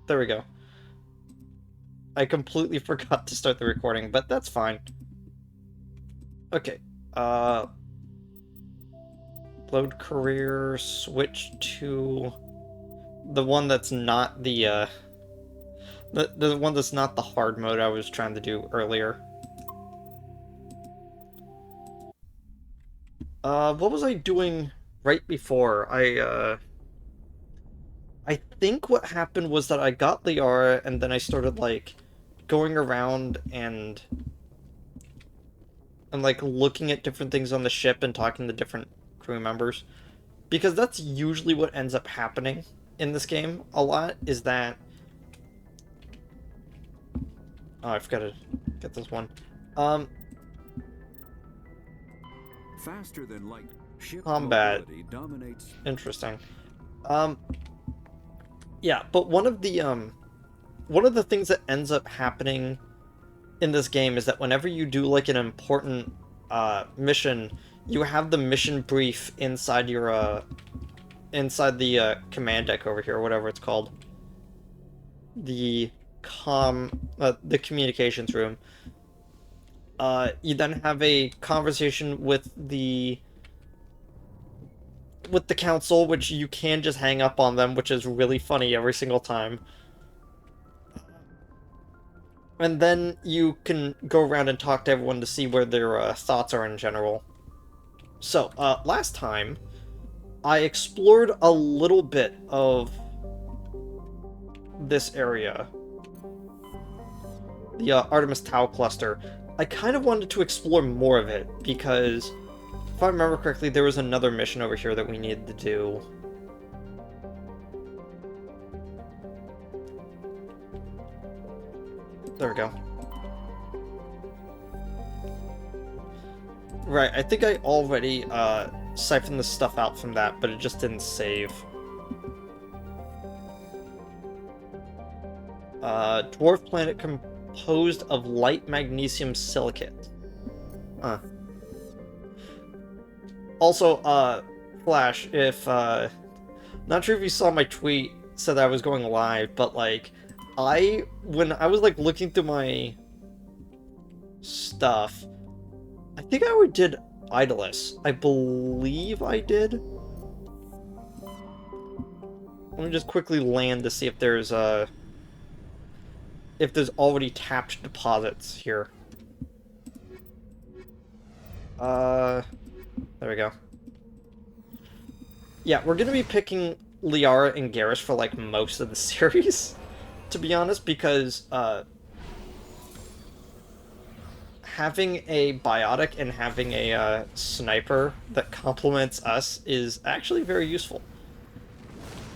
There we go. I completely forgot to start the recording, but that's fine. Okay. Load career, switch to the one that's not the one that's not the hard mode I was trying to do earlier. What was I doing right before? I think what happened was that I got Liara and then I started like going around and like looking at different things on the ship and talking to different crew members. Because that's usually what ends up happening in this game a lot, is that... Oh, I forgot to get this one. Faster than light, ship Combat. mobility dominates. Interesting. Yeah, but one of the things that ends up happening in this game is that whenever you do like an important mission, you have the mission brief inside your inside the command deck over here, whatever it's called. The the communications room. You then have a conversation with the council, which you can just hang up on them, which is really funny every single time. And then you can go around and talk to everyone to see where their thoughts are in general. So, last time, I explored a little bit of this area. The Artemis Tau cluster. I kind of wanted to explore more of it, because if I remember correctly, there was another mission over here that we needed to do. There we go. Right, I think I already siphoned the stuff out from that, but it just didn't save. Dwarf planet composed of light magnesium silicate. Also, Flash, if, not sure if you saw my tweet, said I was going live, but, like, when I was, like, looking through my stuff, I think I already did Idless. I believe I did. Let me just quickly land to see if there's already tapped deposits here. There we go. Yeah, we're gonna be picking Liara and Garrus for, like, most of the series, to be honest, because, having a biotic and having a sniper that complements us is actually very useful.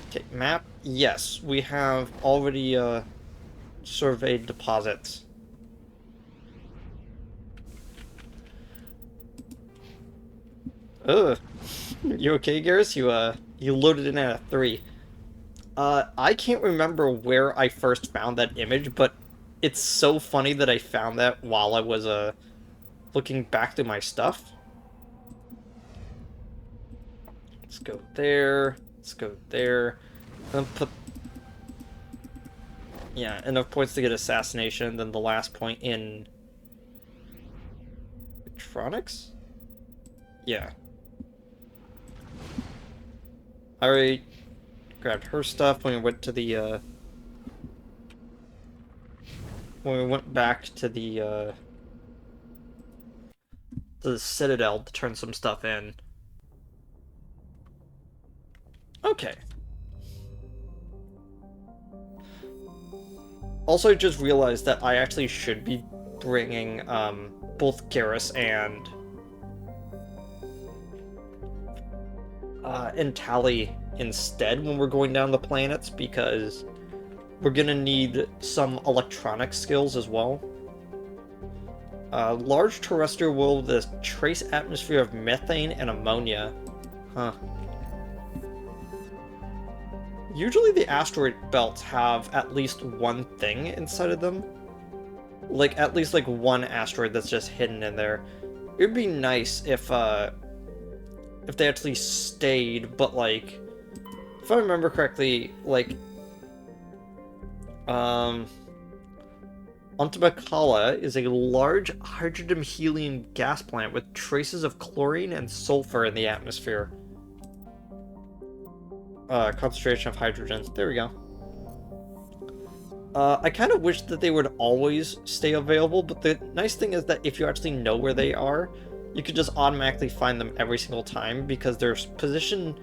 Okay, map. Yes, we have already surveyed deposits. Ugh. You okay, Garrus? You loaded in at a 3. I can't remember where I first found that image, but it's so funny that I found that while I was, looking back through my stuff. Let's go there. Let's go there. Then put... Yeah, enough points to get assassination, then the last point in... Electronics? Yeah. I already grabbed her stuff when we went to the, when we went back to the Citadel to turn some stuff in. Okay. Also, I just realized that I actually should be bringing, both Garrus and Tally instead when we're going down the planets, because we're gonna need some electronic skills as well. Large terrestrial world with a trace atmosphere of methane and ammonia. Huh. Usually the asteroid belts have at least one thing inside of them. Like, at least, like, one asteroid that's just hidden in there. It would be nice if they actually stayed, but, like, if I remember correctly, like, Um, Ontamacala is a large hydrogen-helium gas plant with traces of chlorine and sulfur in the atmosphere. Concentration of hydrogen. There we go. I kind of wish that they would always stay available, but the nice thing is that if you actually know where they are, you could just automatically find them every single time because their position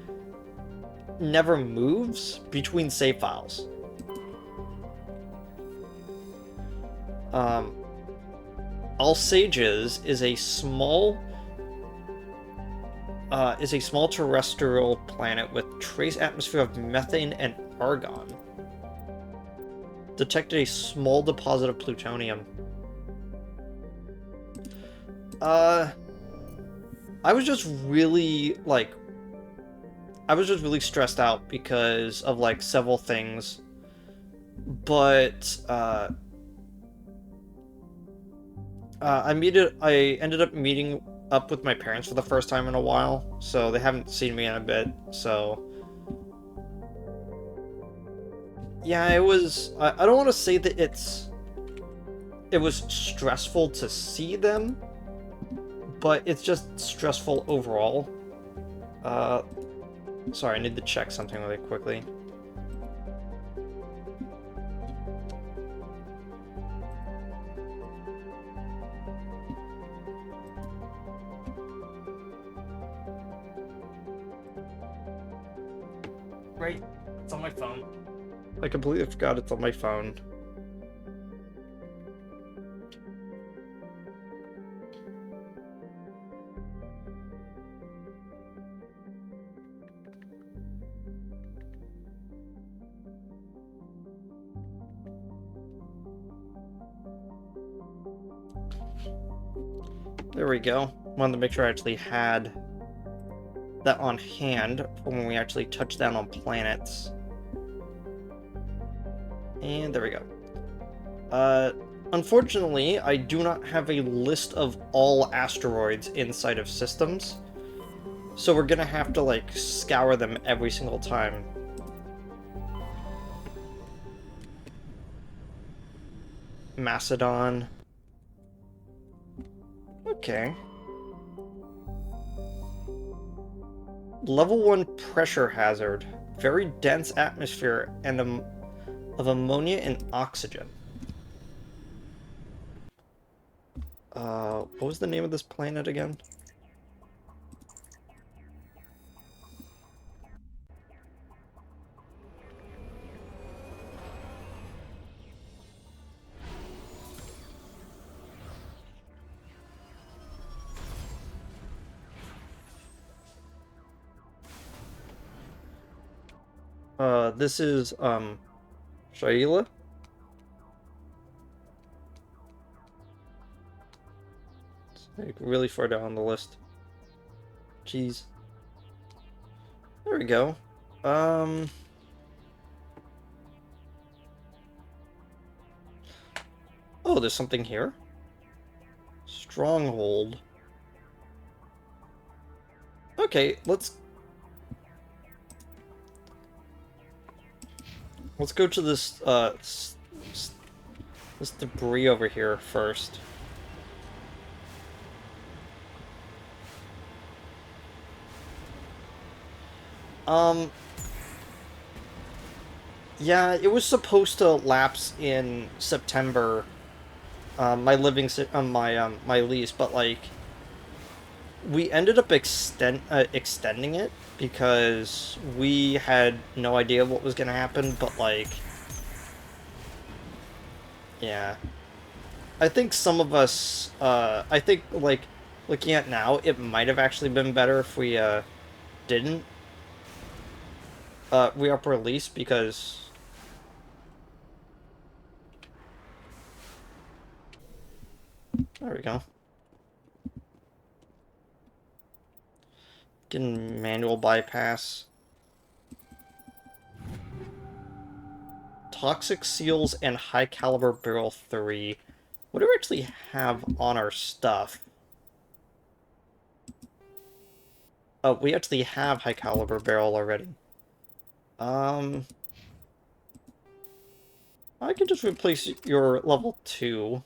never moves between save files. Um, Alsages is a small terrestrial planet with trace atmosphere of methane and argon. Detected a small deposit of plutonium. I was just really stressed out because of like several things, but I ended up meeting up with my parents for the first time in a while, so they haven't seen me in a bit, so yeah, it was, I don't want to say that it was stressful to see them, but it's just stressful overall. Sorry, I need to check something really quickly. Right, it's on my phone. I completely forgot it's on my phone. There we go. Wanted to make sure I actually had that on hand for when we actually touch down on planets. And there we go. Unfortunately, I do not have a list of all asteroids inside of systems, so we're gonna have to, like, scour them every single time. Macedon. Okay. Level 1 pressure hazard. Very dense atmosphere and of ammonia and oxygen. What was the name of this planet again? This is, Shaila? It's like really far down the list. Jeez. There we go. Oh, there's something here? Stronghold. Okay, let's go to this, this debris over here first. Yeah, it was supposed to lapse in September, my my lease, but, like, we ended up extending it because we had no idea what was gonna happen, but, like, yeah. I think some of us, I think, like, looking at now, it might have actually been better if we, didn't, re-up our lease, because... There we go. Getting manual bypass. Toxic seals and high caliber barrel 3. What do we actually have on our stuff? Oh, we actually have high caliber barrel already. I can just replace your level 2.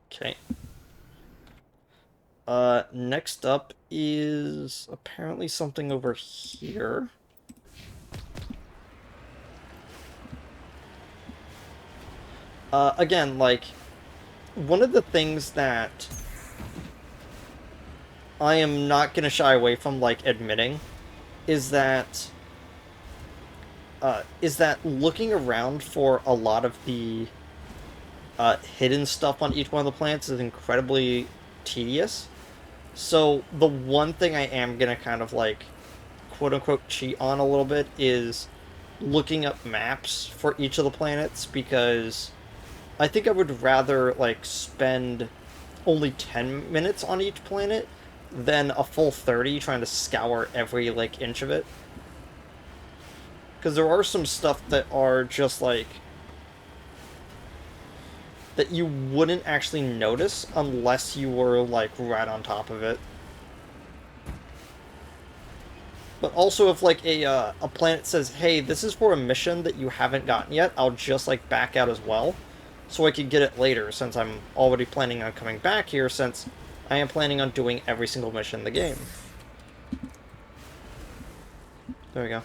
Okay. Next up is apparently something over here. Again, like, one of the things that I am not gonna shy away from, like, admitting is that looking around for a lot of the hidden stuff on each one of the planets is incredibly tedious. So the one thing I am gonna kind of like quote unquote cheat on a little bit is looking up maps for each of the planets, because I think I would rather like spend only 10 minutes on each planet than a full 30 trying to scour every like inch of it. Because there are some stuff that are just like that you wouldn't actually notice unless you were like right on top of it. But also, if like a planet says, "Hey, this is for a mission that you haven't gotten yet," I'll just like back out as well, so I could get it later. Since I'm already planning on coming back here, since I am planning on doing every single mission in the game. There we go.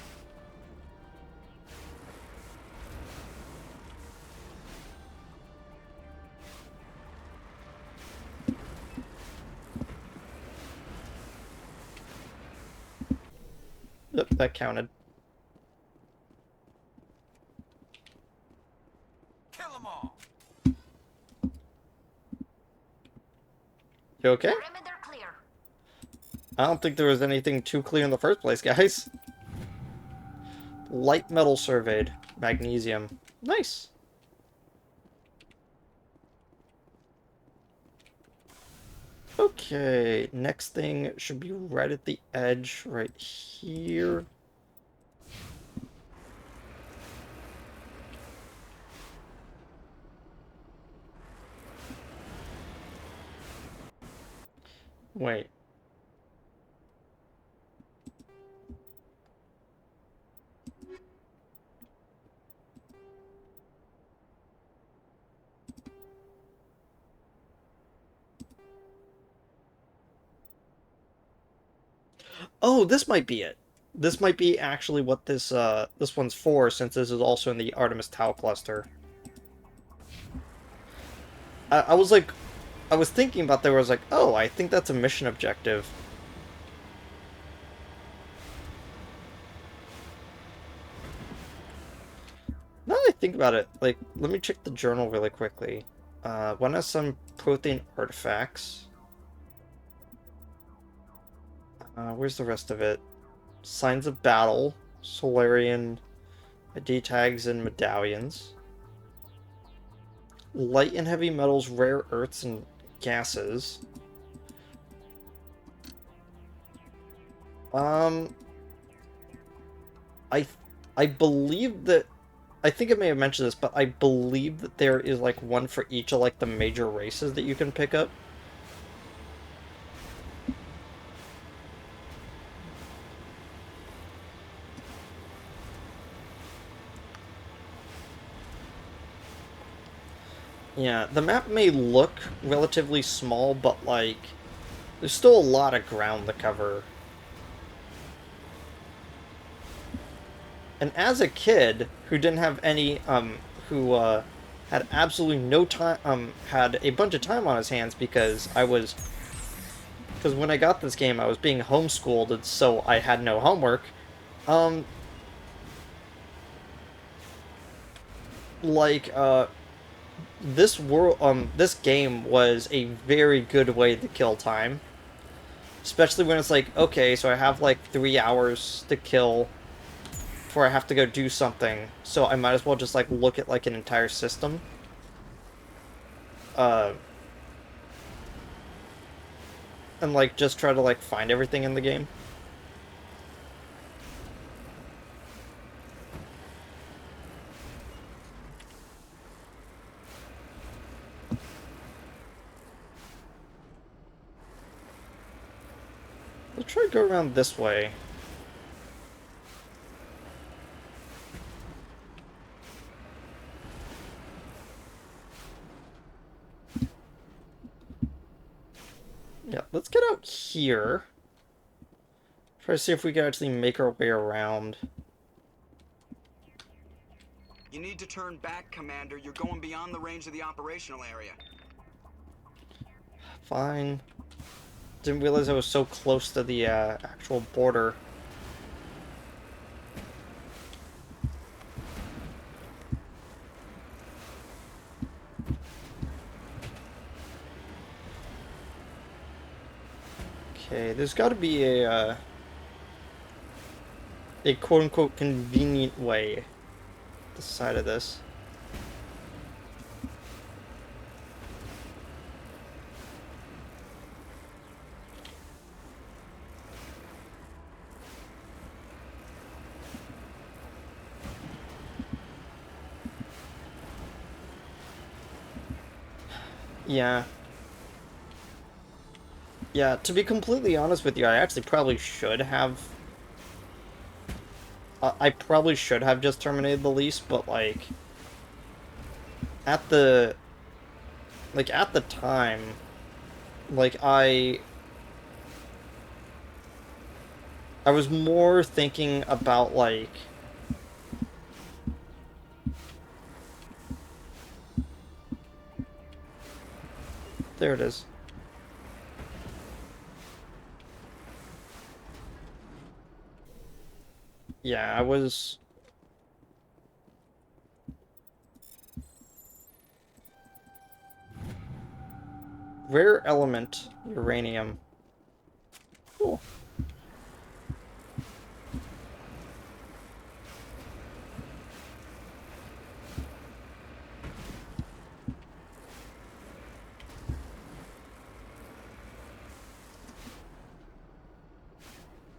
Yep, that counted. Kill them all. You okay? Perimeter clear. I don't think there was anything too clear in the first place, guys. Light metal surveyed. Magnesium. Nice. Okay, next thing should be right at the edge, right here. Wait. Oh, this might be it. This might be actually what this one's for, since this is also in the Artemis Tau cluster. I was like, I was thinking about that, where I was like, oh, I think that's a mission objective. Now that I think about it, like, let me check the journal really quickly. One has some protein artifacts. Where's the rest of it? Signs of battle, Solarian ID tags and medallions. Light and heavy metals, rare earths, and gases. Um, I I believe that I think I may have mentioned this, but I believe that there is like one for each of like the major races that you can pick up. Yeah, the map may look relatively small, but like there's still a lot of ground to cover. And as a kid who didn't have any who had absolutely no time had a bunch of time on his hands because when I got this game I was being homeschooled, and so I had no homework. Um like this game was a very good way to kill time. Especially when it's like, okay, so I have like 3 hours to kill before I have to go do something, so I might as well just like look at like an entire system. Uh and like just try to like find everything in the game. Let's try to go around this way. Yeah, let's get out here. Try to see if we can actually make our way around. You need to turn back, Commander. You're going beyond the range of the operational area. Fine. Didn't realize I was so close to the actual border. Okay, there's got to be a quote-unquote convenient way to the side of this. Yeah. Yeah, to be completely honest with you, I actually probably should have... I probably should have just terminated the lease, but, like... At the... Like, at the time... Like, I was more thinking about, like... There it is. Yeah, I was... Rare element, uranium. Cool.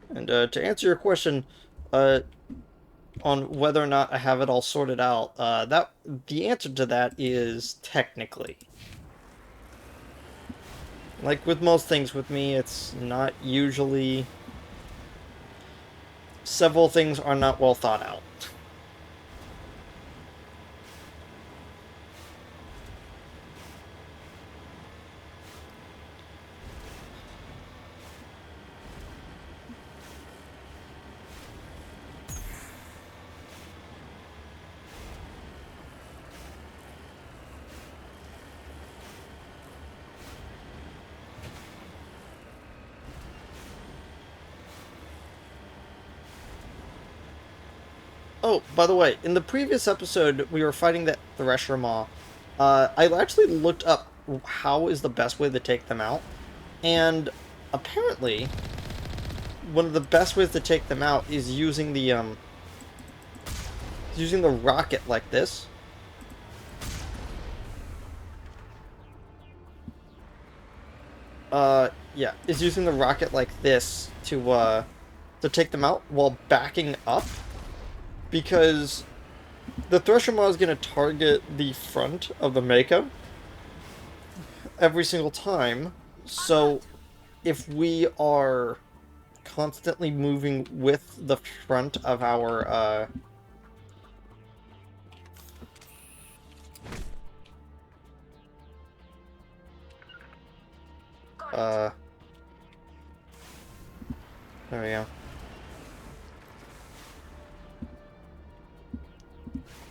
And to answer your question, on whether or not I have it all sorted out, the answer to that is technically. Like with most things with me, it's not usually... Several things are not well thought out. Oh, by the way, in the previous episode, we were fighting that Thresher Maw. I actually looked up how is the best way to take them out, and apparently, one of the best ways to take them out is using the rocket like this. Yeah, is using the rocket like this to take them out while backing up, because the Thresher Maw is going to target the front of the Mako every single time, so if we are constantly moving with the front of our, there we go.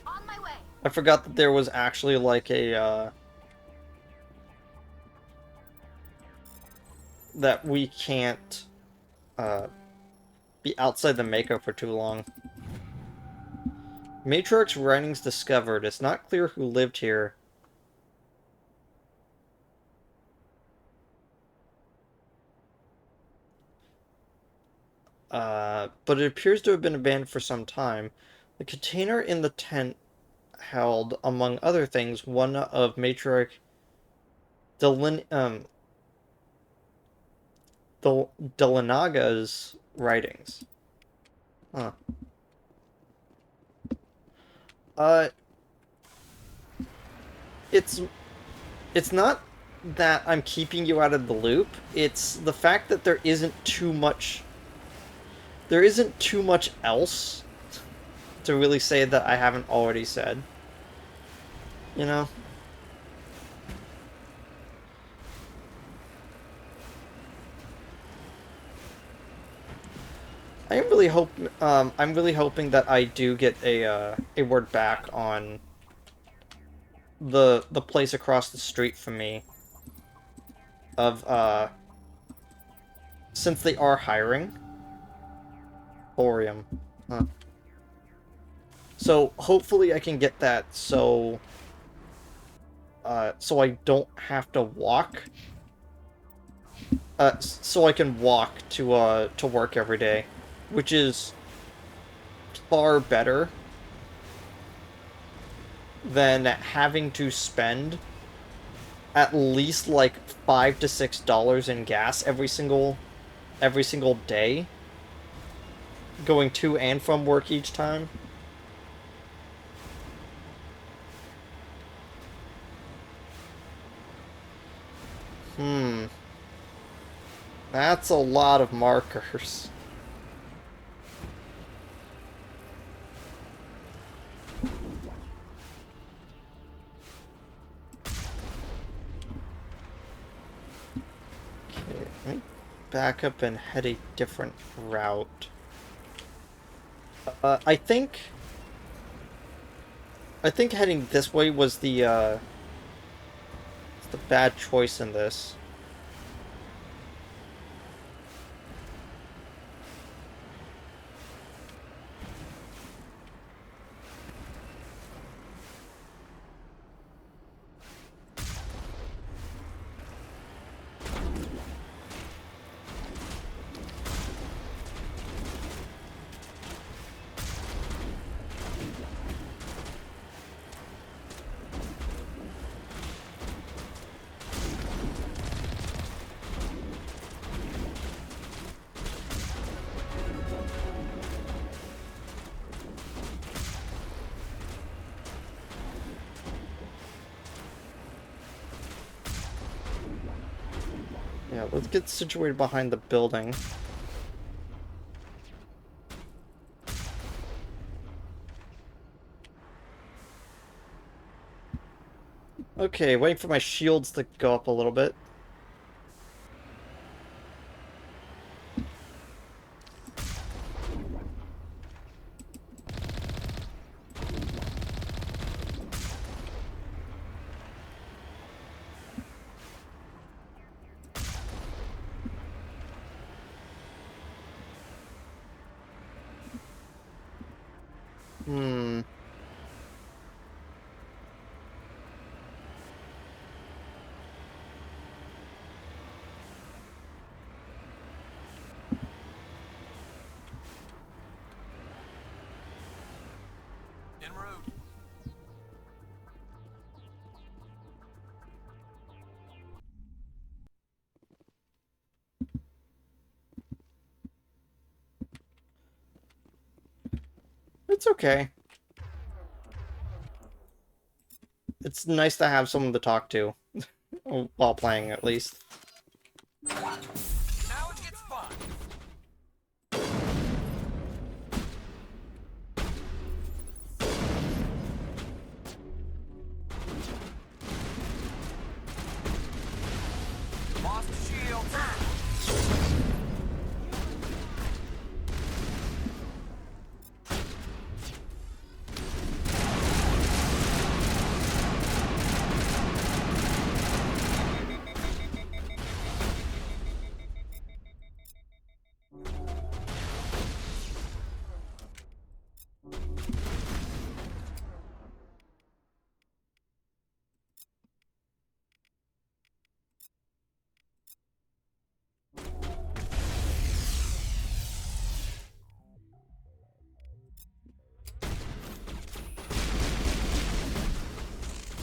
On my way. I forgot that there was actually, like, that we can't, be outside the Mako for too long. Matriarch's writings discovered. It's not clear who lived here. But it appears to have been abandoned for some time. The container in the tent held, among other things, one of Matriarch Delenaga's writings. Huh. Uh, it's not that I'm keeping you out of the loop. It's the fact that there isn't too much else to really say that I haven't already said. You know? I'm really hoping that I do get a word back on the place across the street from me of since they are hiring thorium. Huh. So hopefully I can get that so I don't have to walk. So I can walk to work every day, which is far better than having to spend at least like $5 to $6 in gas every single day going to and from work each time. That's a lot of markers. Okay, let me back up and head a different route. I think heading this way was the bad choice in this. Yeah, let's get situated behind the building. Okay, waiting for my shields to go up a little bit. Hmm. En route. It's okay. It's nice to have someone to talk to. While playing, at least. Now it gets fun. Lost the shield.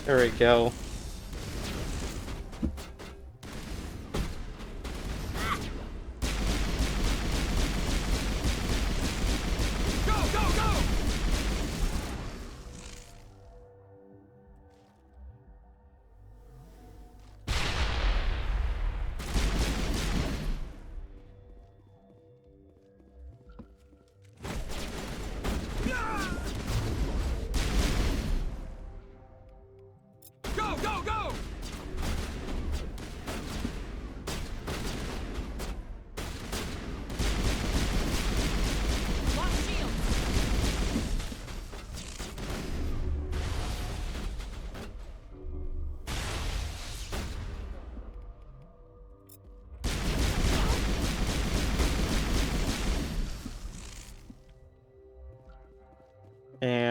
There we go. Go, go, go!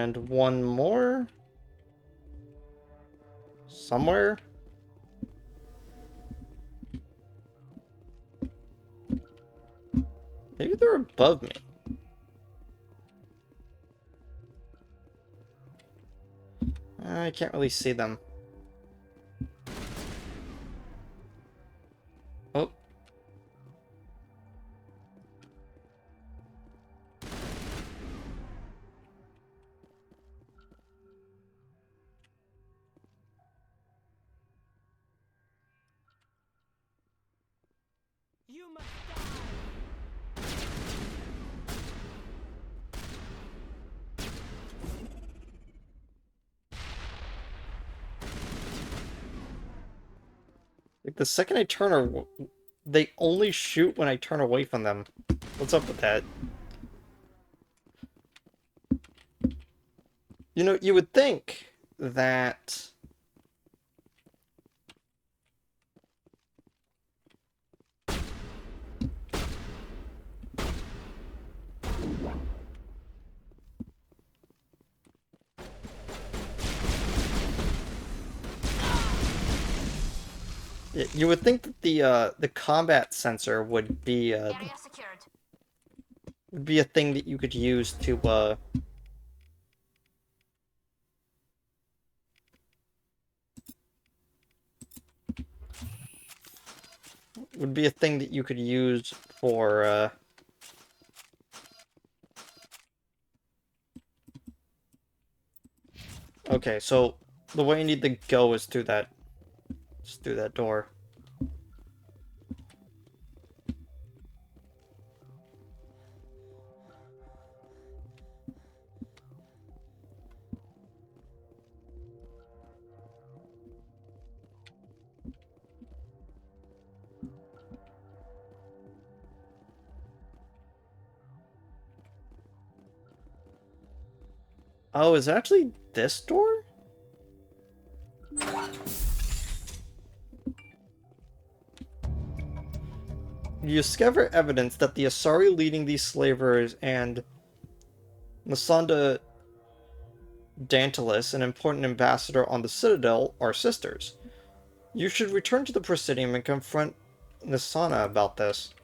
And one more. Somewhere. Maybe they're above me. I can't really see them. Oh. You must die. Like the second I turn, they only shoot when I turn away from them. What's up with that? You know, you would think that... Yeah, you would think that the combat sensor would be Area secured. a thing that you could use to would be a thing that you could use for Okay, so the way I need to go is through that door. Oh, is it actually this door? You discover evidence that the Asari leading these slavers and Masanda Dantalis, an important ambassador on the Citadel, are sisters. You should return to the Presidium and confront Nisana about this.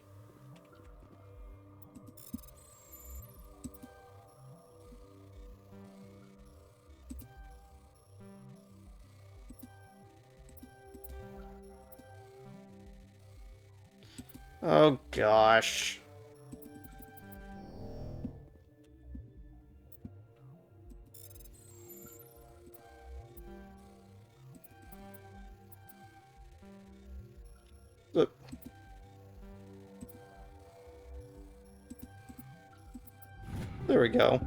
Oh gosh. Look. There we go.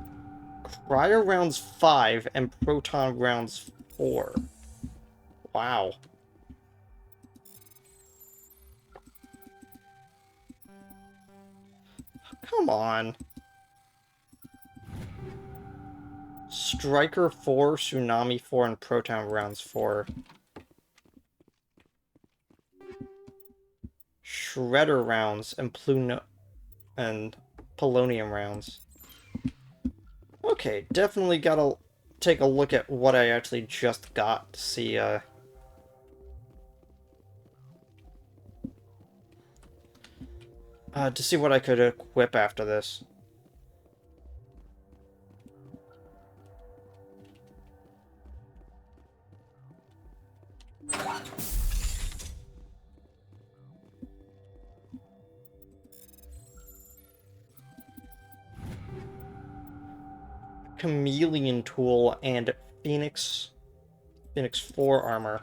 Cryo rounds 5 and proton rounds 4. Wow. Come on. Striker 4, Tsunami 4, and proton rounds 4. Shredder rounds and polonium rounds. Okay, definitely gotta take a look at what I actually just got to see, to see what I could equip after this. Chameleon tool and Phoenix 4 armor.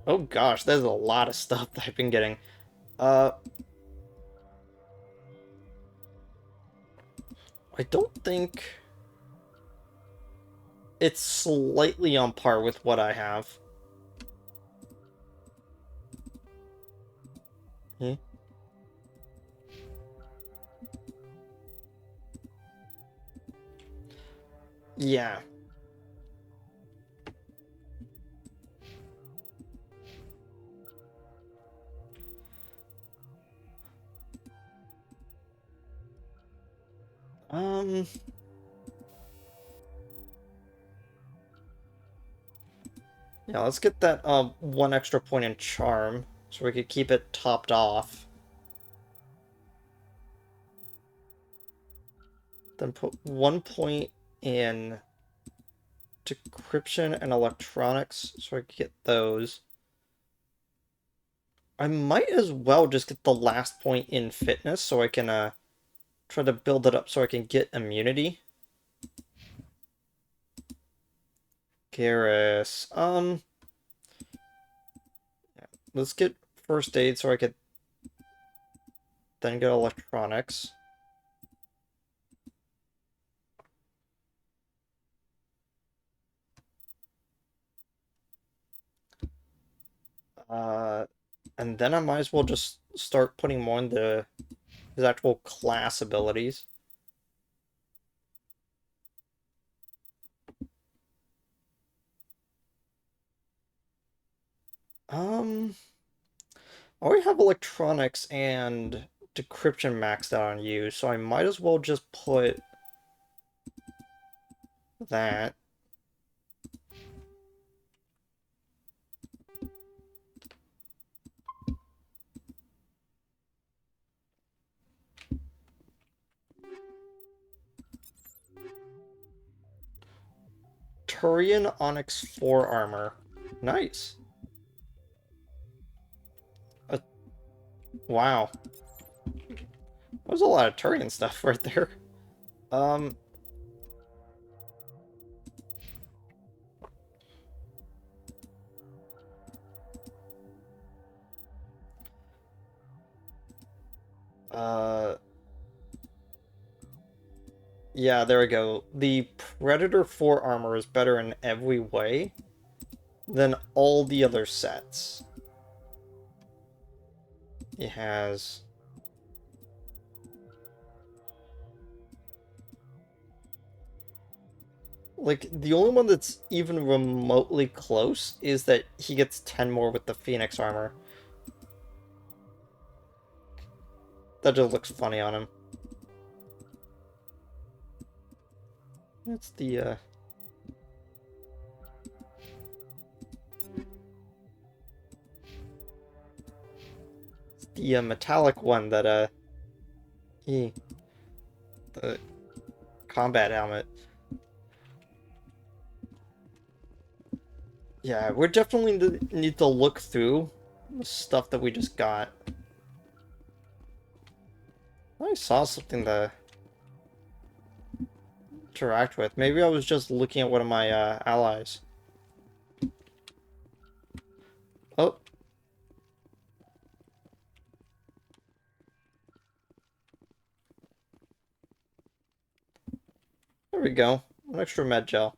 Oh gosh, there's a lot of stuff that I've been getting. I don't think it's slightly on par with what I have. Hmm? Yeah. Um, yeah, let's get that one extra point in charm so we could keep it topped off. Then put 1 point in decryption and electronics so I can get those. I might as well just get the last point in fitness so I can try to build it up so I can get immunity. Garrus. Let's get first aid so I could then get electronics. And then I might as well just start putting more into his actual class abilities. I already have electronics and decryption maxed out on you, so I might as well just put that. Turian Onyx 4 armor. Nice. Wow. That was a lot of Turian stuff right there. Um, uh, yeah, there we go. The Predator 4 armor is better in every way than all the other sets. It has... Like, the only one that's even remotely close is that he gets 10 more with the Phoenix armor. That just looks funny on him. That's the metallic one that, he... The combat helmet. Yeah, we're definitely need to look through the stuff that we just got. I saw something to interact with. Maybe I was just looking at one of my allies. Oh. There we go. An extra med gel.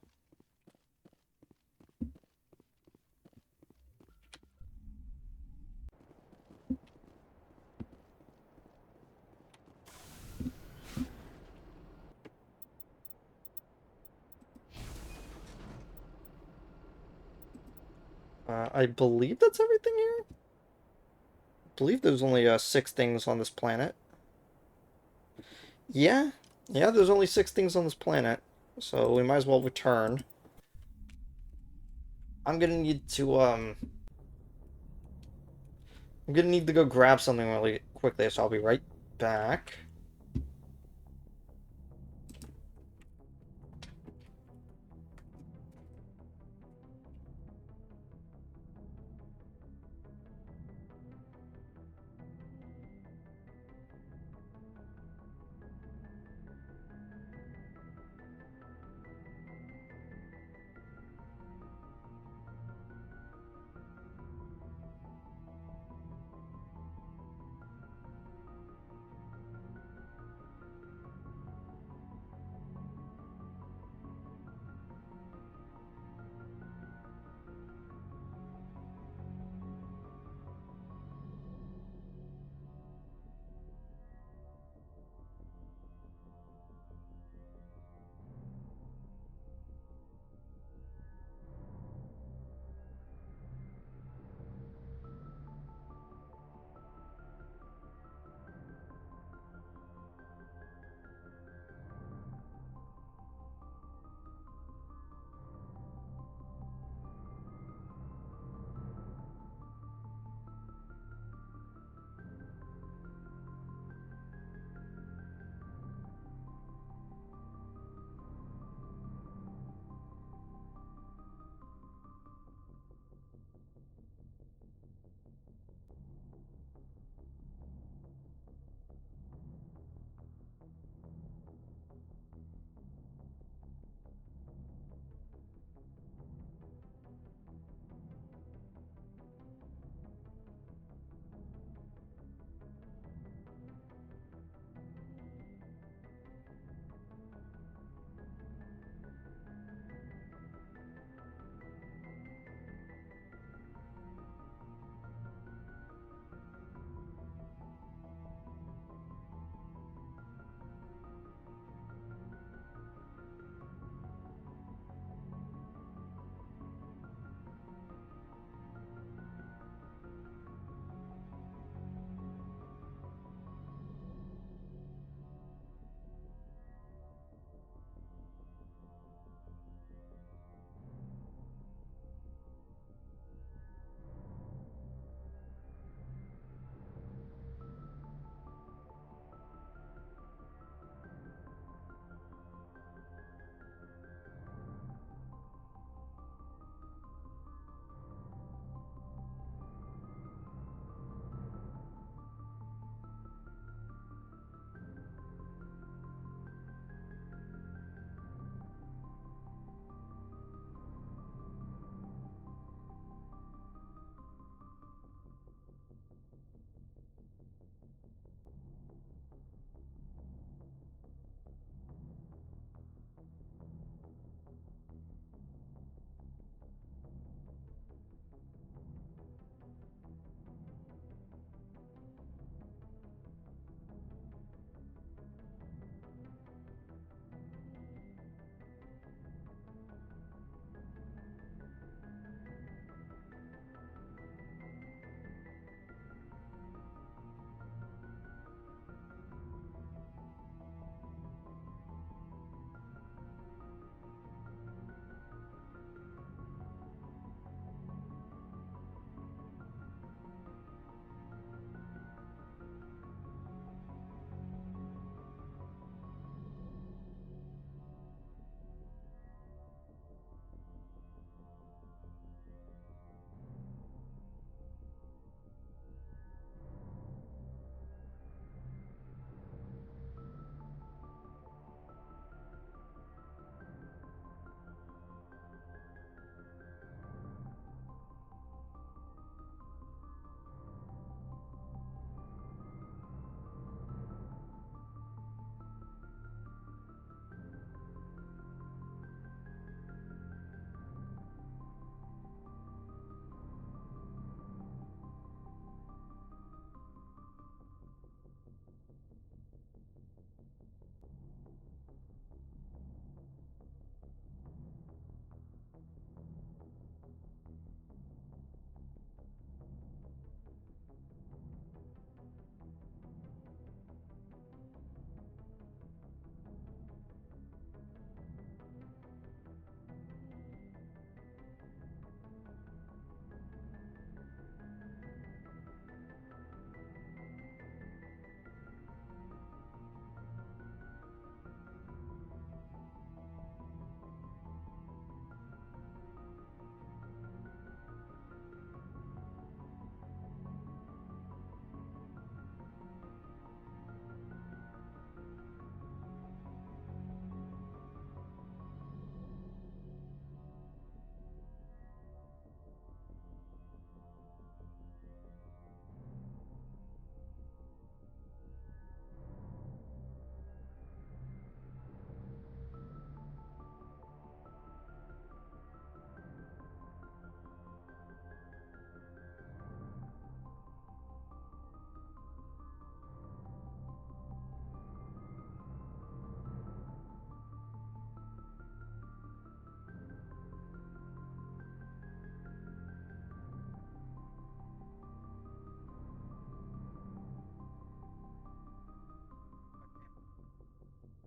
I believe that's everything here? I believe there's only 6 things on this planet. Yeah. Yeah, there's only 6 things on this planet. So we might as well return. I'm gonna need to, I'm gonna need to go grab something really quickly, so I'll be right back.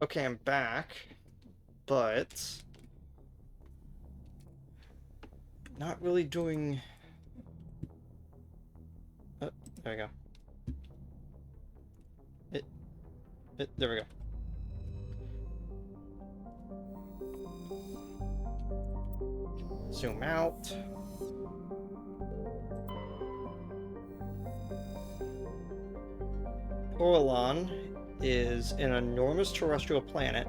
Okay, I'm back, but not really doing... Oh, there we go. There we go. Zoom out. Orlan is an enormous terrestrial planet,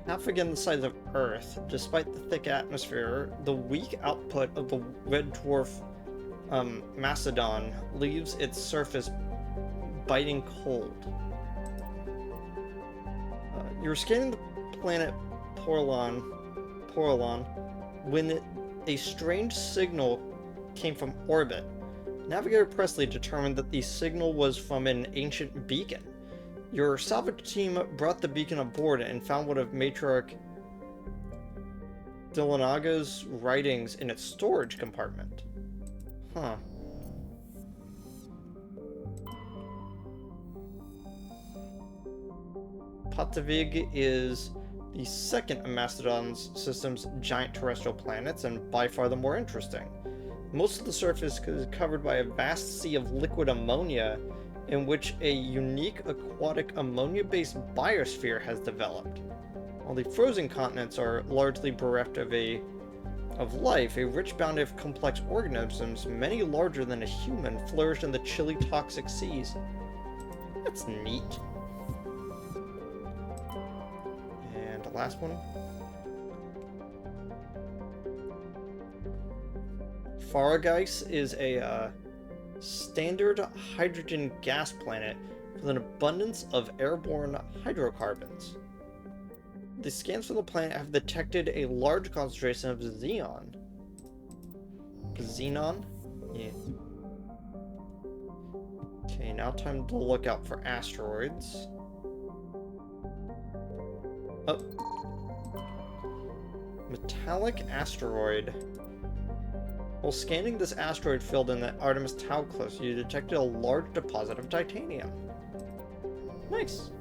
half again the size of Earth. Despite the thick atmosphere, the weak output of the red dwarf Macedon leaves its surface biting cold. You were scanning the planet Porlan when a strange signal came from orbit. Navigator Presley determined that the signal was from an ancient beacon. Your salvage team brought the beacon aboard and found one of Matriarch Dilanaga's writings in its storage compartment. Huh. Patavig is the second of Mastodon's system's giant terrestrial planets, and by far the more interesting. Most of the surface is covered by a vast sea of liquid ammonia, in which a unique aquatic ammonia-based biosphere has developed. While the frozen continents are largely bereft of life, a rich bounty of complex organisms, many larger than a human, flourish in the chilly, toxic seas. That's neat. And the last one. Faragais is a standard hydrogen gas planet with an abundance of airborne hydrocarbons. The scans from the planet have detected a large concentration of xenon. Xenon? Yeah. Okay, now time to look out for asteroids. Oh. Metallic asteroid. While scanning this asteroid field in the Artemis Tau cluster, you detected a large deposit of titanium. Nice.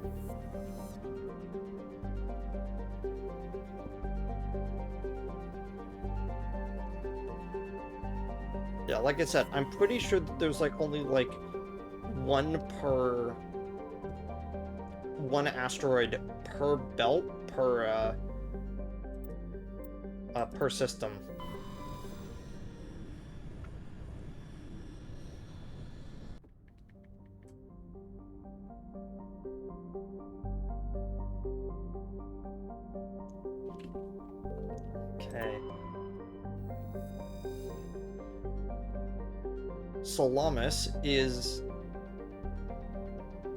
Yeah, like I said, I'm pretty sure that there's like only like one asteroid per belt per system. Okay. Salamis is...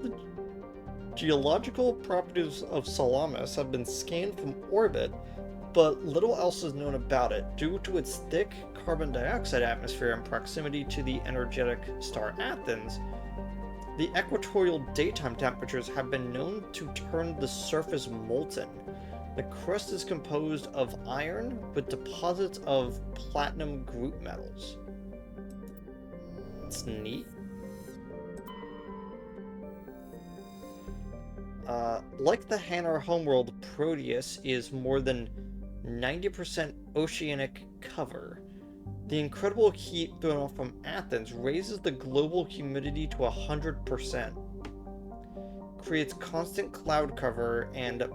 The geological properties of Salamis have been scanned from orbit, but little else is known about it. Due to its thick carbon dioxide atmosphere and proximity to the energetic star Athens, the equatorial daytime temperatures have been known to turn the surface molten. The crust is composed of iron with deposits of platinum group metals. It's neat. Like the Hanar homeworld, Proteus is more than 90% oceanic cover. The incredible heat thrown off from Athens raises the global humidity to 100%, creates constant cloud cover, and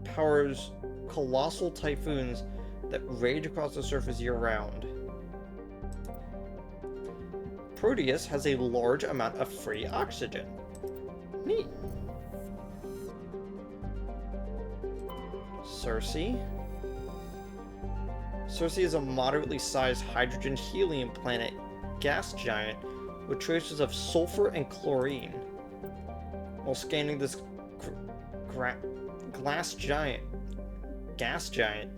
powers colossal typhoons that rage across the surface year-round. Proteus has a large amount of free oxygen. Neat. Circe. Circe is a moderately sized hydrogen-helium planet gas giant with traces of sulfur and chlorine. While scanning this gas giant,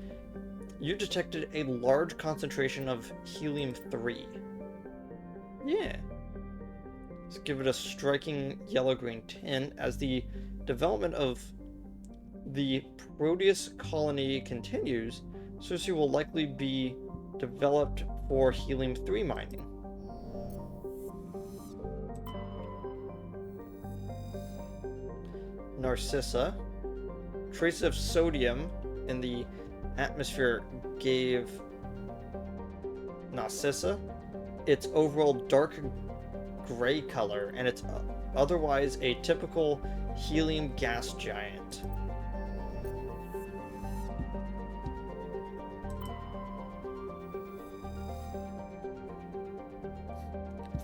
you detected a large concentration of helium-3. Yeah. Let's give it a striking yellow-green tint. As the development of the Proteus colony continues, Circe will likely be developed for helium-3 mining. Narcissa. traces of sodium in the atmosphere gave Narcissa its overall dark gray color, and it's otherwise a typical helium gas giant.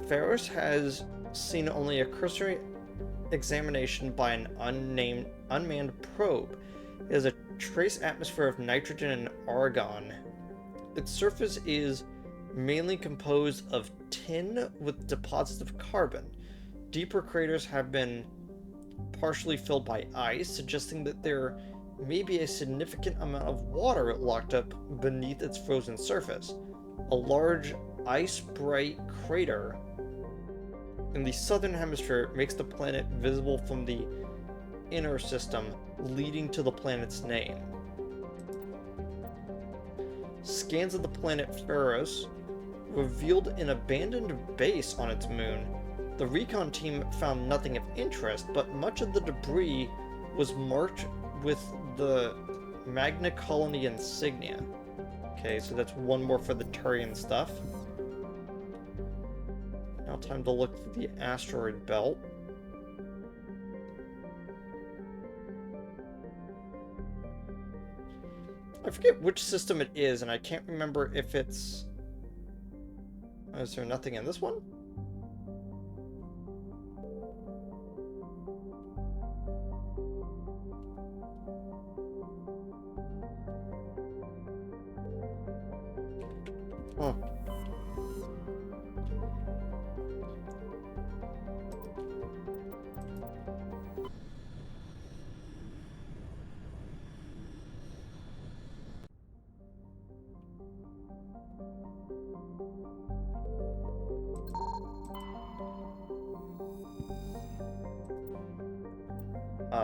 Ferris has seen only a cursory examination by an unmanned probe. It has a trace atmosphere of nitrogen and argon. Its surface is mainly composed of tin with deposits of carbon. Deeper craters have been partially filled by ice, suggesting that there may be a significant amount of water locked up beneath its frozen surface. A large ice-bright crater in the southern hemisphere makes the planet visible from the inner system, leading to the planet's name. Scans of the planet Pharos revealed an abandoned base on its moon. The recon team found nothing of interest, but much of the debris was marked with the Magna Colony insignia. Okay, so that's one more for the Turian stuff. Now time to look through the asteroid belt. I forget which system it is, and I can't remember if it's... Is there nothing in this one? Huh.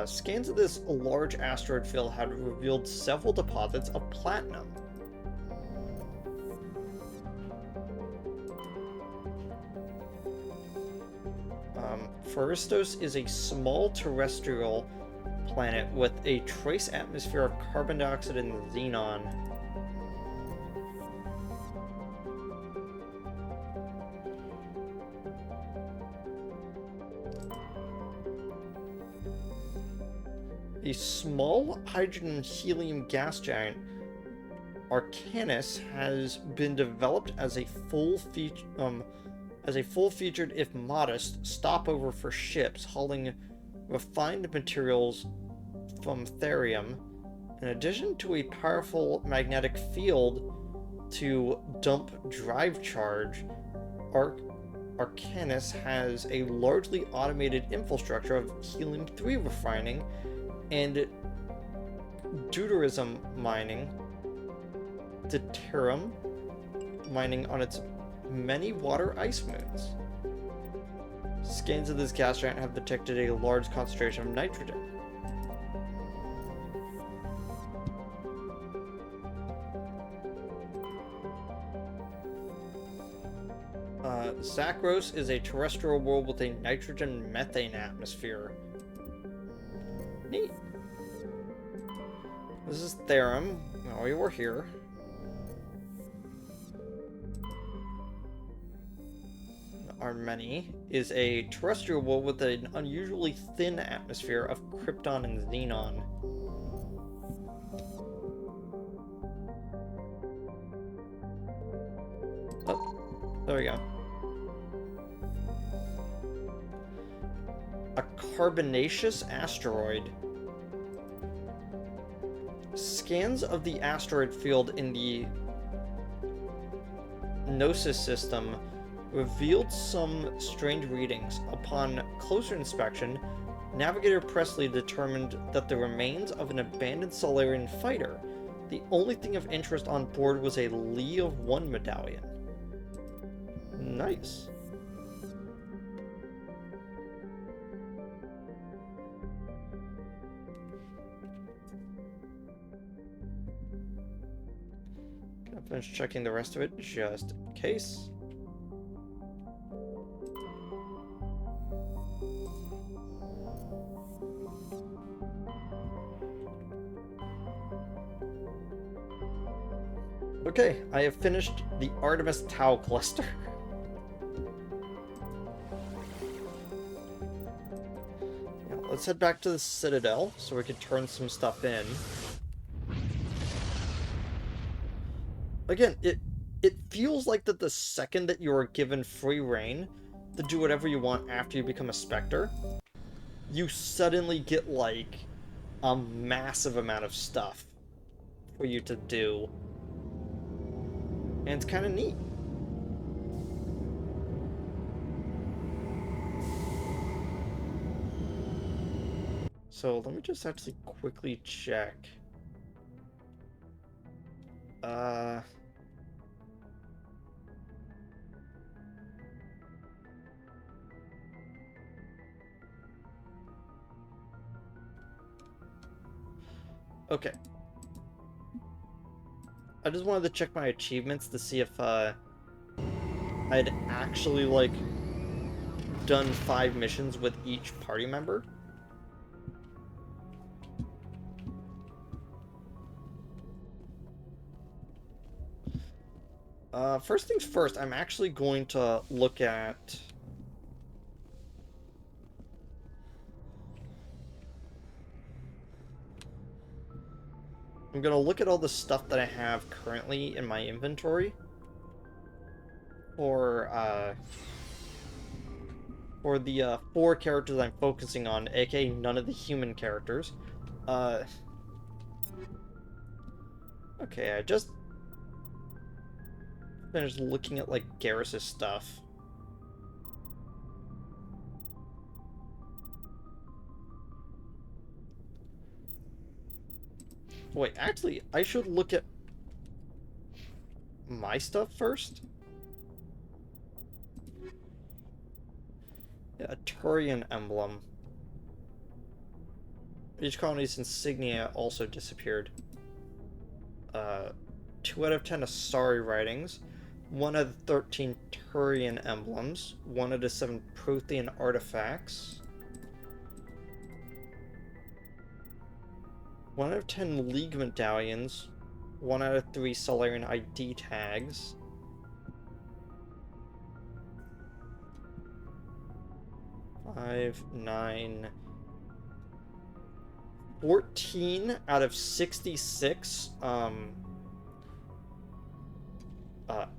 Scans of this large asteroid field had revealed several deposits of platinum. Pharistos is a small terrestrial planet with a trace atmosphere of carbon dioxide and xenon. A small hydrogen and helium gas giant, Arcanus, has been developed as a full-featured, if modest, stopover for ships hauling refined materials from therium, in addition to a powerful magnetic field to dump drive charge. Arcanus has a largely automated infrastructure of helium-3 refining and deuterism mining, deuterium mining on its many water ice moons. Scans of this gas giant have detected a large concentration of nitrogen. Zakros is a terrestrial world with a nitrogen methane atmosphere. Neat. This is Therum. Well, we were here. Armeni is a terrestrial world with an unusually thin atmosphere of krypton and xenon. Oh, there we go. A carbonaceous asteroid. Scans of the asteroid field in the Gnosis system revealed some strange readings. Upon closer inspection, Navigator Presley determined that the remains of an abandoned Solarian fighter. The only thing of interest on board was a Lee of One medallion. Nice. Gonna finish checking the rest of it just in case. Okay, I have finished the Artemis Tau cluster. Now, let's head back to the Citadel so we can turn some stuff in. Again, it feels like that the second that you are given free reign to do whatever you want after you become a Spectre, you suddenly get, like, a massive amount of stuff for you to do. And it's kind of neat. So let me just actually quickly check. Okay. I just wanted to check my achievements to see if, I'd actually, like, done 5 missions with each party member. First things first, I'm actually going to look at... I'm gonna look at all the stuff that I have currently in my inventory for the 4 characters I'm focusing on, aka none of the human characters. Okay, I just finished looking at, like, Garrus's stuff. Wait, actually, I should look at my stuff first? Yeah, a Turian emblem. Each colony's insignia also disappeared. 2 out of 10 Asari writings, 1 out of 13 Turian emblems, 1 out of 7 Prothean artifacts, 1 out of 10 League medallions, 1 out of 3 Solarian ID tags, 5, 9, 14 out of 66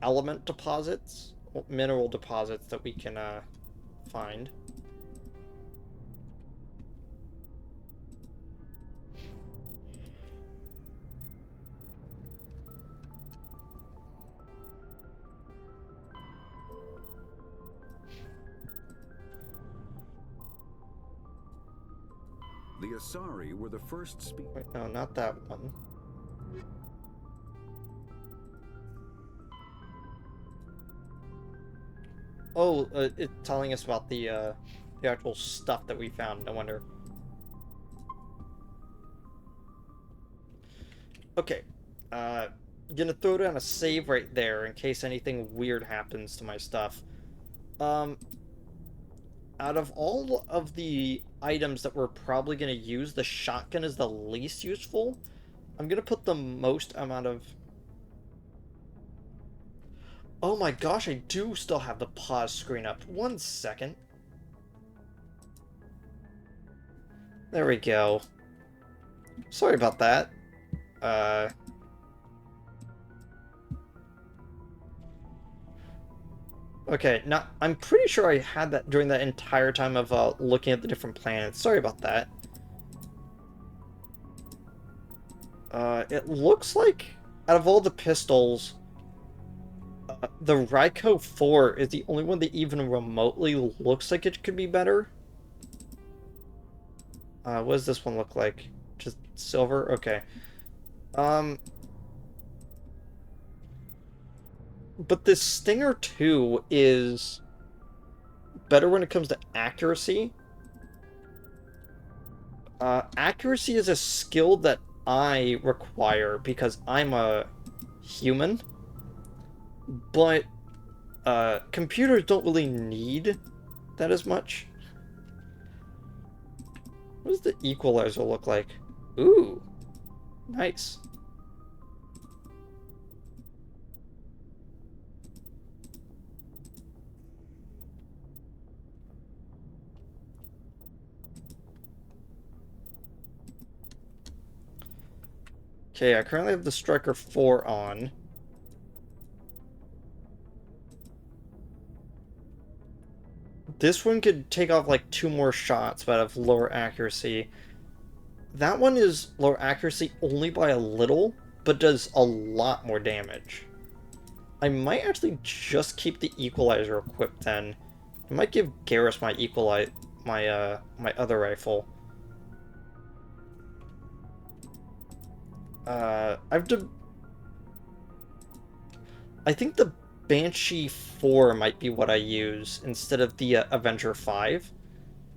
element deposits, mineral deposits that we can find. The Asari were the first speakers. Wait, no, not that one. Oh, it's telling us about the actual stuff that we found. No wonder. Okay, gonna throw down a save right there in case anything weird happens to my stuff. Out of all of the items that we're probably gonna use, the shotgun is the least useful. I'm gonna put the most amount of... Oh my gosh, I do still have the pause screen up. 1 second. There we go. Sorry about that. Okay, now, I'm pretty sure I had that during that entire time of looking at the different planets. Sorry about that. It looks like, out of all the pistols, the Ryko 4 is the only one that even remotely looks like it could be better. What does this one look like? Just silver? Okay. But this Stinger 2 is better when it comes to accuracy. Accuracy is a skill that I require because I'm a human. But computers don't really need that as much. What does the equalizer look like? Ooh, nice. Okay, I currently have the Striker 4 on. This one could take off like 2 more shots, but have lower accuracy. That one is lower accuracy only by a little, but does a lot more damage. I might actually just keep the Equalizer equipped then. I might give Garrus my other rifle. I think the Banshee 4 might be what I use instead of the Avenger 5.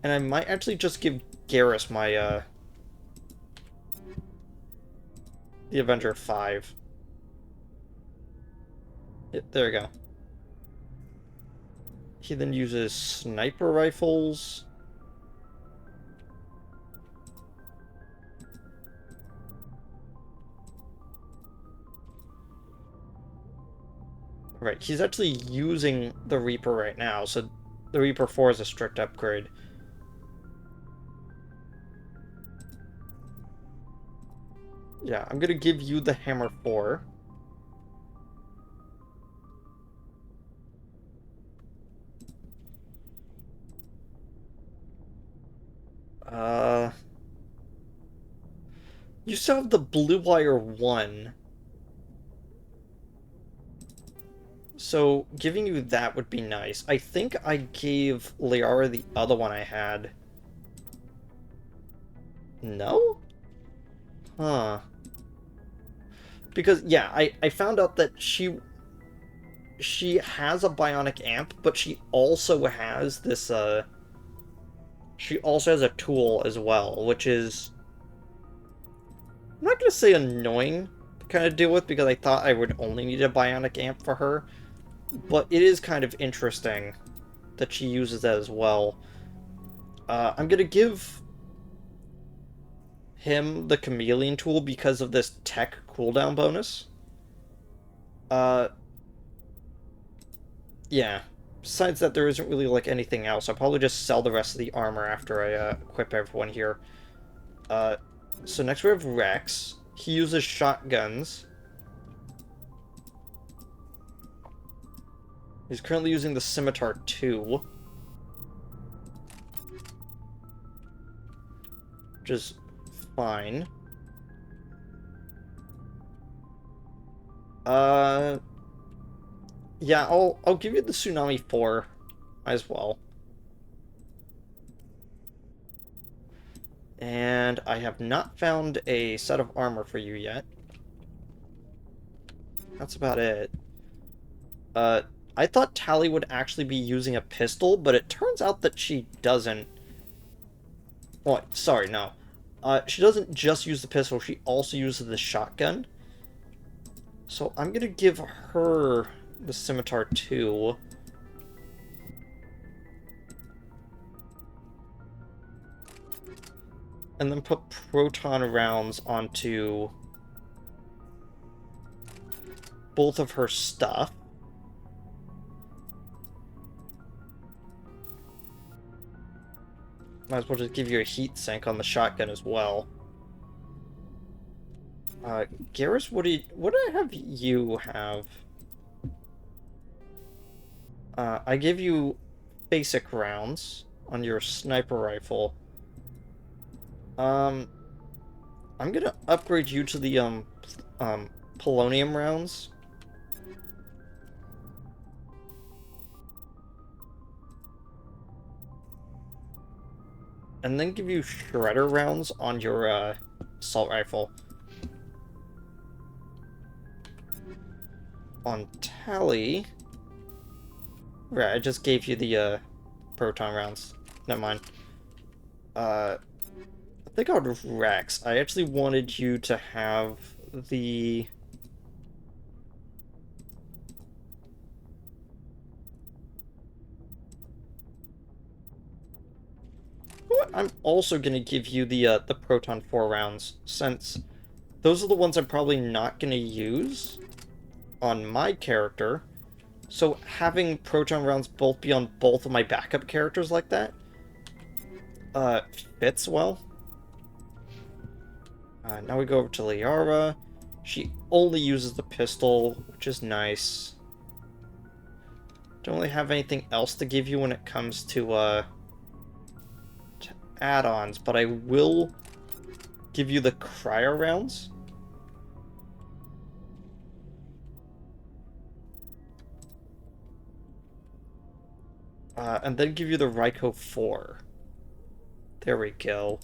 And I might actually just give Garrus the Avenger 5. There we go. He then uses sniper rifles. Right, he's actually using the Reaper right now, so the Reaper 4 is a strict upgrade. Yeah, I'm gonna give you the Hammer 4. You still have the Blue Wire 1. So, giving you that would be nice. I think I gave Liara the other one I had. No? Huh. Because, yeah, I found out that she has a bionic amp, but she also has this, she also has a tool as well, which is... I'm not gonna say annoying to kind of deal with, because I thought I would only need a bionic amp for her. But it is kind of interesting that she uses that as well. I'm gonna give him the chameleon tool because of this tech cooldown bonus. Yeah. Besides that, there isn't really, like, anything else. I'll probably just sell the rest of the armor after I equip everyone here. So next we have Rex. He uses shotguns. He's currently using the Scimitar 2. Which is fine. Yeah, I'll give you the Tsunami 4 as well. And I have not found a set of armor for you yet. That's about it. I thought Tally would actually be using a pistol, but it turns out that she doesn't. Oh, sorry, no. She doesn't just use the pistol, she also uses the shotgun. So I'm gonna give her the Scimitar 2. And then put proton rounds onto both of her stuff. Might as well just give you a heat sink on the shotgun as well. Garrus, what did I have you have? I gave you basic rounds on your sniper rifle. I'm gonna upgrade you to the polonium rounds. And then give you shredder rounds on your assault rifle. On Tally... Right, I just gave you the proton rounds. Never mind. I think out of Rex, I actually wanted you to have the... I'm also going to give you the Proton 4 rounds, since those are the ones I'm probably not going to use on my character. So having Proton rounds both be on both of my backup characters like that fits well. Now we go over to Liara. She only uses the pistol, which is nice. Don't really have anything else to give you when it comes to add-ons, but I will give you the cryo rounds. And then give you the Ryko 4. There we go.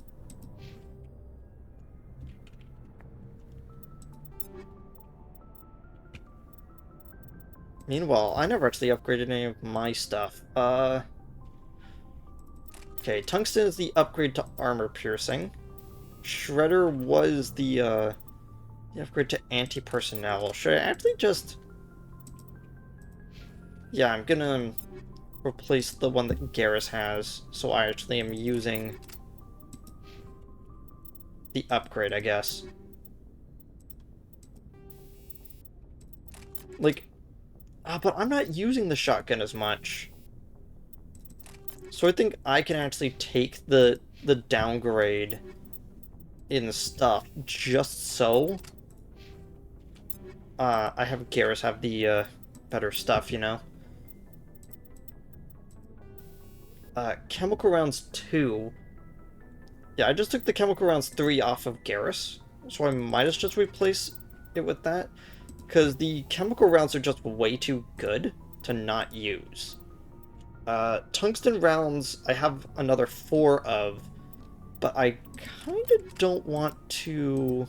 Meanwhile, I never actually upgraded any of my stuff. Okay, Tungsten is the upgrade to armor piercing. Shredder was the upgrade to anti-personnel. Should I actually just... Yeah, I'm gonna replace the one that Garrus has, so I actually am using the upgrade, I guess. Like, but I'm not using the shotgun as much. So I think I can actually take the downgrade in the stuff just so I have Garrus have the better stuff, you know? Chemical rounds 2. Yeah, I just took the chemical rounds 3 off of Garrus, so I might as just replace it with that, because the chemical rounds are just way too good to not use. Tungsten rounds I have another 4 of, but I kind of don't want to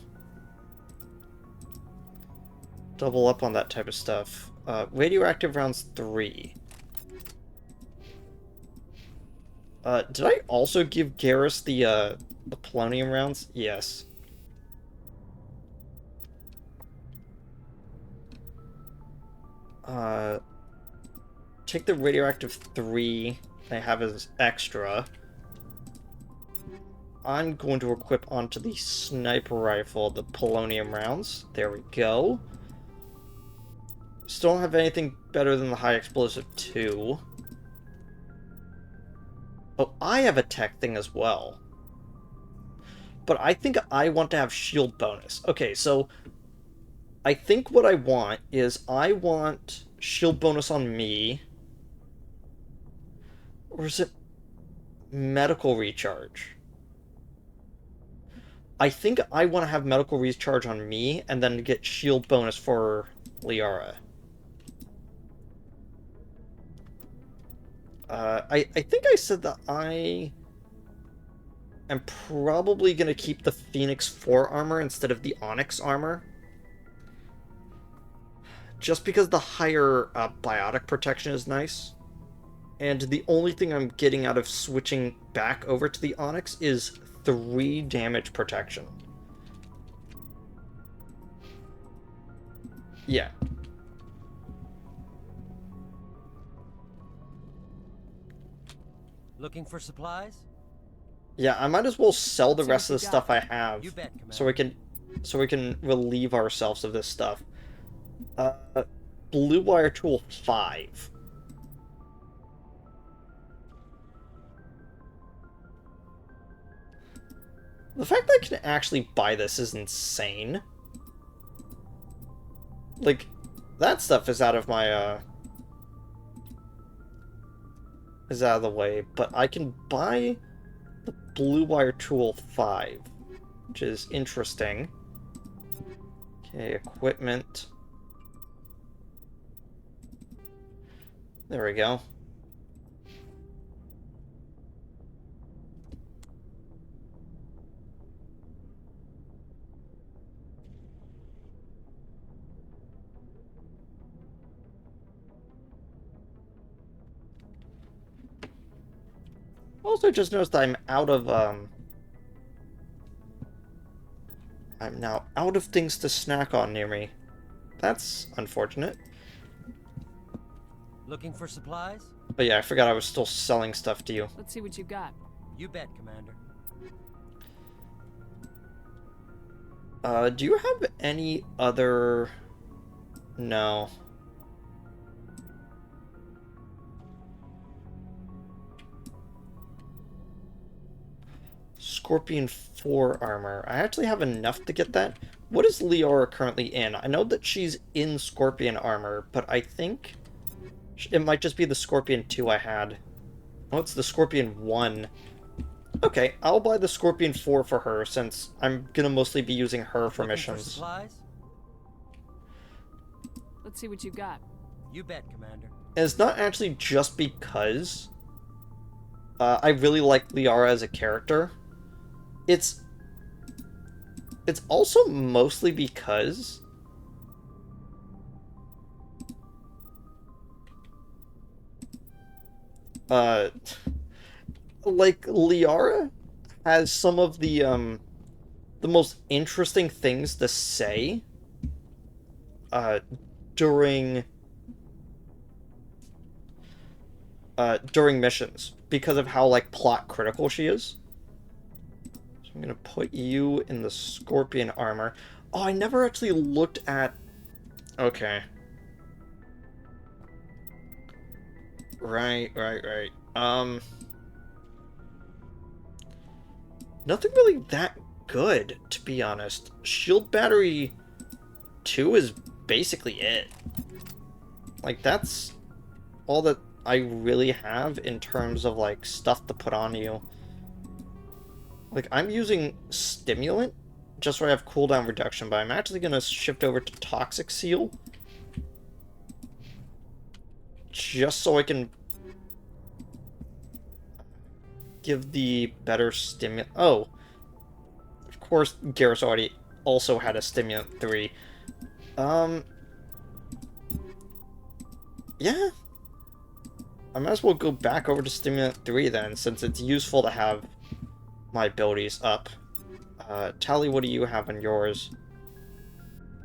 double up on that type of stuff. Radioactive rounds 3. Did I also give Garrus the polonium rounds? Yes. Take the radioactive 3 I have as extra. I'm going to equip onto the sniper rifle the polonium rounds. There we go. Still don't have anything better than the high explosive 2. Oh, I have a tech thing as well. But I think I want to have shield bonus. Okay, so I think what I want is I want shield bonus on me. Or is it medical recharge? I think I want to have medical recharge on me and then get shield bonus for Liara. I think I said that I am probably going to keep the Phoenix 4 armor instead of the Onyx armor. Just because the higher biotic protection is nice. And the only thing I'm getting out of switching back over to the Onyx is 3 damage protection. Yeah. Looking for supplies? Yeah, I might as well sell the See rest what of the you stuff got. I have You bet, Commander. so we can relieve ourselves of this stuff. Blue wire tool 5. The fact that I can actually buy this is insane. Like, that stuff is out of my, is out of the way, but I can buy the blue wire tool 5, which is interesting. Okay, equipment. There we go. Also just noticed I'm out of, I'm now out of things to snack on near me. That's unfortunate. Looking for supplies? But yeah, I forgot I was still selling stuff to you. Let's see what you got. You bet, Commander. Do you have any other... No. Scorpion 4 armor. I actually have enough to get that, what is Liara currently in? I know that she's in Scorpion armor, but I think it might just be the Scorpion 2 I had. Oh, it's the Scorpion 1. Okay, I'll buy the Scorpion 4 for her, since I'm gonna mostly be using her for Looking for missions. supplies? Let's see what you got. You bet, Commander. And it's not actually just because I really like Liara as a character. It's also mostly because like Liara has some of the most interesting things to say during during missions because of how like plot critical she is. So I'm gonna put you in the Scorpion armor. Oh, I never actually looked at. Okay. Right. Nothing really that good, to be honest. Shield Battery 2 is basically it. Like, that's all that I really have in terms of, like, stuff to put on you. Like, I'm using Stimulant, just so I have cooldown reduction, but I'm actually gonna shift over to Toxic Seal. Just so I can give the better stimulant. Oh, of course, Garrus already also had a Stimulant 3. Yeah. I might as well go back over to Stimulant 3 then, since it's useful to have my abilities up. Tally, what do you have on yours?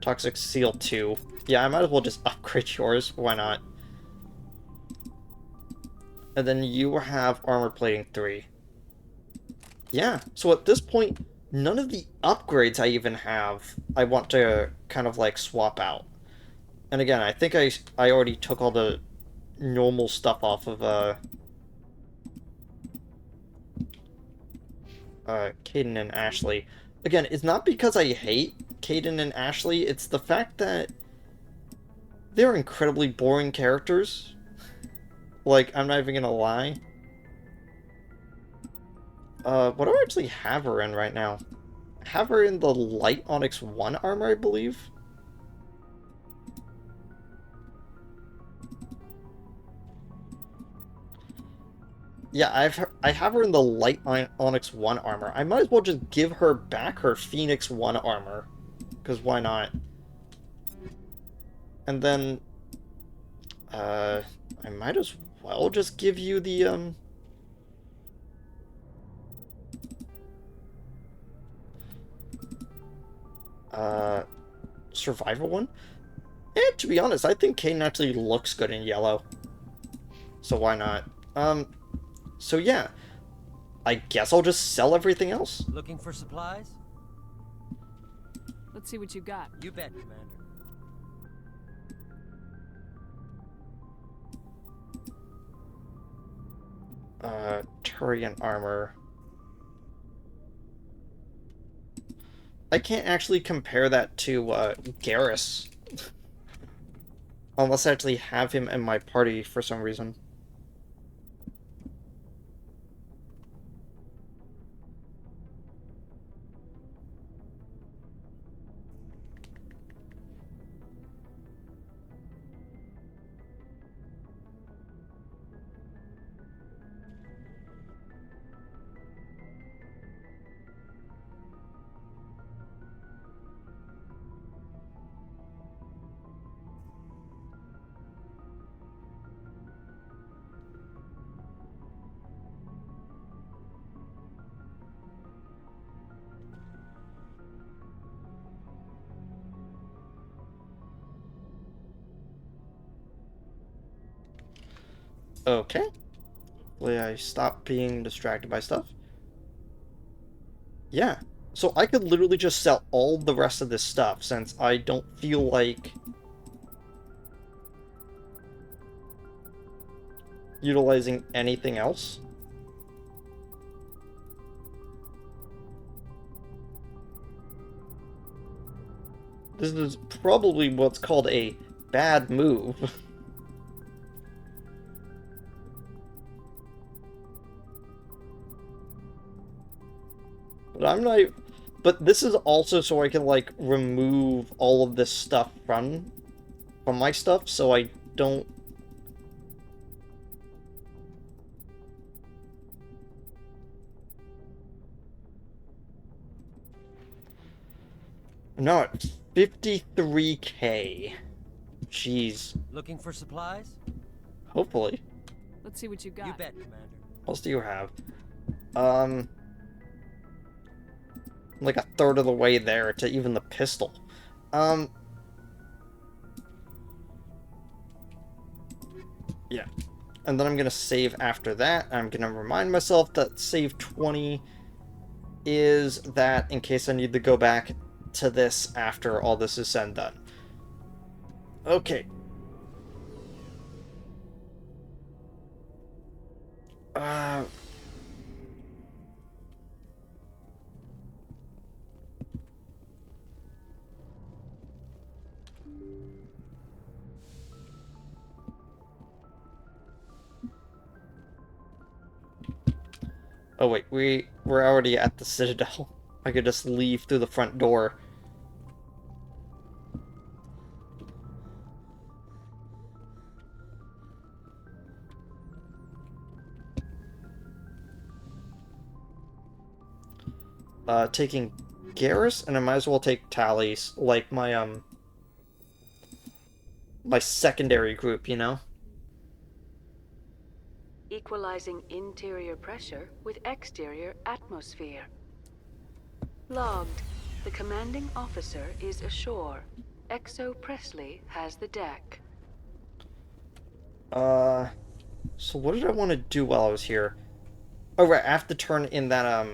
Toxic Seal 2. Yeah, I might as well just upgrade yours. Why not? And then you have Armor Plating 3. Yeah, so at this point, none of the upgrades I even have, I want to kind of like swap out. And again, I think I already took all the normal stuff off of Caden and Ashley. Again, it's not because I hate Caden and Ashley, it's the fact that they're incredibly boring characters. Like, I'm not even gonna lie. What do I actually have her in right now? I have her in the Light Onyx 1 armor, I believe. Yeah, I have her in the Light Onyx 1 armor. I might as well just give her back her Phoenix 1 armor. Because why not? And then... I might as well just give you the, Survivor one? And to be honest, I think Caden actually looks good in yellow. So why not? So yeah. I guess I'll just sell everything else. Looking for supplies? Let's see what you got. You bet, Commander. Turian armor. I can't actually compare that to, Garrus. Unless I actually have him in my party for some reason. Okay. Hopefully I stop being distracted by stuff. Yeah. So I could literally just sell all the rest of this stuff since I don't feel like utilizing anything else. This is probably what's called a bad move. But I'm not... But this is also so I can, like, remove all of this stuff from my stuff, so I don't... No, it's 53K. Jeez. Looking for supplies? Hopefully. Let's see what you You got. bet, Commander. What else do you have? Like a third of the way there to even the pistol. Yeah. And then I'm gonna save after that. I'm gonna remind myself that save 20 is that in case I need to go back to this after all this is said and done. Okay. Uh... Oh wait, we're already at the Citadel. I could just leave through the front door. Taking Garrus, and I might as well take Tally's, like my, my secondary group, you know? Equalizing interior pressure with exterior atmosphere. Logged. The commanding officer is ashore. Exo Presley has the deck. So what did I want to do while I was here? Oh, right, I have to turn in that,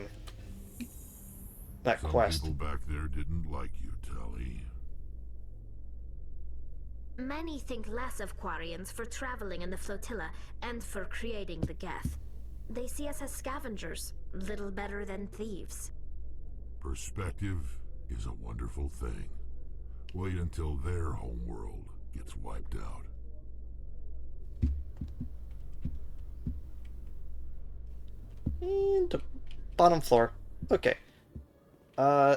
that Some quest. people back there didn't like you, Tally. Many think less of Quarians for traveling in the flotilla and for creating the Geth. They see us as scavengers, little better than thieves. Perspective is a wonderful thing. Wait until their homeworld gets wiped out. And bottom floor. Okay.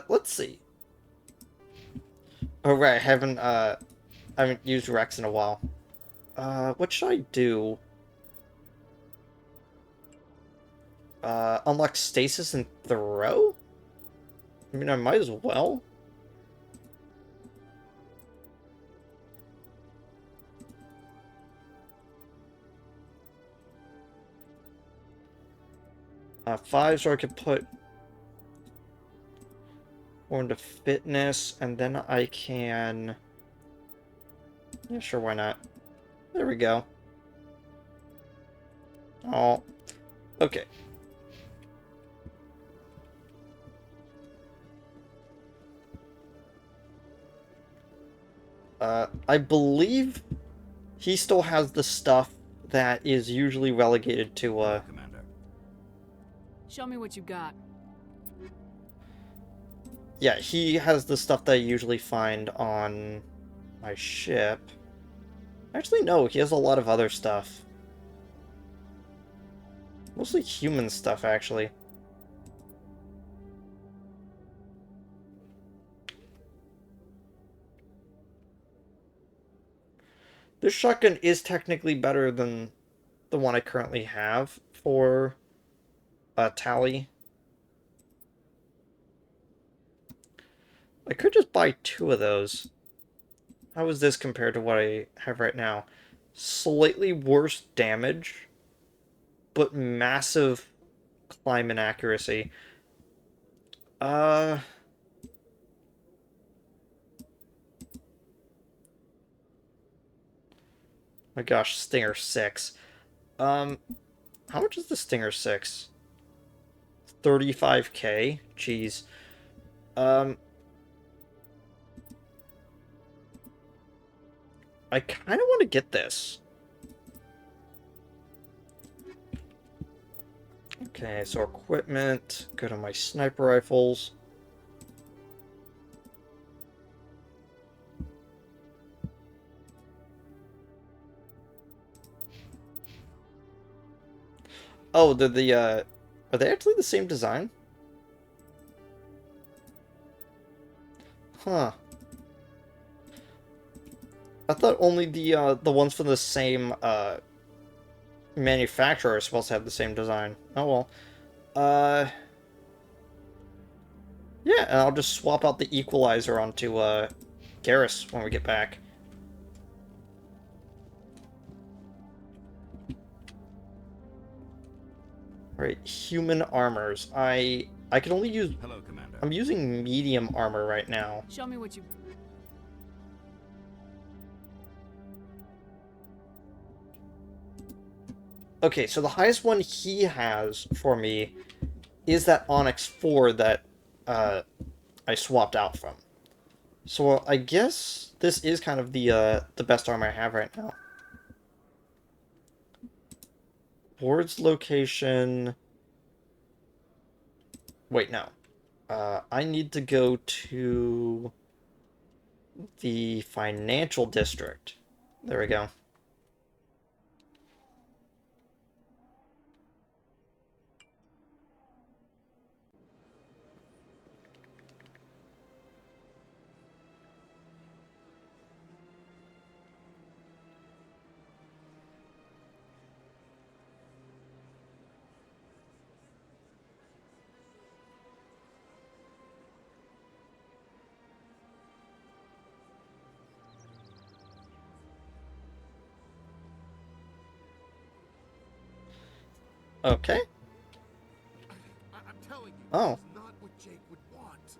Let's see. Oh, right, I haven't used Rex in a while. What should I do? Unlock stasis and throw? I mean, I might as well. Five, so I could put more into fitness, and then I can... Yeah, sure, why not? There we go. Oh, okay. I believe he still has the stuff that is usually relegated to, Commander. Show me what you got. Yeah, he has the stuff that I usually find on my ship. Actually, no, he has a lot of other stuff. Mostly human stuff, actually. This shotgun is technically better than the one I currently have for Tally. I could just buy 2 of those. How is this compared to what I have right now? Slightly worse damage, but massive climb and accuracy. My gosh, Stinger 6. How much is the Stinger 6? 35K? Jeez. I kind of want to get this. Okay, so equipment, go to my sniper rifles. Oh, they're the, are they actually the same design? Huh. I thought only the ones from the same, manufacturer are supposed to have the same design. Oh well. Yeah, and I'll just swap out the equalizer onto, Garrus when we get back. Right, human armors. I can only use... Hello, Commander. I'm using medium armor right now. Show me what you... Okay, so the highest one he has for me is that Onyx 4 that I swapped out from. So I guess this is kind of the best armor I have right now. Ward's location... Wait, no. I need to go to the financial district. There we go. Okay. I'm telling you, Oh. it's not what Jake would want.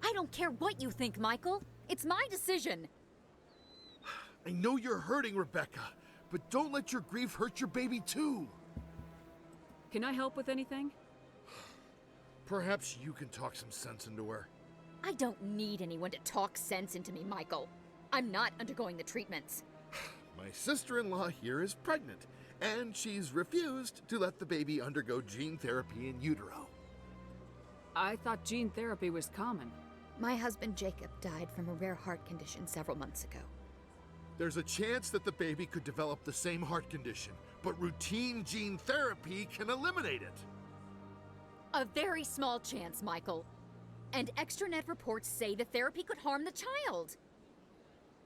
I don't care what you think, Michael. It's my decision. I know you're hurting, Rebecca, but don't let your grief hurt your baby too. Can I help with anything? Perhaps you can talk some sense into her. I don't need anyone to talk sense into me, Michael. I'm not undergoing the treatments. My sister-in-law here is pregnant, and she's refused to let the baby undergo gene therapy in utero. I thought gene therapy was common. My husband Jacob died from a rare heart condition several months ago. There's a chance that the baby could develop the same heart condition, but routine gene therapy can eliminate it. A very small chance, Michael. And extranet reports say the therapy could harm the child.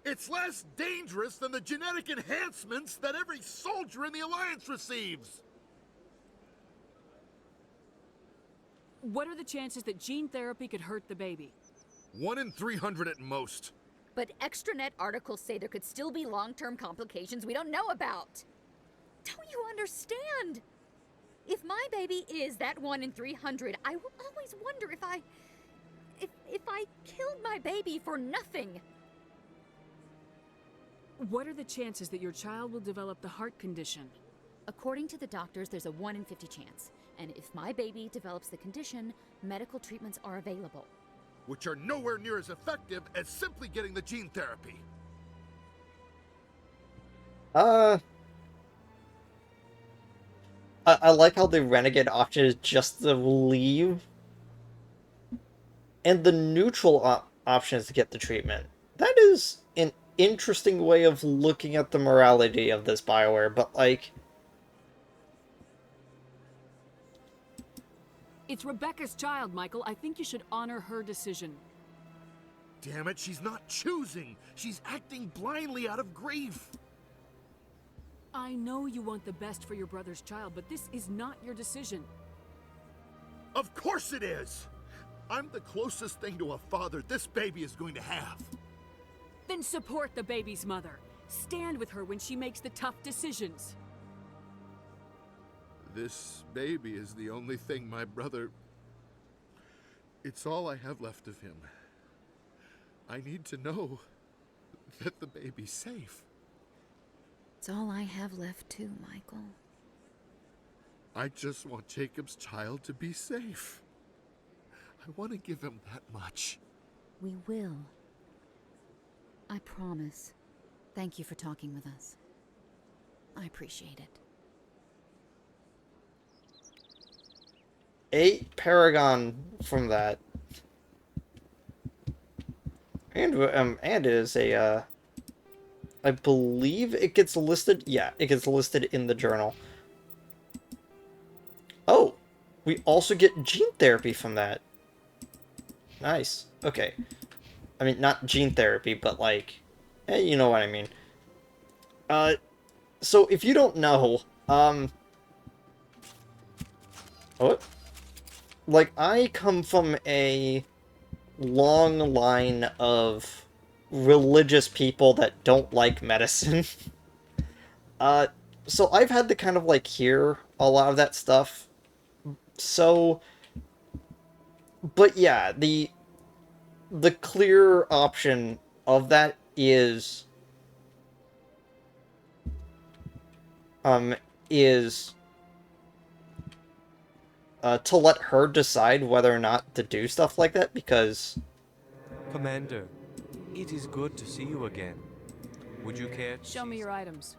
It's less dangerous than the genetic enhancements that every soldier in the Alliance receives. What are the chances that gene therapy could hurt the baby? 1 in 300 at most. But extranet articles say there could still be long-term complications we don't know about. Don't you understand? If my baby is that 1 in 300, I will always wonder if I killed my baby for nothing. What are the chances that your child will develop the heart condition? According to the doctors, there's a 1 in 50 chance. And if my baby develops the condition, medical treatments are available. Which are nowhere near as effective as simply getting the gene therapy. I like how the renegade option is just to leave, and the neutral option is to get the treatment. That is an interesting way of looking at the morality of this BioWare, but like... It's Rebecca's child, Michael. I think you should honor her decision. Damn it, she's not choosing. She's acting blindly out of grief. I know you want the best for your brother's child, but this is not your decision. Of course it is! I'm the closest thing to a father this baby is going to have. Then support the baby's mother. Stand with her when she makes the tough decisions. This baby is the only thing my brother... It's all I have left of him. I need to know that the baby's safe. It's all I have left too, Michael. I just want Jacob's child to be safe. I want to give him that much. We will. I promise. Thank you for talking with us. I appreciate it. 8 Paragon from that. And it is a, I believe it gets listed, yeah, it gets listed in the journal. we also get gene therapy from that. Nice. Okay. I mean, not gene therapy, but like, you know what I mean. So if you don't know, what? Like, I come from a long line of religious people that don't like medicine. uh, so I've had to kind of, like, hear a lot of that stuff. So, but yeah, the clear option of that um, is to let her decide whether or not to do stuff like that, because Commander, it is good to see you again. Would you care to Show me see your items.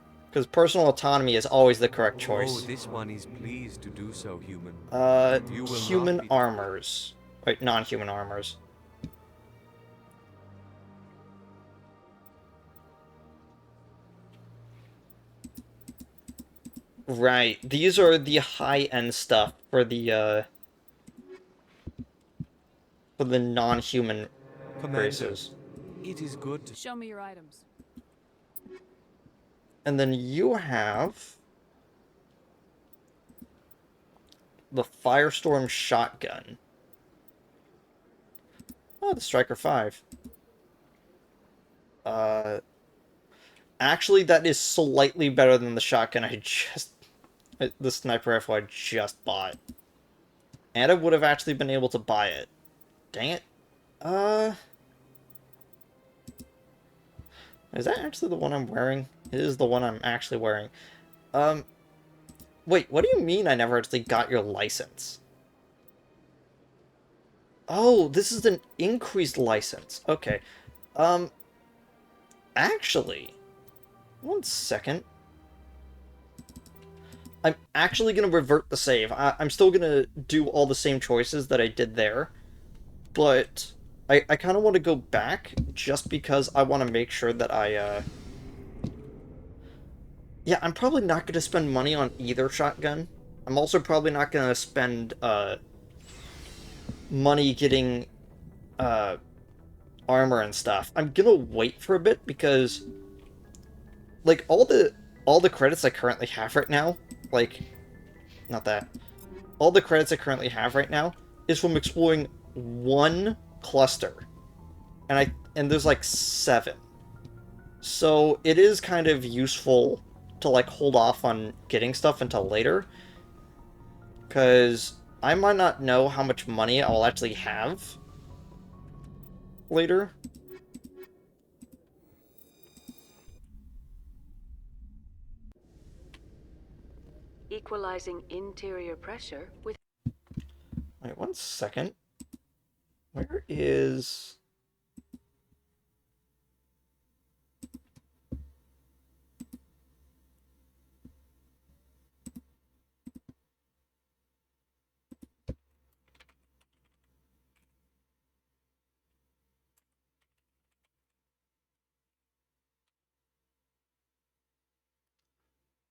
personal autonomy is always the correct Oh, choice. this one is pleased to do so, human. You will Human not be armors. Wait, non-human armors. Right, these are the high-end stuff for the non-human Commander, races. it is good to... Show me your items. And then you have the Firestorm shotgun. Oh, the Striker 5. Actually, that is slightly better than the shotgun the sniper rifle I just bought. And I would have actually been able to buy it. Dang it. Is that actually the one I'm wearing? It is the one I'm actually wearing. Wait, what do you mean I never actually got your license? Oh, this is an increased license. Okay. Actually, one second. I'm actually going to revert the save. I'm still going to do all the same choices that I did there, but I kind of want to go back just because I want to make sure that Yeah, I'm probably not going to spend money on either shotgun. I'm also probably not going to spend, money getting, armor and stuff. I'm gonna wait for a bit because, like, all the credits I currently have right now, like, not that. All the credits I currently have right now is from exploring one cluster. And there's like 7. So it is kind of useful to, like, hold off on getting stuff until later, because I might not know how much money I'll actually have later. Equalizing interior pressure with... Wait, one second. Where is...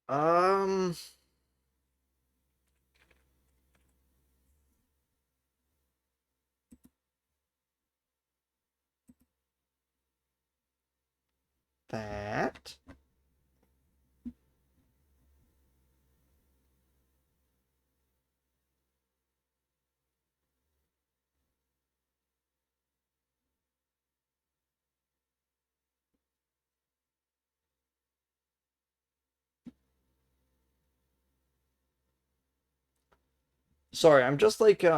Um... That... Sorry, I'm just like, just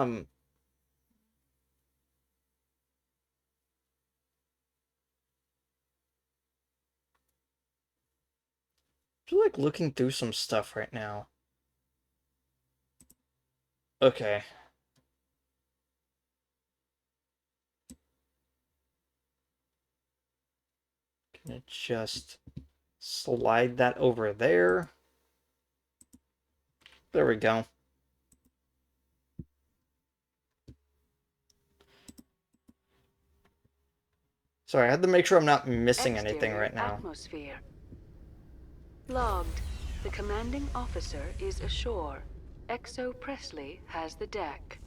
like looking through some stuff right now. Okay. Gonna just slide that over there. There we go. Sorry, I had to make sure I'm not missing anything Exterior right now. atmosphere. Logged. The commanding officer is ashore. Exo Presley has the deck.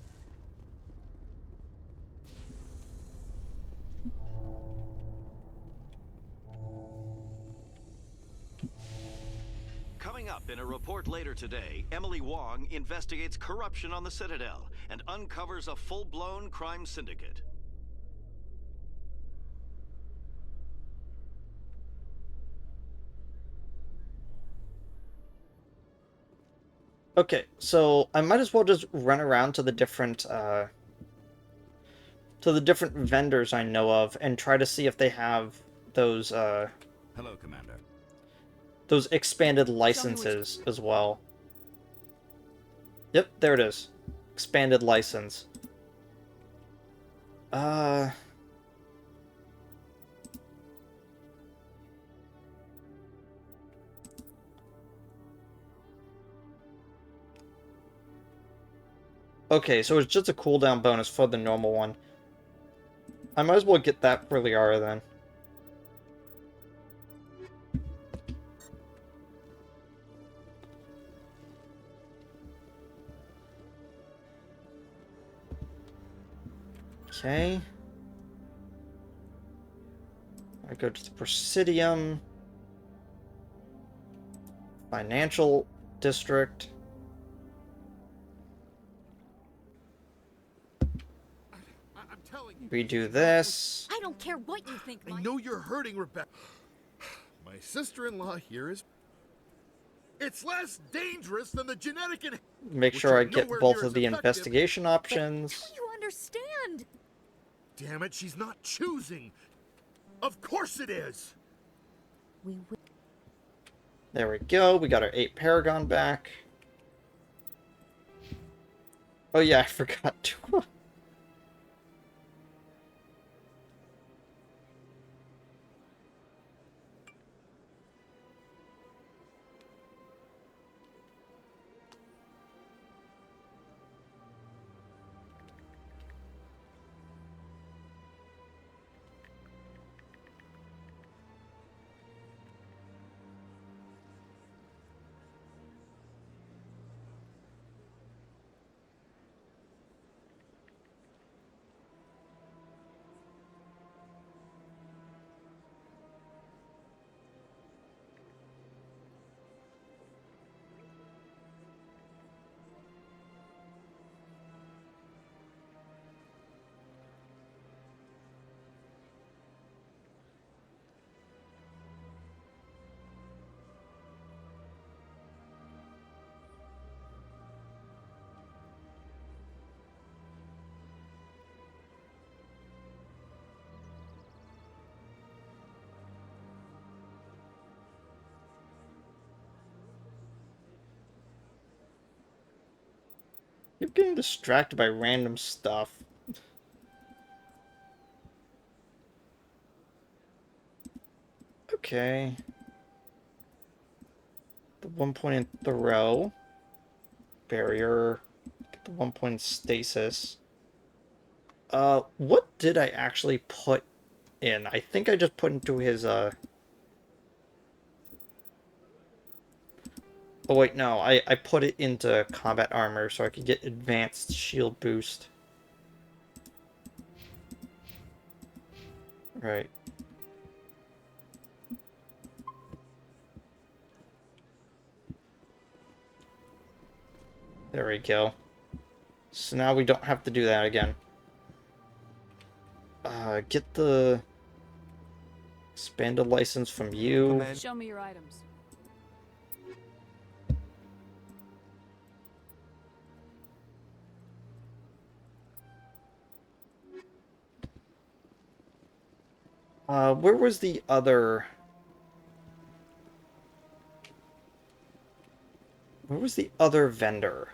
Coming up in a report later today, Emily Wong investigates corruption on the Citadel and uncovers a full-blown crime syndicate. Okay, so I might as well just run around to the different vendors I know of and try to see if they have those Hello, Commander. those expanded licenses as well. Yep, there it is. Expanded license. Okay, so it's just a cooldown bonus for the normal one. I might as well get that for Liara then. Okay. I go to the Presidium. Financial District. I'm telling you. Redo this. I don't care what you think, I Mike. know you're hurting, Rebecca. My sister-in-law here is... It's less dangerous than the genetic... Make sure I get both of the investigation options. Don't you understand? Damn it, she's not choosing. Of course it is. We will. There we go. We got our 8 Paragon back. Oh yeah, I forgot to... You're getting distracted by random stuff. Okay. The 1 point in throw. Barrier. Get the 1 point in stasis. What did I actually put in? I think I just put into his, Oh wait, no, I put it into combat armor so I could get advanced shield boost. Right. There we go. So now we don't have to do that again. Get the expanded license from you. Show me your items. Where was the other... Where was the other vendor?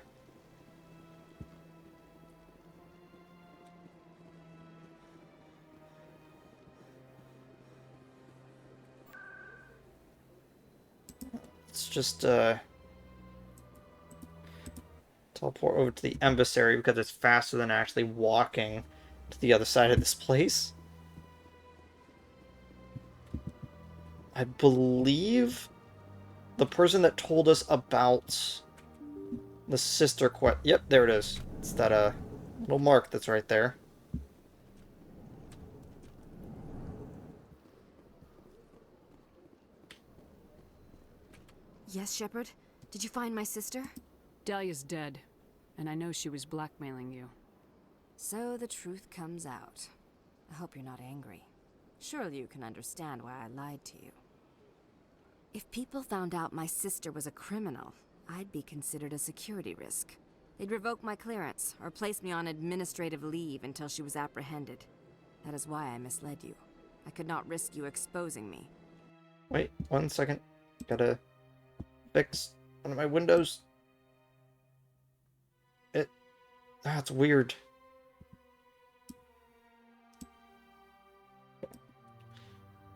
Let's just, teleport over to the emissary because it's faster than actually walking to the other side of this place. I believe the person that told us about The sister quest. Yep, there it is. It's that little mark that's right there. Yes, Shepard? Did you find my sister? Dahlia's dead, and I know she was blackmailing you. So the truth comes out. I hope you're not angry. Surely you can understand why I lied to you. If people found out my sister was a criminal, I'd be considered a security risk. They'd revoke my clearance, or place me on administrative leave until she was apprehended. That is why I misled you. I could not risk you exposing me. Wait, 1 second. Gotta fix one of my windows. That's weird.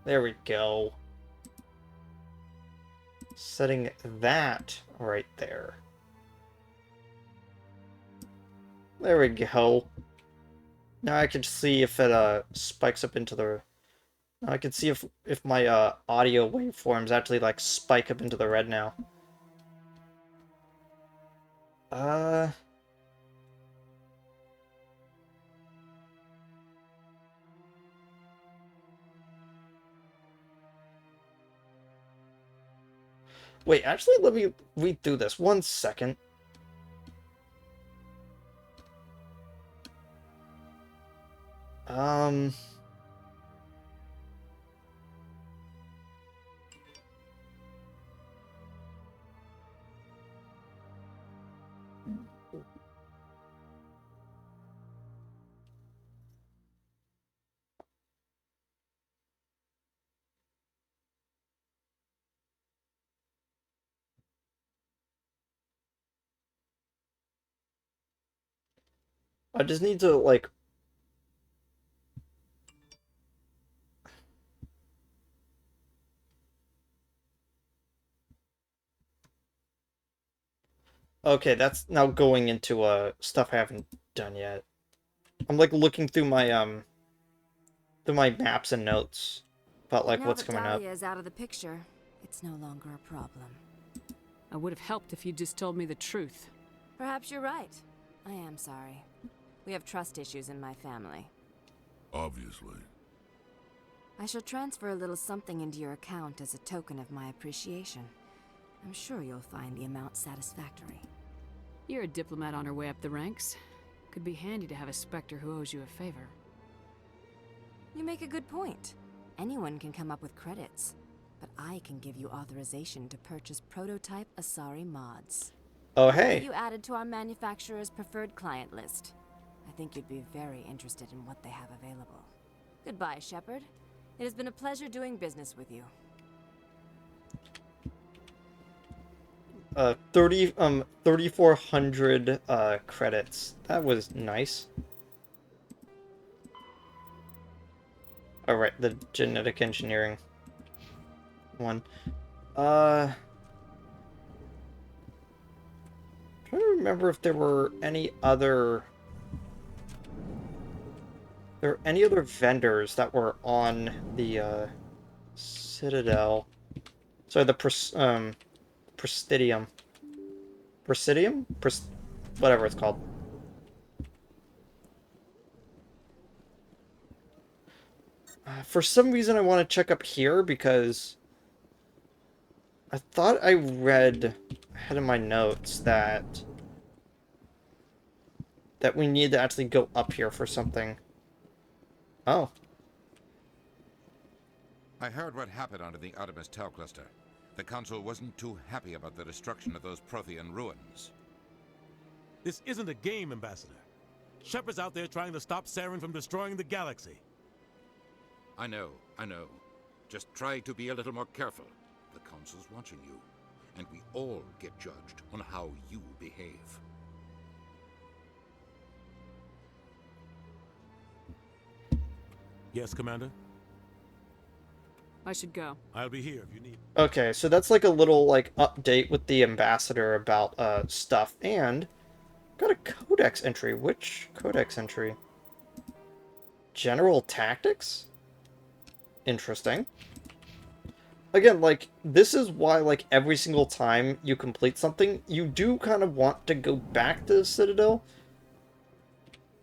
There we go. Setting that right there. There we go. Now I can see if it spikes up into the... Now I can see if my audio waveforms actually like spike up into the red now. Wait, actually, let me read through this. 1 second. I just need to, like... Okay, that's now going into, stuff I haven't done yet. I'm, like, looking through my maps and notes about, like, what's coming up. Now that Dahlia is out of the picture, it's no longer a problem. I would have helped if you just told me the truth. Perhaps you're right. I am sorry. We have trust issues in my family. Obviously. I shall transfer a little something into your account as a token of my appreciation. I'm sure you'll find the amount satisfactory. You're a diplomat on her way up the ranks. Could be handy to have a Spectre who owes you a favor. You make a good point. Anyone can come up with credits, but I can give you authorization to purchase prototype Asari mods. Oh, hey. Get you added to our manufacturer's preferred client list. I think you'd be very interested in what they have available. Goodbye, Shepard. It has been a pleasure doing business with you. 3,400 credits. That was nice. Alright, the genetic engineering one. Trying to remember if there were any other... There were any other vendors that were on the Citadel. Sorry, the Presidium. Presidium? Whatever it's called. For some reason I want to check up here because I thought I read ahead in my notes that we need to actually go up here for something. Oh. I heard what happened under the Artemis Tau cluster. The Council wasn't too happy about the destruction of those Prothean ruins. This isn't a game, Ambassador. Shepard's out there trying to stop Saren from destroying the galaxy. I know. Just try to be a little more careful. The Council's watching you, and we all get judged on how you behave. Yes, Commander? I should go. I'll be here if you need. Okay, so that's like a little like update with the ambassador about stuff, and got a codex entry. Which codex entry? General tactics? Interesting. again, like, this is why, like, every single time you complete something, you do kind of want to go back to the Citadel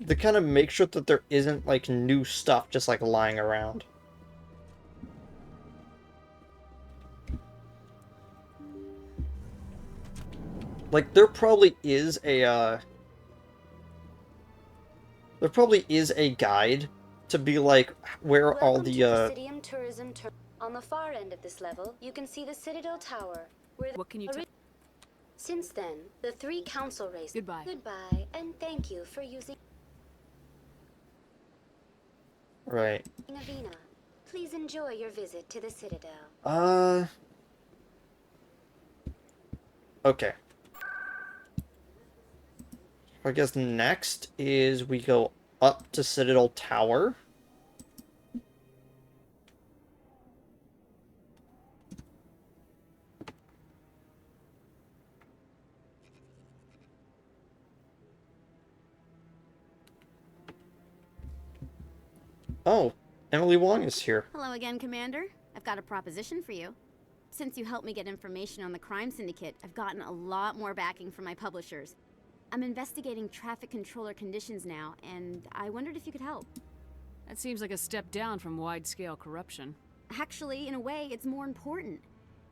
to kind of make sure that there isn't, like, new stuff just, like, lying around. Like, there probably is a guide to be like, where all Welcome the, to Presidium Tourism On the far end of this level, you can see the Citadel Tower, where What can you tell? Since then, the 3 council races. Goodbye. Goodbye, and thank you for using Right. Avena. Please enjoy your visit to the Citadel. Okay. I guess next is we go up to Citadel Tower. Oh, Emily Wong is here. Hello again, Commander. I've got a proposition for you. Since you helped me get information on the crime syndicate, I've gotten a lot more backing from my publishers. I'm investigating traffic controller conditions now, and I wondered if you could help. That seems like a step down from wide-scale corruption. Actually, in a way, it's more important.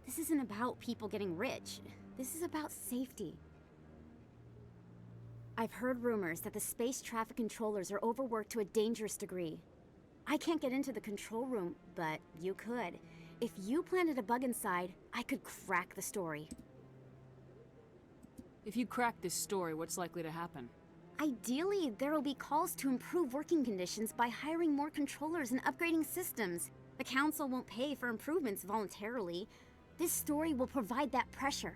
This isn't about people getting rich. This is about safety. I've heard rumors that the space traffic controllers are overworked to a dangerous degree. I can't get into the control room, but you could. If you planted a bug inside, I could crack the story. If you crack this story, what's likely to happen? Ideally, there will be calls to improve working conditions by hiring more controllers and upgrading systems. The council won't pay for improvements voluntarily. This story will provide that pressure.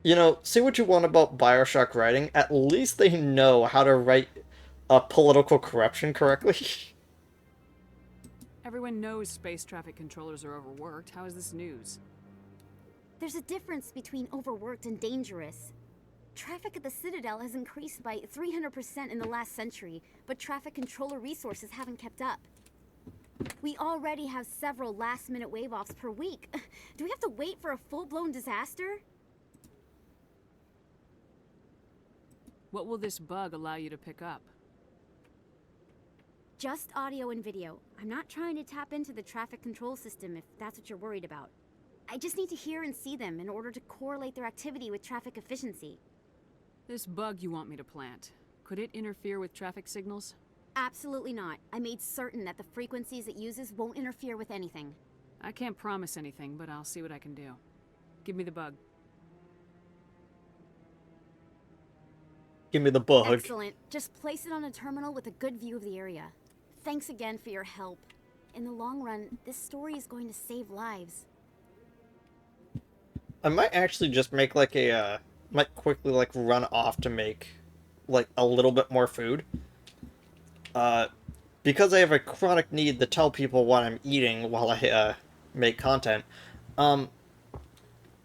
You know, say what you want about Bioshock writing, at least they know how to write political corruption correctly. Everyone knows space traffic controllers are overworked. How is this news? There's a difference between overworked and dangerous. Traffic at the Citadel has increased by 300% in the last century, but traffic controller resources haven't kept up. We already have several last-minute wave-offs per week. Do we have to wait for a full-blown disaster? What will this bug allow you to pick up? Just audio and video. I'm not trying to tap into the traffic control system if that's what you're worried about. I just need to hear and see them in order to correlate their activity with traffic efficiency. This bug you want me to plant, could it interfere with traffic signals? Absolutely not. I made certain that the frequencies it uses won't interfere with anything. I can't promise anything, but I'll see what I can do. Give me the bug. Give me the bug. Excellent. Just place it on a terminal with a good view of the area. Thanks again for your help. In the long run, this story is going to save lives. I might actually just make like a, might quickly like run off to make like a little bit more food. Because I have a chronic need to tell people what I'm eating while I make content. My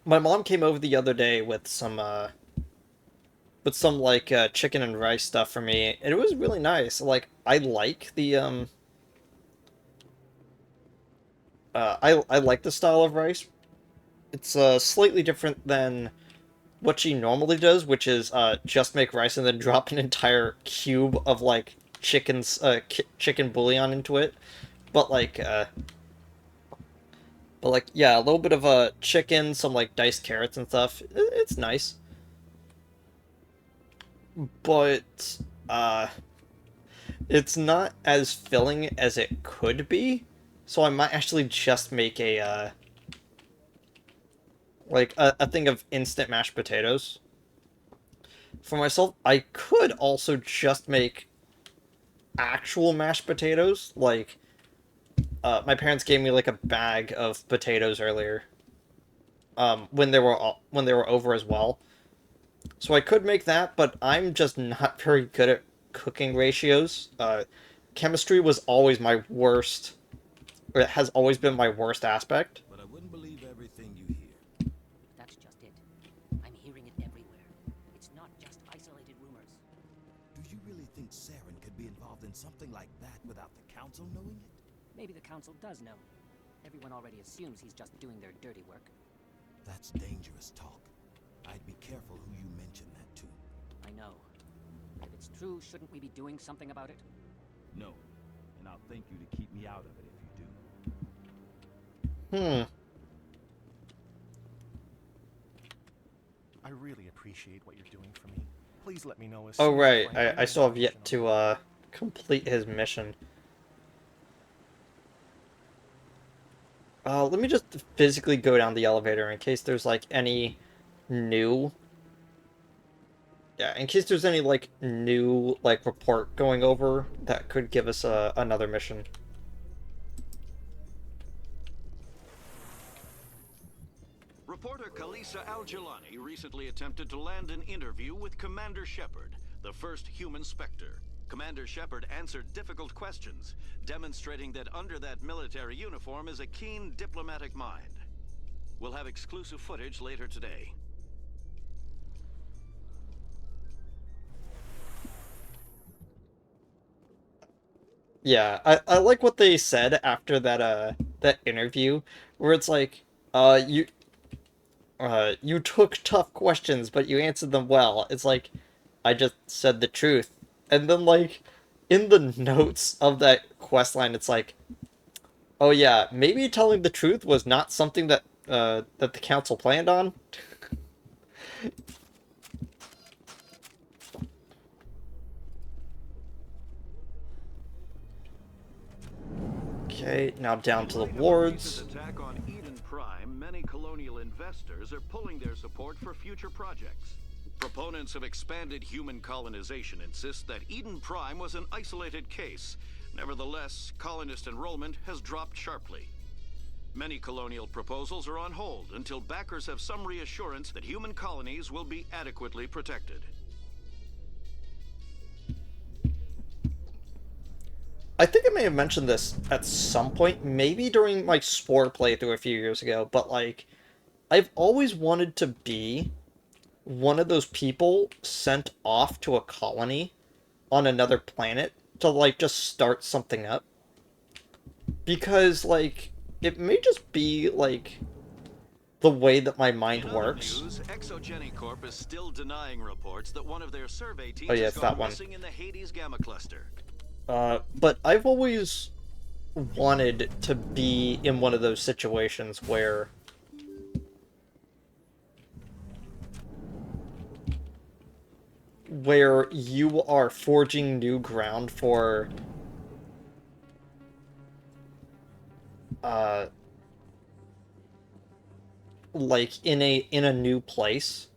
mom came over the other day with some like chicken and rice stuff for me, and it was really nice. Like, I like the I like the style of rice. It's slightly different than what she normally does, which is just make rice and then drop an entire cube of like chicken bouillon into it. But like yeah, a little bit of chicken, some like diced carrots and stuff. It's nice. But it's not as filling as it could be, so I might actually just make a like a thing of instant mashed potatoes for myself. I could also just make actual mashed potatoes. Like my parents gave me like a bag of potatoes earlier when they were over as well. So I could make that, but I'm just not very good at cooking ratios. Chemistry was always my worst, or it has always been my worst aspect. But I wouldn't believe everything you hear. That's just it. I'm hearing it everywhere. It's not just isolated rumors. Do you really think Saren could be involved in something like that without the Council knowing it? Maybe the Council does know. Everyone already assumes he's just doing their dirty work. That's dangerous talk. I'd be careful who you mention that to. I know. If it's true, shouldn't we be doing something about it? No. And I'll thank you to keep me out of it if you do. I really appreciate what you're doing for me. Please let me know as Oh, soon as right. you find I still have yet to, complete his mission. Let me just physically go down the elevator in case there's, like, any new... Yeah, in case there's any, like, new, like, report going over that could give us another mission. Reporter Kalisa Al-Jilani recently attempted to land an interview with Commander Shepard, the first human Spectre. Commander Shepard answered difficult questions, demonstrating that under that military uniform is a keen diplomatic mind. We'll have exclusive footage later today. Yeah, I like what they said after that interview, where it's like, you took tough questions, but you answered them well. It's like, I just said the truth. And then, like, in the notes of that quest line, it's like, oh yeah, maybe telling the truth was not something that, that the council planned on. Okay, now down to the wards. Attack on Eden Prime, many colonial investors are pulling their support for future projects. Proponents of expanded human colonization insist that Eden Prime was an isolated case. Nevertheless, colonist enrollment has dropped sharply. Many colonial proposals are on hold until backers have some reassurance that human colonies will be adequately protected. I think I may have mentioned this at some point, maybe during my Spore playthrough a few years ago, but, like, I've always wanted to be one of those people sent off to a colony on another planet to, like, just start something up. Because, like, it may just be, like, the way that my mind works. News, Exogeny Corp is still denying reports that one of their survey teams Oh, yeah, has it's gone that one. missing in the Hades Gamma Cluster. But I've always wanted to be in one of those situations where you are forging new ground for like in a new place,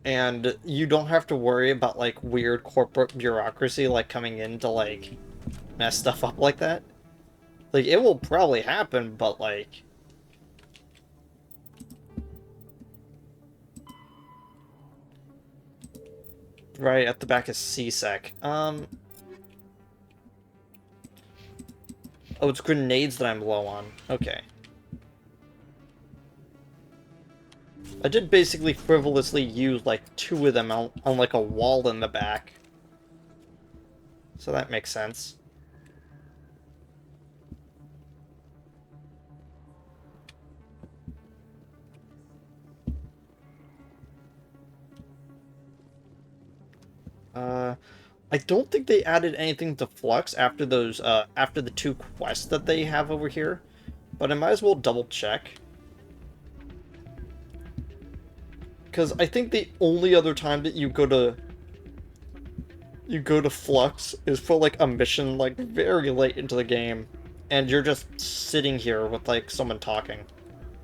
and you don't have to worry about like weird corporate bureaucracy like coming in to like mess stuff up like that. Like, it will probably happen, but like right at the back is CSEC. Oh, it's grenades that I'm low on. Okay. I did basically frivolously use, like, 2 of them on like, a wall in the back. So that makes sense. I don't think they added anything to Flux after those, after the 2 quests that they have over here. But I might as well double check. Because I think the only other time that you go to Flux is for, like, a mission, like, very late into the game. And you're just sitting here with, like, someone talking.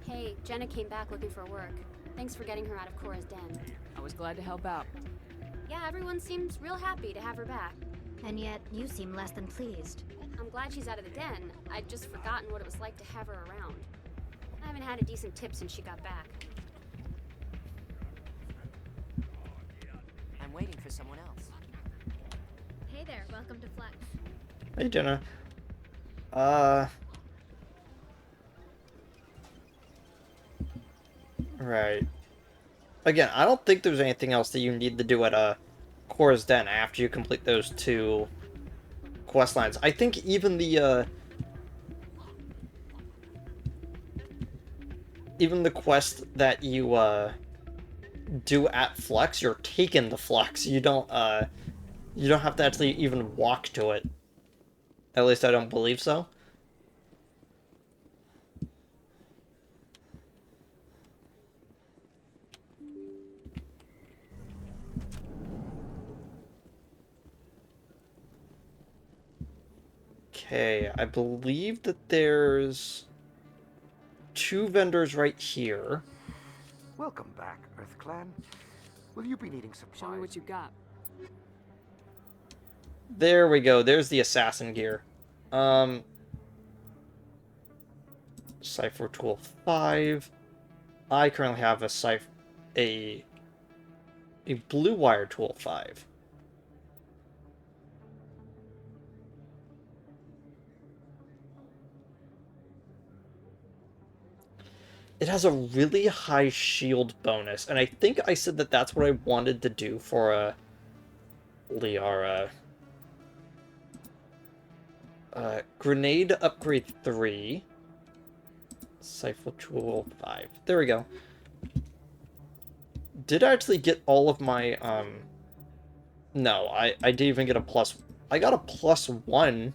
Hey, Jenna came back looking for work. Thanks for getting her out of Cora's den. I was glad to help out. Yeah, everyone seems real happy to have her back. And yet, you seem less than pleased. I'm glad she's out of the den. I'd just forgotten what it was like to have her around. I haven't had a decent tip since she got back. I'm waiting for someone else. Hey there, welcome to Flex. Hey, Jenna. Right. Again, I don't think there's anything else that you need to do at Cora's Den after you complete those 2 quest lines. I think even the even the quest that you do at Flex, you're taking the Flex. You don't have to actually even walk to it. At least I don't believe so. Okay, I believe that there's 2 vendors right here. Welcome back, Earth Clan. Will you be needing supplies? Show me what you got. There we go. There's the assassin gear. Cipher tool 5. I currently have a blue wire tool 5. It has a really high shield bonus, and I think I said that that's what I wanted to do for Liara. Grenade upgrade 3. Cipher tool 5. There we go. Did I actually get all of my, No, I didn't even get a plus... I got a +1,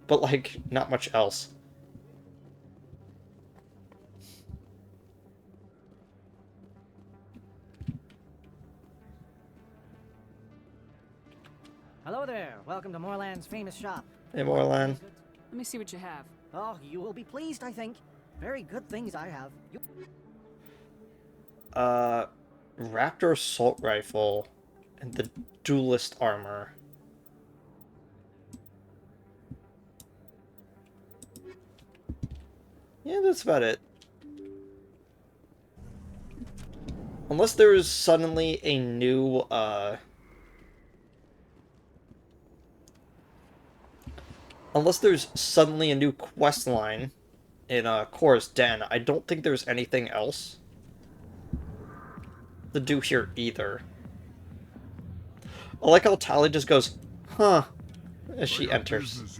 but, like, not much else. Hello there. Welcome to Morland's famous shop. Hey, Morland. Let me see what you have. Oh, you will be pleased, I think. Very good things I have. Raptor assault rifle and the duelist armor. Yeah, that's about it. Unless there is suddenly a new, Unless there's suddenly a new quest line in, Cora's Den, I don't think there's anything else to do here either. I like how Tali just goes, huh, as she enters.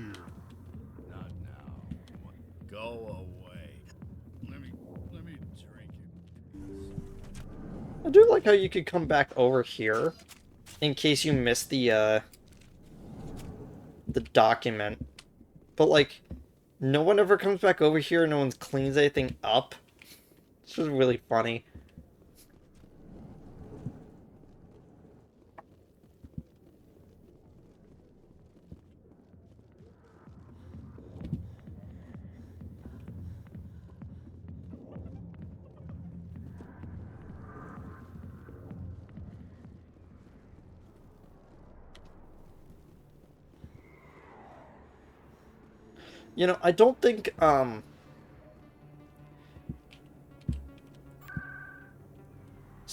Not now. Go away. Let me drink it. I do like how you could come back over here in case you missed the document. But, like, no one ever comes back over here, no one cleans anything up. It's just really funny. You know, I don't think, Sorry,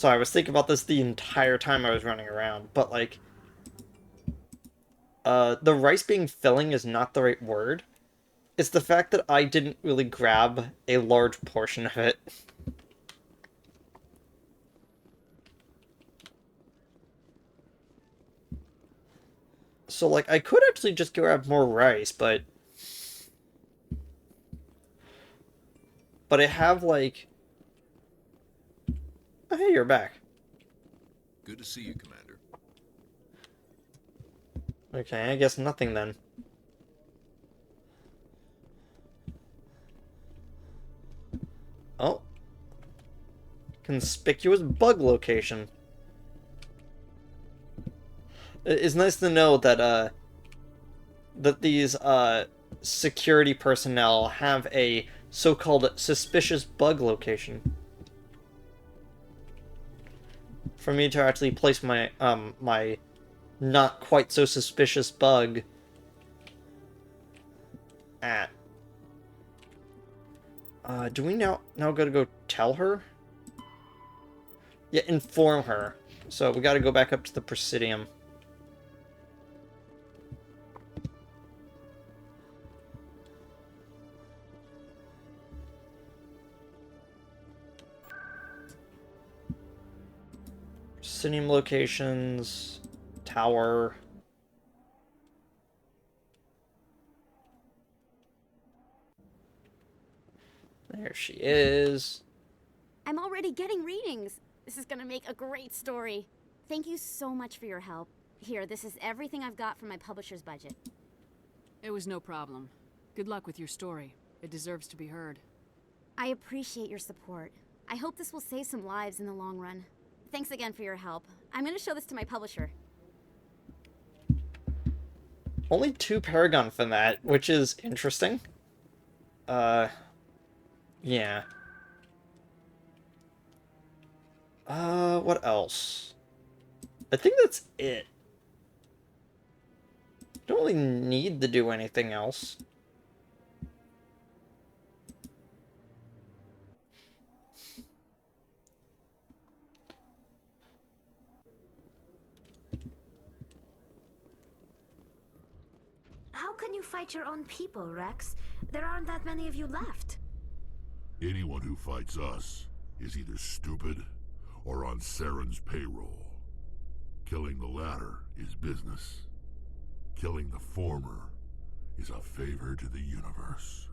I was thinking about this the entire time I was running around, but, like, the rice being filling is not the right word. It's the fact that I didn't really grab a large portion of it. So, like, I could actually just grab more rice, but I have, like... Oh, hey, you're back. Good to see you, Commander. Okay, I guess nothing then. Oh. Conspicuous bug location. It's nice to know that, that these, security personnel have a so-called suspicious bug location. For me to actually place my, my not quite so suspicious bug at. Do we now gotta go tell her? Yeah, inform her. So we gotta go back up to the Presidium. Presidium locations, tower. There she is. I'm already getting readings. This is gonna make a great story. Thank you so much for your help. Here, this is everything I've got from my publisher's budget. It was no problem. Good luck with your story. It deserves to be heard. I appreciate your support. I hope this will save some lives in the long run. Thanks again for your help. I'm gonna show this to my publisher. Only 2 Paragon from that, which is interesting. Yeah. What else? I think that's it. Don't really need to do anything else. How can you fight your own people, Rex? There aren't that many of you left. Anyone who fights us is either stupid or on Saren's payroll. Killing the latter is business. Killing the former is a favor to the universe.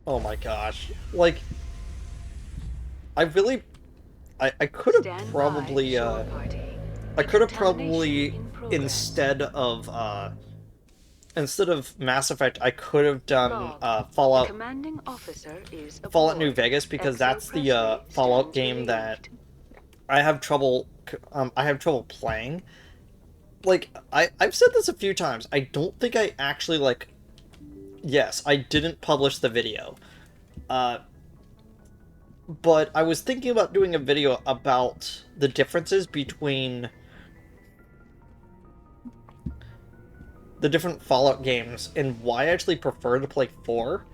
Oh my gosh. Like, I really... I could have probably, I could have probably, instead of Mass Effect, I could have done, Fallout... Commanding officer is Fallout New Vegas, because that's the, Fallout game that I have trouble playing. Like, I've said this a few times, I don't think I actually, like... Yes, I didn't publish the video. But I was thinking about doing a video about the differences between the different Fallout games and why I actually prefer to play 4.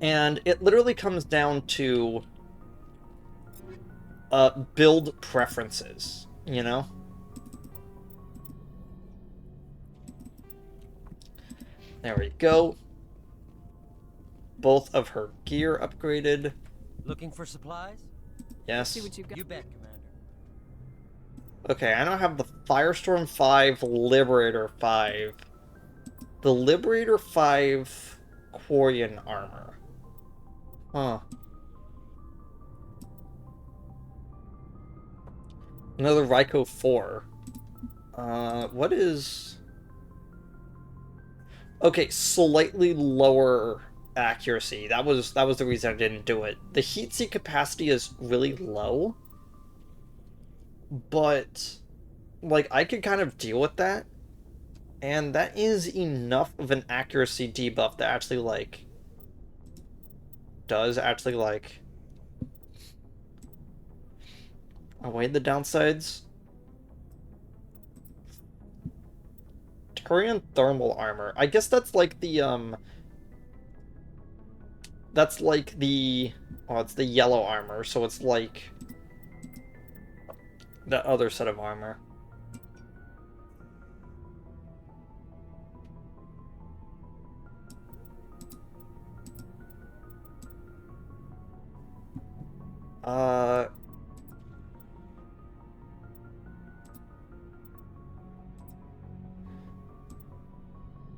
And it literally comes down to build preferences, you know? There we go. Both of her gear upgraded. Looking for supplies? Yes. See what you got. You bet, Commander. Okay, I now have the Firestorm 5, Liberator 5. The Liberator 5 Quarian armor. Huh. Another Ryko 4. What is... Okay, slightly lower accuracy. That was the reason I didn't do it. The heat seek capacity is really low. But, like, I could kind of deal with that. And that is enough of an accuracy debuff that actually, like... does actually, like... outweigh the downsides. Turian thermal armor. I guess that's like the, that's like the... oh, it's the yellow armor, so it's like... the other set of armor.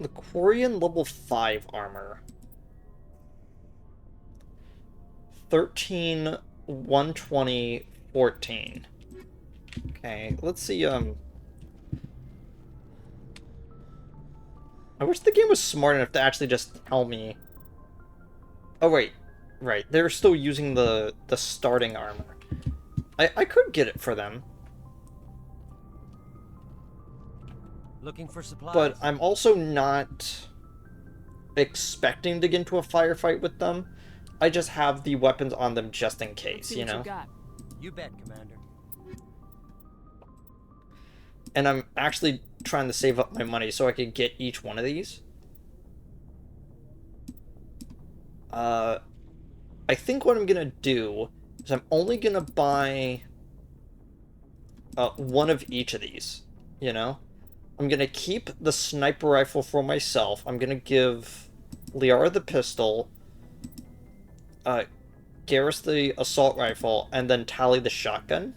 The Quarian level 5 armor. 13, 120, 14. Okay, let's see, I wish the game was smart enough to actually just tell me... Oh, wait. Right, they're still using the starting armor. I could get it for them. Looking for supplies? But I'm also not expecting to get into a firefight with them. I just have the weapons on them just in case, you know? You bet, Commander. And I'm actually trying to save up my money so I could get each one of these. I think what I'm gonna do is I'm only gonna buy one of each of these, you know? I'm gonna keep the sniper rifle for myself. I'm gonna give Liara the pistol. Garrus the assault rifle, and then Tally the shotgun.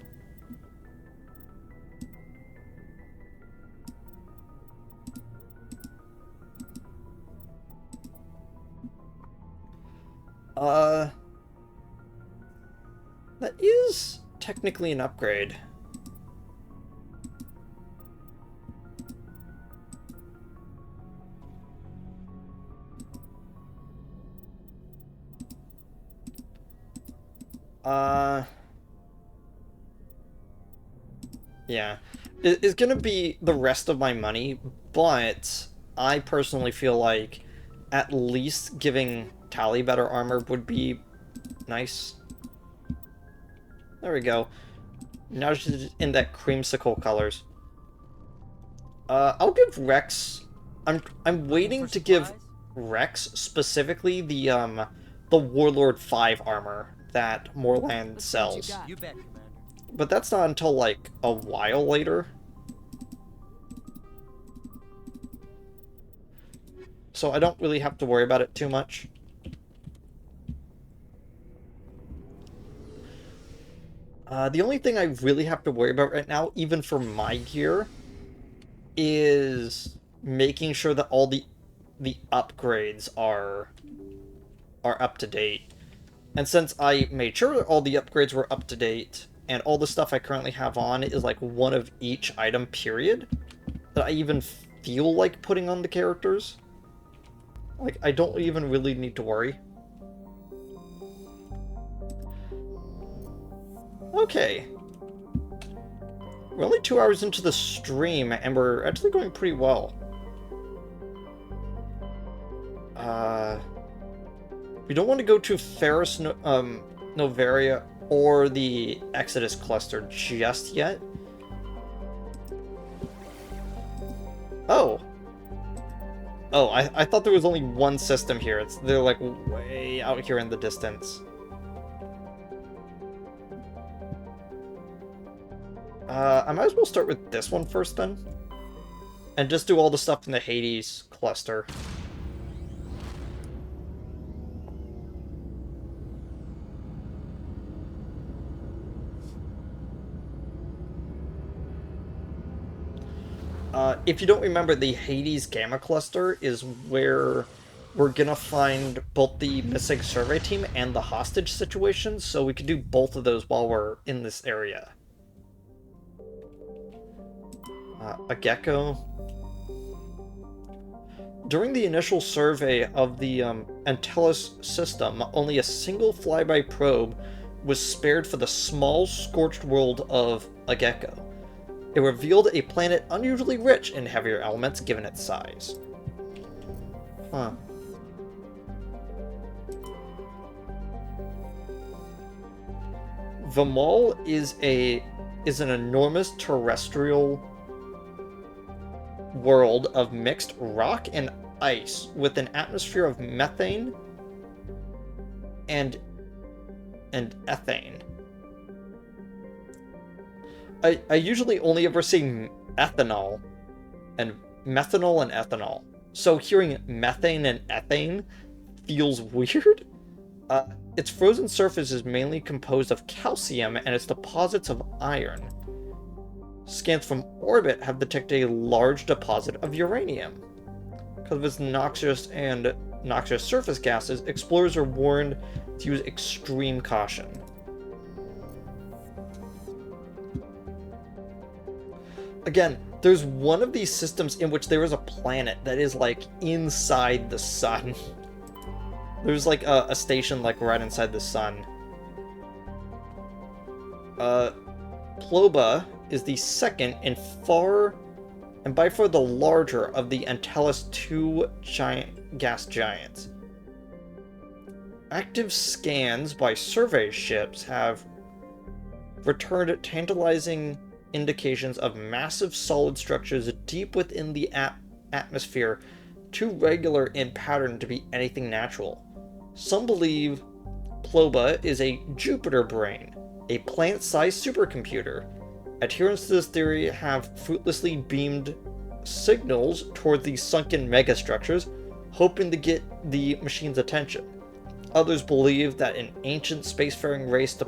That is technically an upgrade. Yeah. It's gonna be the rest of my money, but I personally feel like at least giving Tally better armor would be nice. There we go. Now she's in that creamsicle colors. I'll give Rex... I'm waiting to give Rex specifically the Warlord 5 armor that Moorland sells. You bet, Commander. But that's not until, like, a while later. So I don't really have to worry about it too much. The only thing I really have to worry about right now, even for my gear, is making sure that all the upgrades are up to date. And since I made sure that all the upgrades were up to date, and all the stuff I currently have on is like one of each item, period, that I even feel like putting on the characters, like, I don't even really need to worry. Okay. We're only 2 hours into the stream, and we're actually going pretty well. We don't want to go to Ferris Novaria or the Exodus cluster just yet. Oh. Oh, I thought there was only one system here. They're like way out here in the distance. I might as well start with this one first then. And just do all the stuff in the Hades cluster. If you don't remember, the Hades Gamma Cluster is where we're gonna find both the missing survey team and the hostage situation, so we can do both of those while we're in this area. A gecko. During the initial survey of the Antelos system, only a single flyby probe was spared for the small scorched world of a gecko. It revealed a planet unusually rich in heavier elements given its size. Huh. Vamal is an enormous terrestrial world of mixed rock and ice with an atmosphere of methane and ethane. I usually only ever see ethanol and methanol and ethanol, so hearing methane and ethane feels weird. Its frozen surface is mainly composed of calcium and its deposits of iron. Scans from orbit have detected a large deposit of uranium. Because of its noxious surface gases, explorers are warned to use extreme caution. Again, there's one of these systems in which there is a planet that is, like, inside the sun. There's, like, a station, like, right inside the sun. Ploba is the second and by far the larger of the Antelos 2 gas giants. Active scans by survey ships have returned tantalizing indications of massive solid structures deep within the atmosphere, too regular in pattern to be anything natural. Some believe Ploba is a Jupiter brain, a planet-sized supercomputer. Adherents to this theory have fruitlessly beamed signals toward these sunken megastructures, hoping to get the machine's attention. others believe that an ancient spacefaring race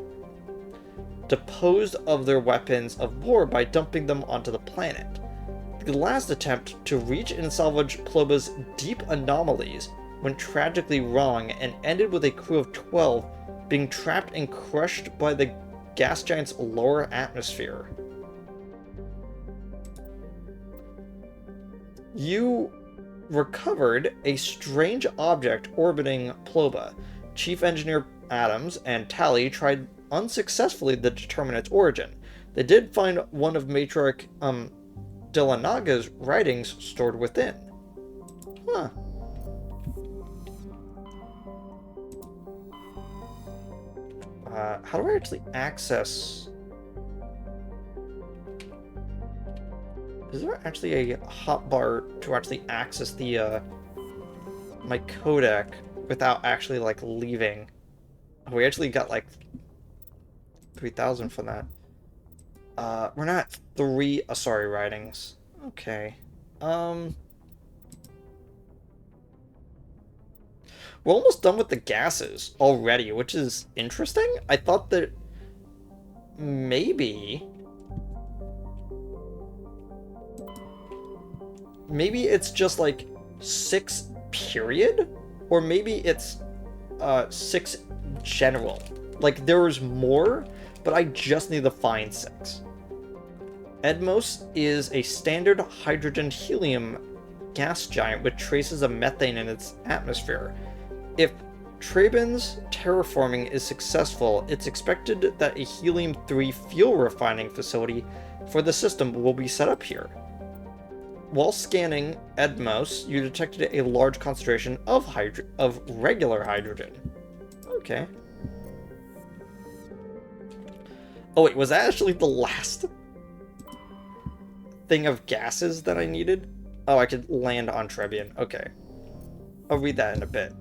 disposed of their weapons of war by dumping them onto the planet. The last attempt to reach and salvage Ploba's deep anomalies went tragically wrong and ended with a crew of 12 being trapped and crushed by the gas giant's lower atmosphere. You recovered a strange object orbiting Ploba. Chief Engineer Adams and Tally tried unsuccessfully to determine its origin. They did find one of Matriarch Delanaga's writings stored within. Huh. How do I actually access... Is there actually a hotbar to actually access the, my codec without actually, like, leaving? Oh, we actually got, like, 3,000 from that. We're not 3 Asari writings. Okay. We're almost done with the gases already, which is interesting. I thought that maybe it's just like 6 period, or maybe it's 6 general. Like there's more, but I just need to find 6. Edmos is a standard hydrogen-helium gas giant with traces of methane in its atmosphere. If Traben's terraforming is successful, it's expected that a helium-3 fuel refining facility for the system will be set up here. While scanning Edmos, you detected a large concentration of regular hydrogen. Okay. Oh wait, was that actually the last thing of gases that I needed? Oh, I could land on Trebian. Okay. I'll read that in a bit.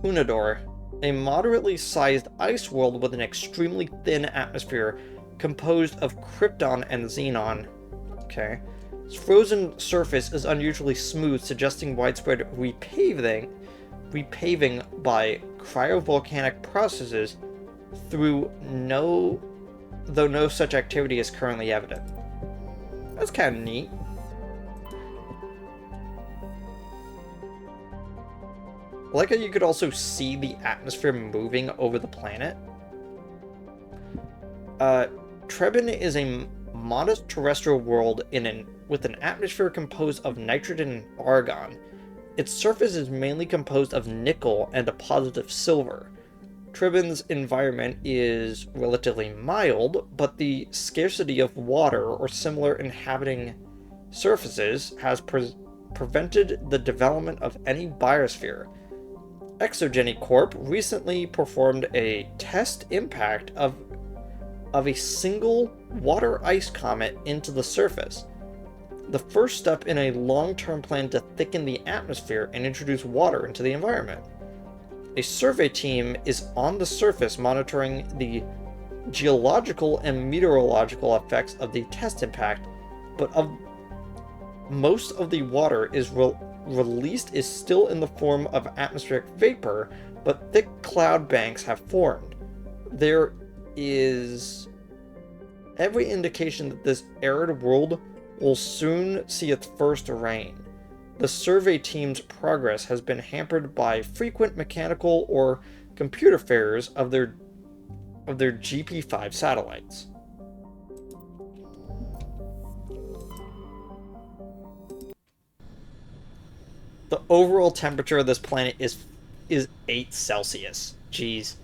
Hunador, a moderately sized ice world with an extremely thin atmosphere composed of krypton and xenon. Okay. Its frozen surface is unusually smooth, suggesting widespread repaving by cryovolcanic processes though no such activity is currently evident. That's kind of neat. I like how you could also see the atmosphere moving over the planet. Trebin is a modest terrestrial world with an atmosphere composed of nitrogen and argon. Its surface is mainly composed of nickel and deposits of silver. Trebin's environment is relatively mild, but the scarcity of water or similar inhabiting surfaces has prevented the development of any biosphere. Exogeny Corp recently performed a test impact of a single water-ice comet into the surface, the first step in a long-term plan to thicken the atmosphere and introduce water into the environment. A survey team is on the surface monitoring the geological and meteorological effects of the test impact, but most of the water is released is still in the form of atmospheric vapor, but thick cloud banks have formed. There is every indication that this arid world will soon see its first rain. The survey team's progress has been hampered by frequent mechanical or computer failures of their GP5 satellites. The overall temperature of this planet is 8 Celsius. Jeez.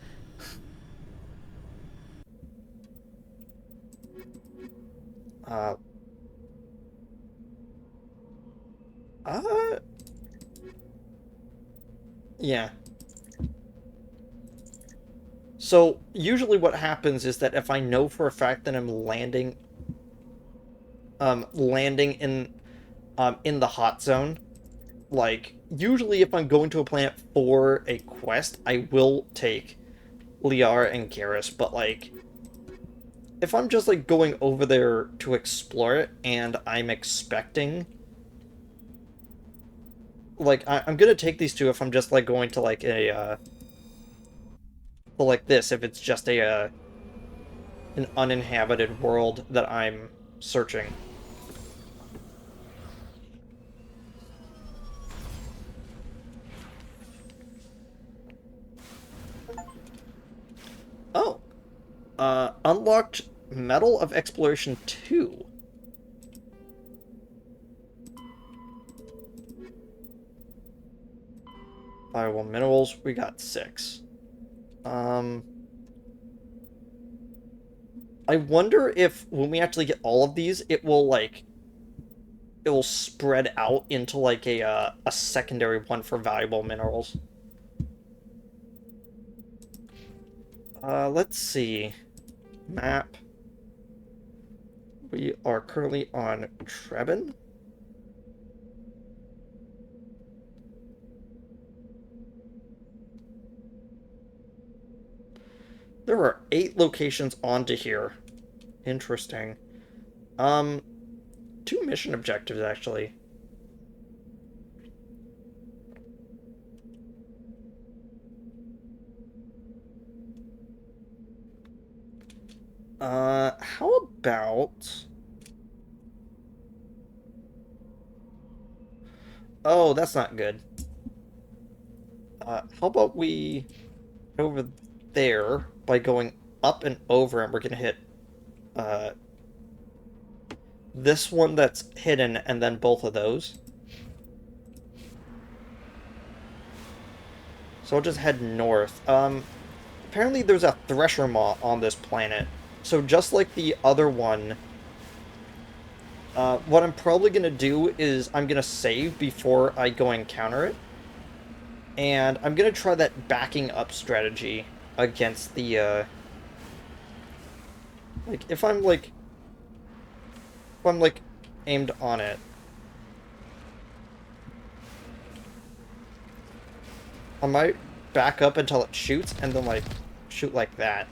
Yeah. So, usually what happens is that if I know for a fact that I'm landing in the hot zone, like, usually if I'm going to a planet for a quest, I will take Liara and Garrus, but, like, if I'm just, like, going over there to explore it, and I'm expecting like, I'm gonna take these two if I'm just, like, going to, like, a, well, like this, if it's just a, an uninhabited world that I'm searching. Oh. Unlocked Medal of Exploration 2. Viable minerals, we got 6. I wonder if when we actually get all of these, it will, like, it will spread out into, like, a secondary one for valuable minerals. Let's see. Map. We are currently on Trebin. There are 8 locations onto here. Interesting. 2 mission objectives, actually. How about... Oh, that's not good. How about we head over there by going up and over, and we're gonna hit, this one that's hidden, and then both of those. So I'll just head north. Apparently there's a Thresher Maw on this planet. So just like the other one, what I'm probably gonna do is I'm gonna save before I go encounter it. And I'm gonna try that backing up strategy against the, like, if I'm, like, aimed on it. I might back up until it shoots, and then, like, shoot like that.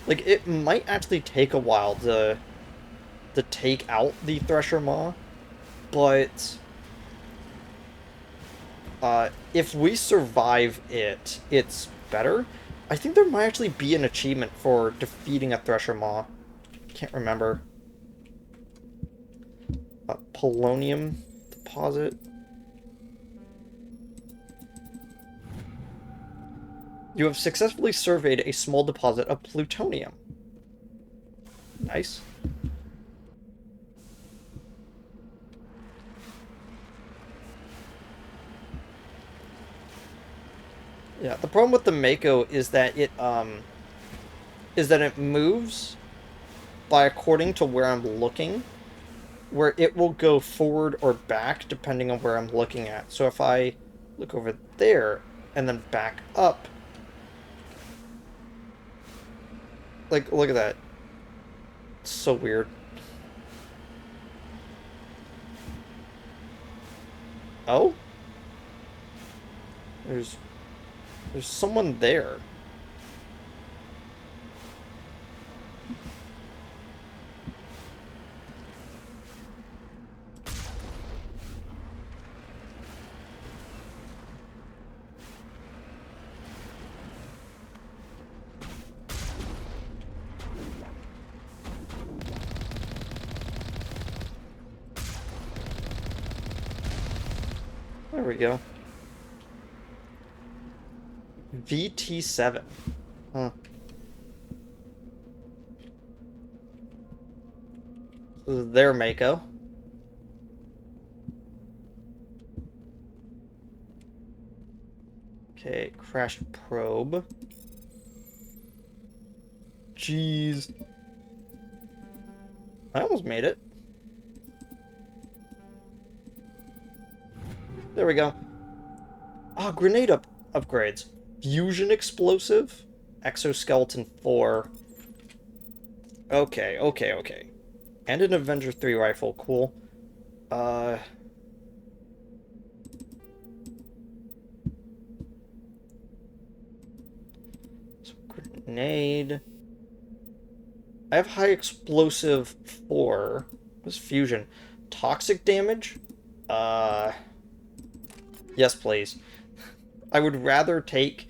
Like, it might actually take a while to take out the Thresher Maw, but if we survive it, it's better. I think there might actually be an achievement for defeating a Thresher Maw. Can't remember. Polonium deposit. You have successfully surveyed a small deposit of plutonium. Nice. Yeah, the problem with the Mako is that it moves by according to where I'm looking, where it will go forward or back depending on where I'm looking at. So if I look over there and then back up, like, look at that. It's so weird. Oh? There's someone there. There we go. VT7. Huh. This is their Mako. Okay, crashed probe. Jeez. I almost made it. There we go. Ah, grenade upgrades. Fusion explosive. Exoskeleton 4. Okay, okay, okay. And an Avenger 3 rifle. Cool. So grenade. I have high explosive 4. What's fusion? Toxic damage? Yes, please. I would rather take...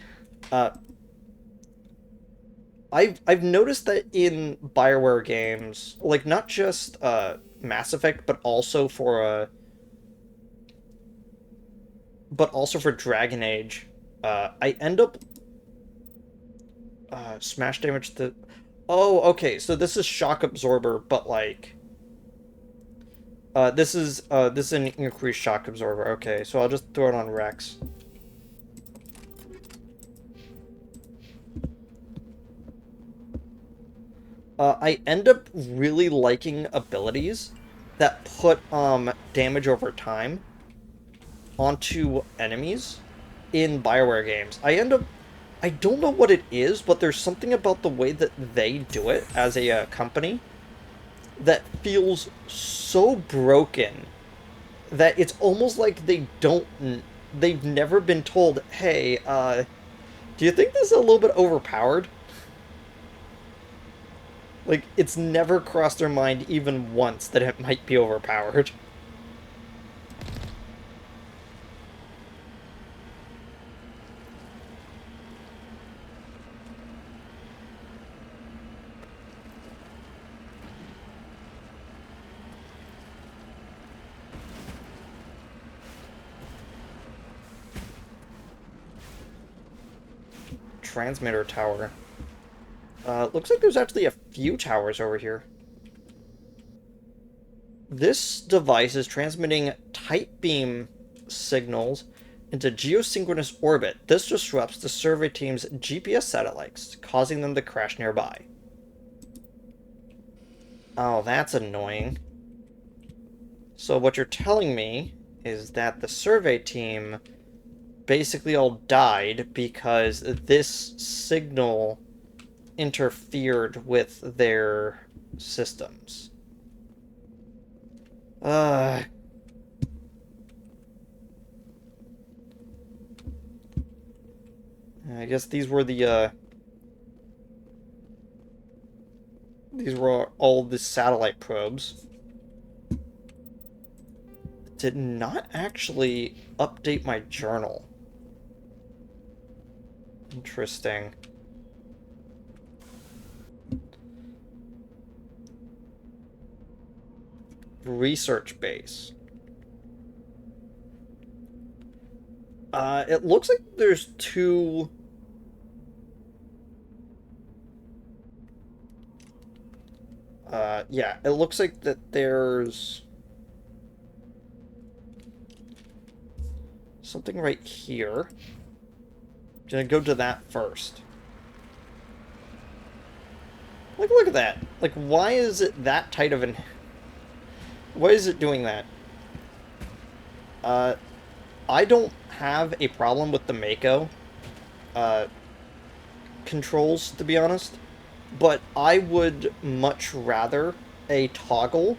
I've noticed that in BioWare games, like, not just Mass Effect, but also for Dragon Age, I end up smash damage to... Oh, okay, so this is shock absorber, but like... this is an increased shock absorber. Okay, so I'll just throw it on Rex. I end up really liking abilities that put damage over time onto enemies in BioWare games. I don't know what it is, but there's something about the way that they do it as a company that feels so broken that it's almost like they've never been told, hey, do you think this is a little bit overpowered? Like, it's never crossed their mind even once that it might be overpowered. Transmitter tower. Looks like there's actually a few towers over here. This device is transmitting tight beam signals into geosynchronous orbit. This disrupts the survey team's GPS satellites, causing them to crash nearby. Oh, that's annoying. So what you're telling me is that the survey team basically all died because this signal interfered with their systems. I guess these were all the satellite probes. Did not actually update my journal. Interesting. Research base. It looks like there's two... yeah, it looks like that there's... something right here. I'm gonna go to that first. Like, look at that. Like, why is it that tight of an... Why is it doing that? I don't have a problem with the Mako controls, to be honest. But I would much rather a toggle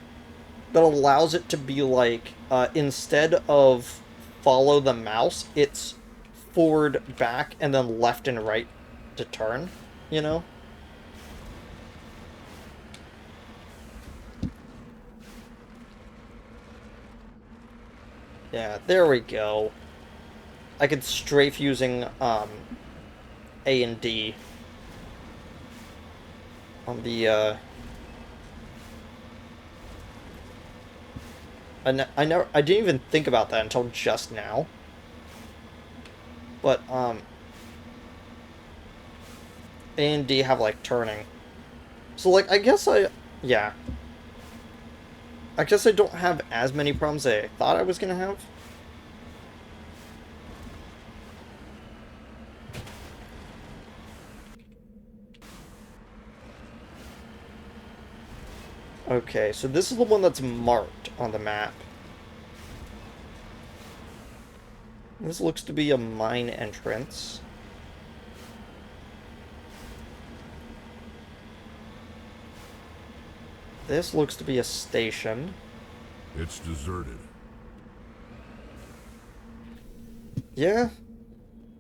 that allows it to be like, instead of follow the mouse, it's forward, back, and then left and right to turn, you know? Yeah, there we go. I could strafe using, A and D on the, I didn't even think about that until just now. But, A and D have, like, turning. So, like, yeah. I guess I don't have as many problems as I thought I was gonna have. Okay, so this is the one that's marked on the map. This looks to be a mine entrance. This looks to be a station. It's deserted. Yeah,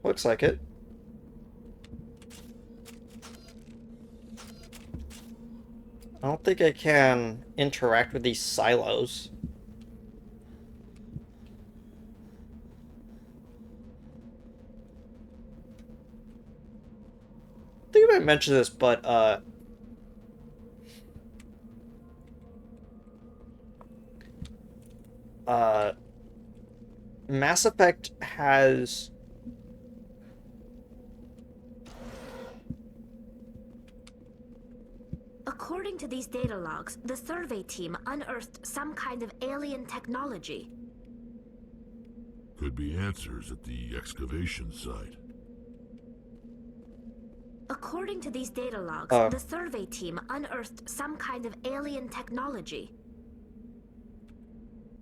looks like it. I don't think I can interact with these silos. mention this, but Mass Effect has According to these data logs, the survey team unearthed some kind of alien technology. Could be answers at the excavation site. According to these data logs, the survey team unearthed some kind of alien technology.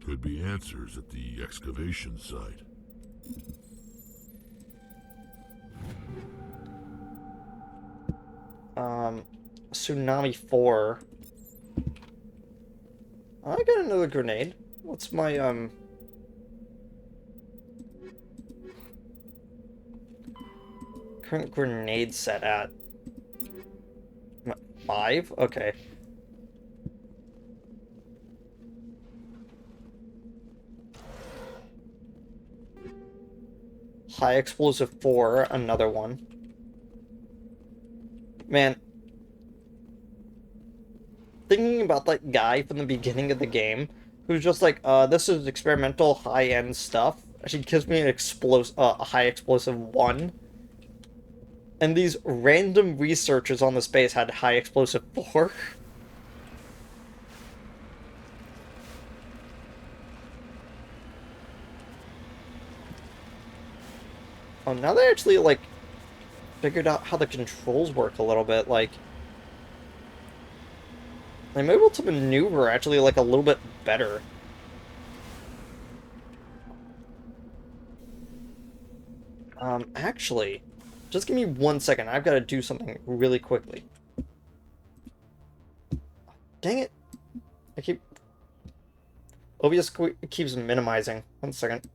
Could be answers at the excavation site. Tsunami 4. I got another grenade. What's my, current grenade set at? 5? Okay. High explosive 4, another one. Man. Thinking about that guy from the beginning of the game, who's just like, this is experimental high-end stuff. She gives me an a high explosive 1. And these random researchers on the space had high explosive 4. Oh, now they actually, like, figured out how the controls work a little bit, like... I'm able to maneuver actually, like, a little bit better. Actually, just give me 1 second. I've got to do something really quickly. Dang it. OBS keeps minimizing. 1 second.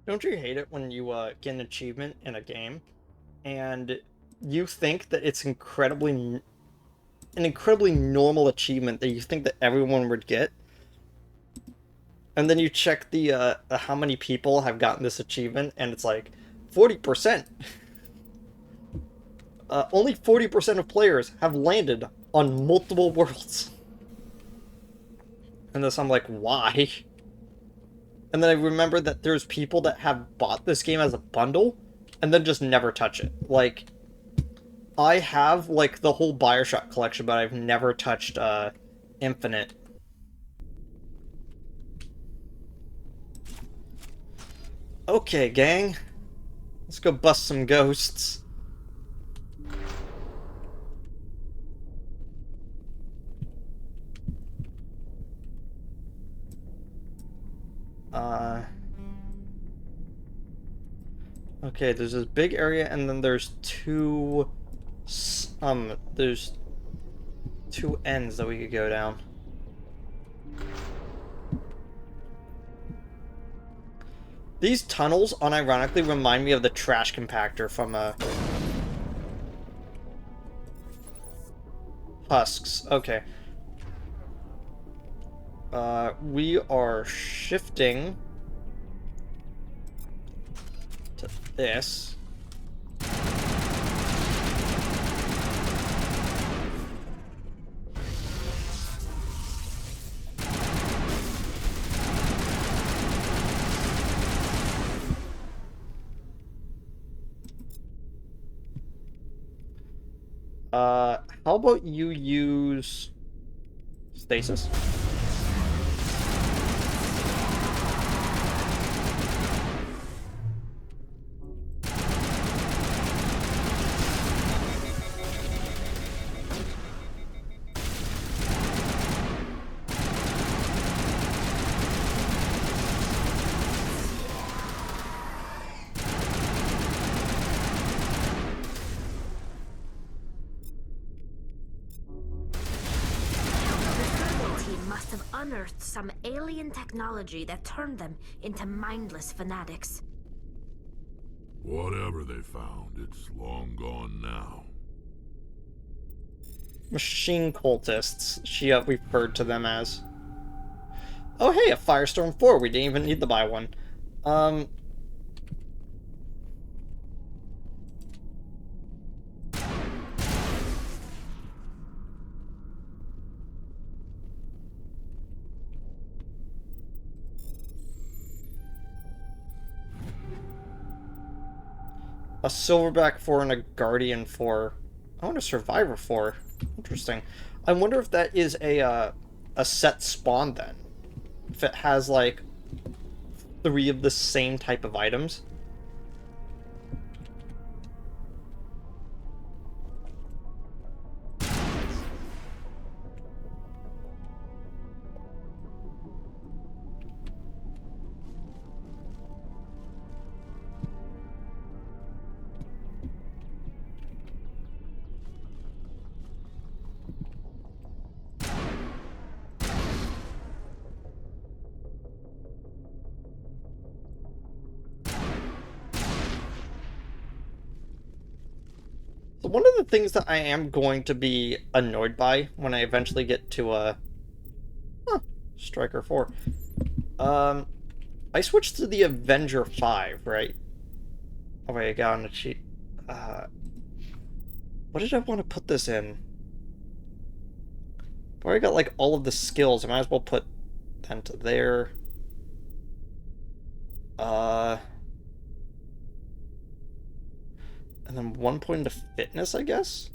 Don't you hate it when you get an achievement in a game and you think that it's an incredibly normal achievement that you think that everyone would get, and then you check the how many people have gotten this achievement, and it's like 40%. Only 40% of players have landed on multiple worlds. And this, I'm like, why? And then I remember that there's people that have bought this game as a bundle and then just never touch it. Like, I have, like, the whole Bioshock collection, but I've never touched, Infinite. Okay, gang. Let's go bust some ghosts. Okay, there's this big area, and then there's there's two ends that we could go down. These tunnels, unironically, remind me of the trash compactor from, Husks. Okay. We are shifting to this. How about you use stasis? Unearthed some alien technology that turned them into mindless fanatics. Whatever they found, it's long gone now. Machine cultists, she referred to them as. Oh hey, a Firestorm 4, we didn't even need to buy one. A Silverback 4 and a Guardian 4. Oh, and a Survivor 4. Interesting. I wonder if that is a set spawn then. If it has, like, 3 of the same type of items. So one of the things that I am going to be annoyed by when I eventually get to Striker 4. I switched to the Avenger 5, right? Oh wait, I got on a cheat. What did I want to put this in? I've already got like all of the skills. I might as well put them to there. And then 1 point into fitness, I guess?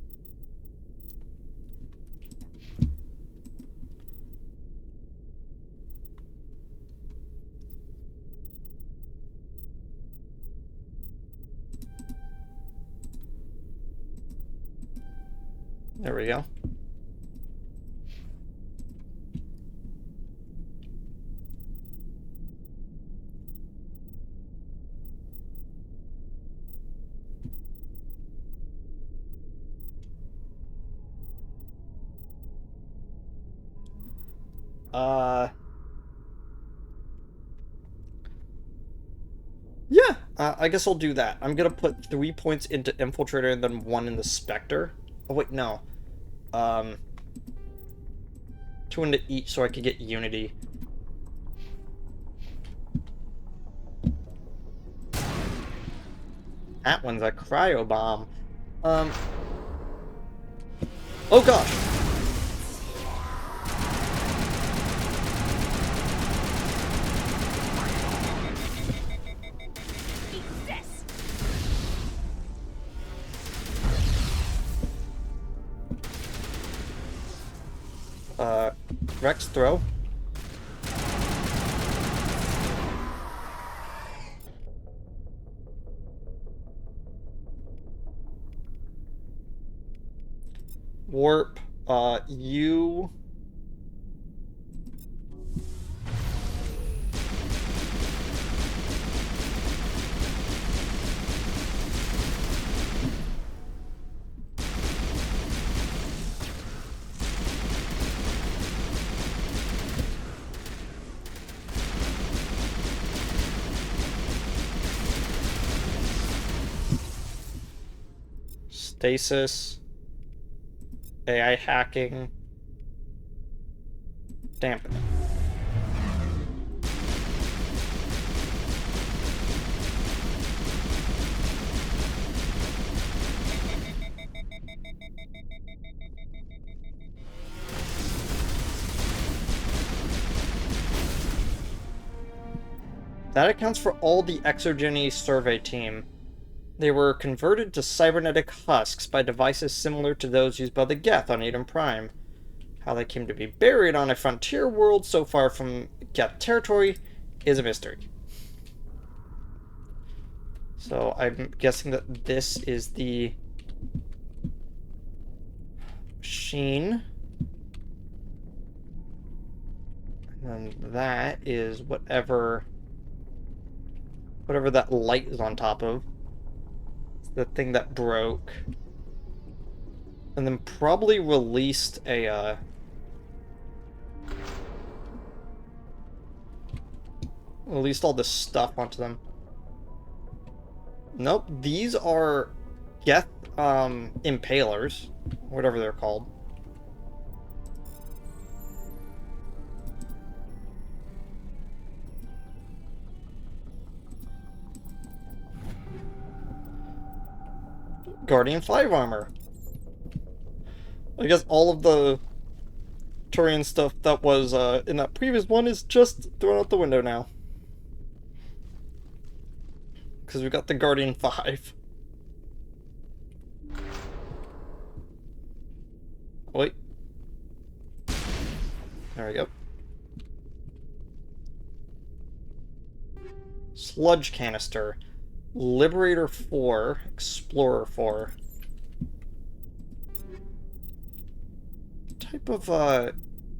There we go. I guess I'll do that. I'm gonna put 3 points into Infiltrator and then 1 in the Spectre. Oh wait, no. 2 into each so I could get Unity. That one's a cryo bomb. Oh gosh! Rex throw. Warp, you... Stasis. AI hacking. Dampening. That accounts for all the Exogeny survey team. They were converted to cybernetic husks by devices similar to those used by the Geth on Eden Prime. How they came to be buried on a frontier world so far from Geth territory is a mystery. So I'm guessing that this is the machine. And then that is whatever that light is on top of. It's the thing that broke. And then probably released a released all this stuff onto them. Nope, these are Geth impalers, whatever they're called. Guardian 5 armor. I guess all of the Turian stuff that was in that previous one is just thrown out the window now. Because we got the Guardian 5. Wait. There we go. Sludge canister. Liberator 4. Explorer 4. What type of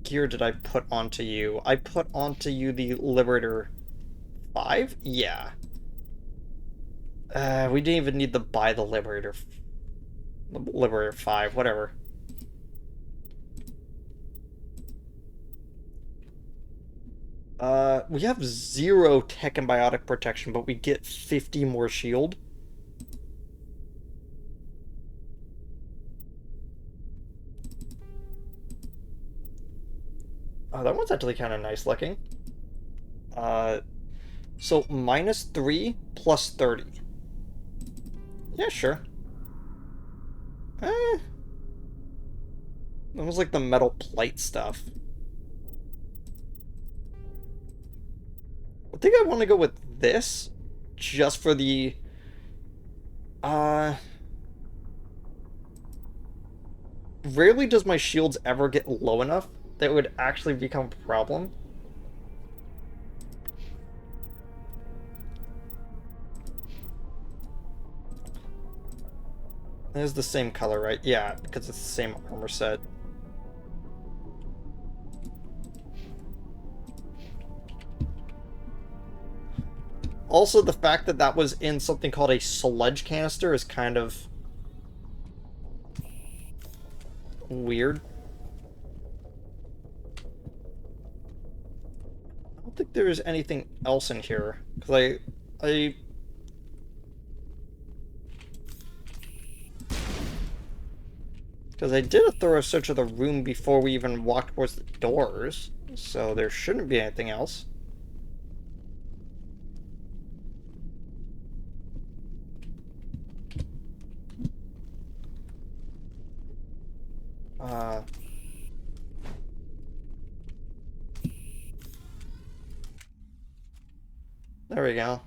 gear did I put onto you? I put onto you the Liberator 5? Yeah. We didn't even need to buy the Liberator 5, whatever. We have 0 tech and biotic protection, but we get 50 more shield. Oh, that one's actually kind of nice looking. So -3 plus 30. Yeah, sure. That was like the metal plate stuff. I think I want to go with this, just for the, rarely does my shields ever get low enough that it would actually become a problem. It is the same color, right? Yeah, because it's the same armor set. Also, the fact that that was in something called a sludge canister is kind of weird. I don't think there's anything else in here, because I Because I did a thorough search of the room before we even walked towards the doors, so there shouldn't be anything else. There we go.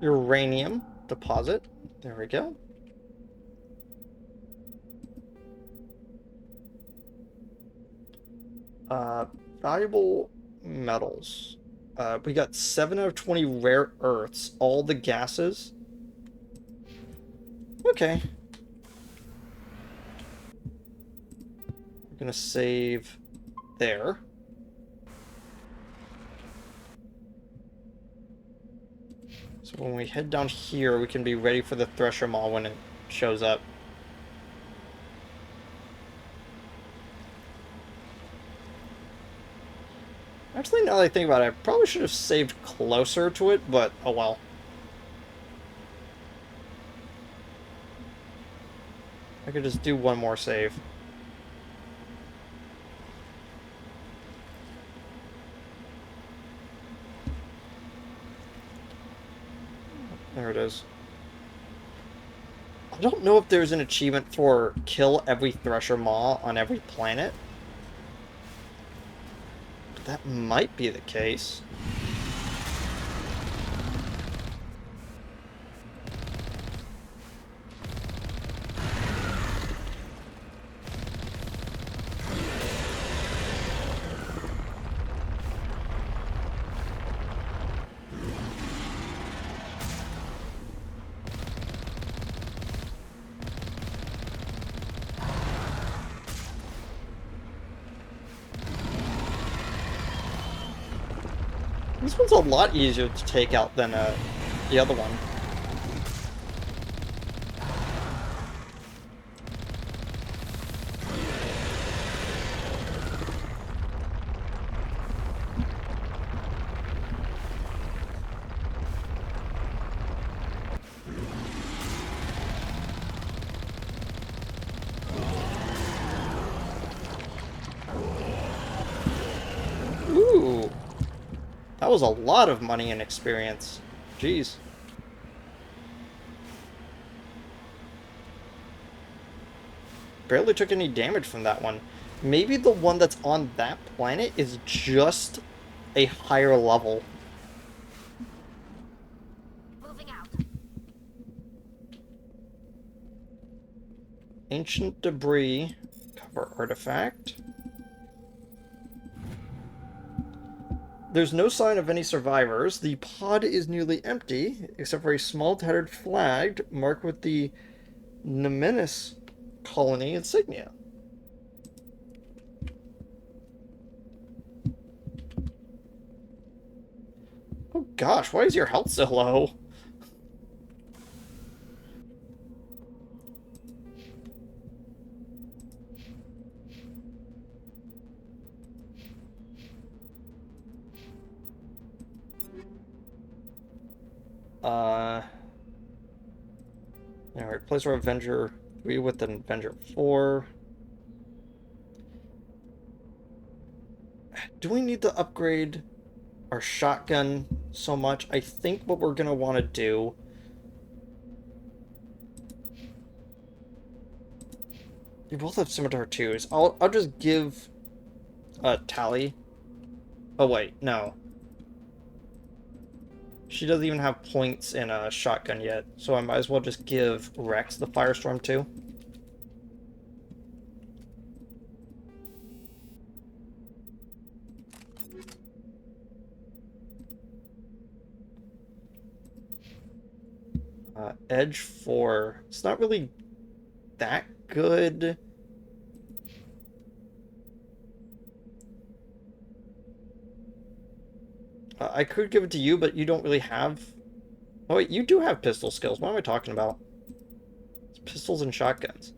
Uranium deposit. There we go. Valuable metals. We got 7 out of 20 rare earths, all the gases. Okay. We're gonna save there. So when we head down here, we can be ready for the Thresher Maw when it shows up. Actually, now that I think about it, I probably should have saved closer to it, but oh well. I could just do one more save. There it is. I don't know if there's an achievement for kill every Thresher Maw on every planet. But that might be the case. This one's a lot easier to take out than the other one. Ooh. That was a lot of money and experience. Jeez. Barely took any damage from that one. Maybe the one that's on that planet is just a higher level. Moving out. Ancient debris. Cover artifact. There's no sign of any survivors. The pod is nearly empty, except for a small tattered flag marked with the Nemesis colony insignia. Oh gosh, why is your health so low? Alright, replace our Avenger 3 with an Avenger 4. Do we need to upgrade our shotgun so much? I think what we're going to want to do You both have scimitar twos. I'll just give Tally. Oh wait, no. She doesn't even have points in a shotgun yet, so I might as well just give Rex the Firestorm too. Edge 4. It's not really that good. I could give it to you, but you don't really have... Oh wait, you do have pistol skills. What am I talking about? It's pistols and shotguns.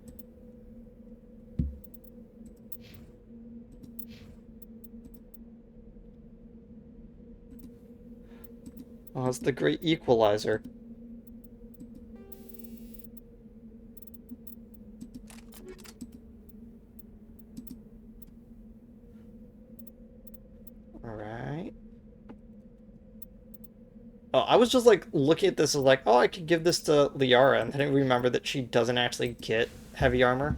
Oh, it's the great equalizer. Alright. Oh, I was just like looking at this as like, oh, I could give this to Liara, and then I remember that she doesn't actually get heavy armor.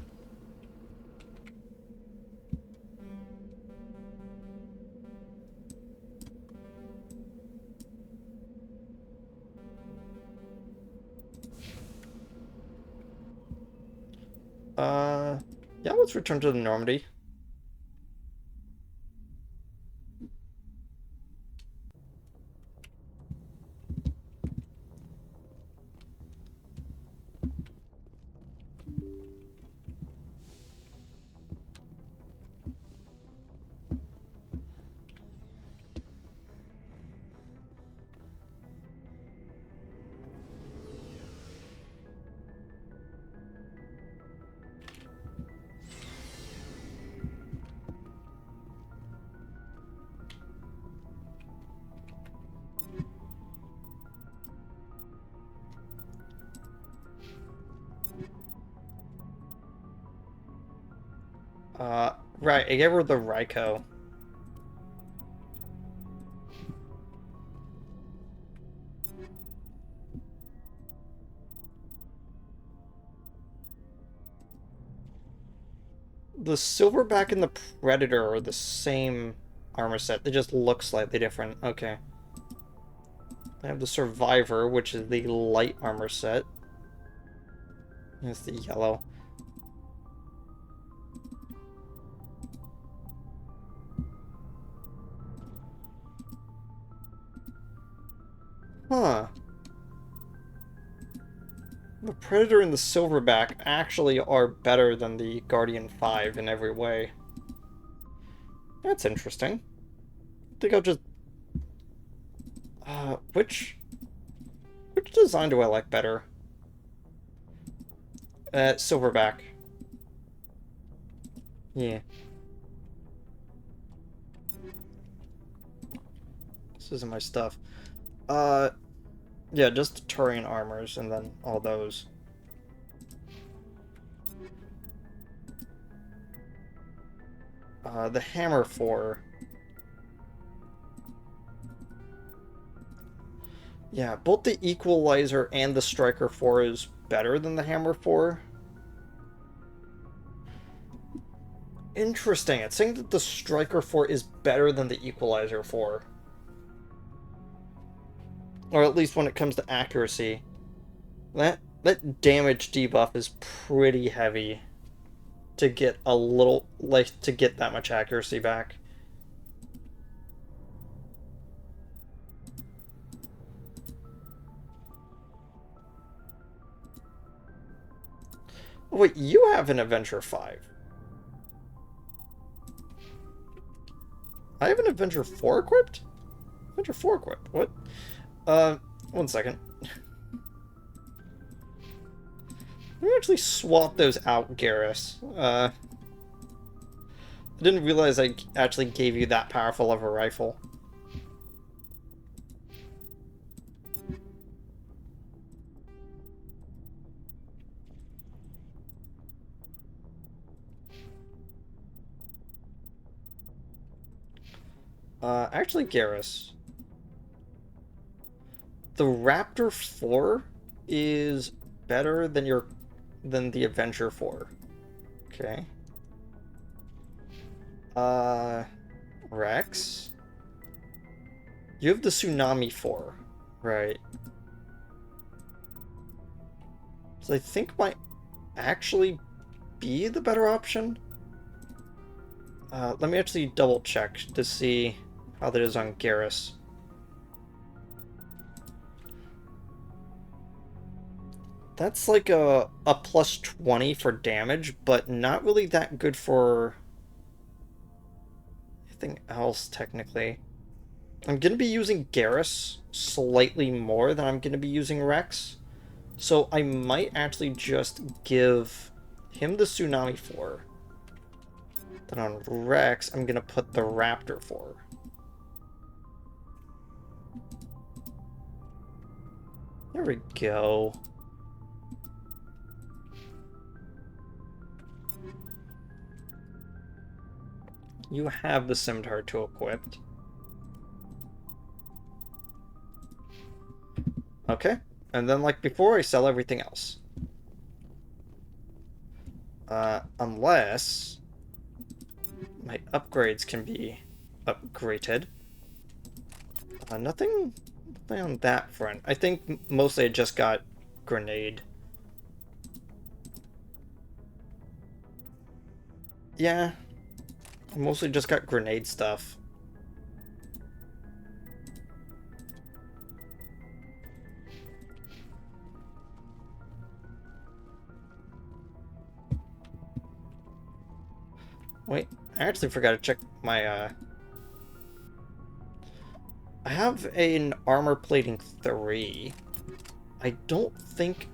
Yeah, let's return to the Normandy. Right, I gave her the Ryko. The Silverback and the Predator are the same armor set. They just look slightly different. Okay. I have the Survivor, which is the light armor set. It's the yellow. Huh. The Predator and the Silverback actually are better than the Guardian 5 in every way. That's interesting. I think I'll just... which design do I like better? Silverback. Yeah. This isn't my stuff. Yeah, just Turian armors and then all those. The Hammer 4. Yeah, both the Equalizer and the Striker 4 is better than the Hammer 4. Interesting. It's saying that the Striker 4 is better than the Equalizer 4. Or at least when it comes to accuracy. That damage debuff is pretty heavy to get a little, like, to get that much accuracy back. Wait, you have an Adventure 5. I have an Adventure 4 equipped? Adventure 4 equipped? What? 1 second. Let me actually swap those out, Garrus. I didn't realize I actually gave you that powerful of a rifle. Actually, Garrus. The Raptor 4 is better than the Adventure 4. Okay. Rex? You have the Tsunami 4, right? So I think might actually be the better option. Let me actually double check to see how that is on Garrus. That's like a plus 20 for damage, but not really that good for anything else, technically. I'm going to be using Garrus slightly more than I'm going to be using Rex. So I might actually just give him the Tsunami 4. Then on Rex, I'm going to put the Raptor 4. There we go. You have the Scimitar 2 equipped. Okay, and then like before, I sell everything else. Unless my upgrades can be upgraded. Nothing on that front. I think mostly I just got grenade. Yeah, I mostly just got grenade stuff. Wait, I actually forgot to check my, I have an armor plating 3. I don't think...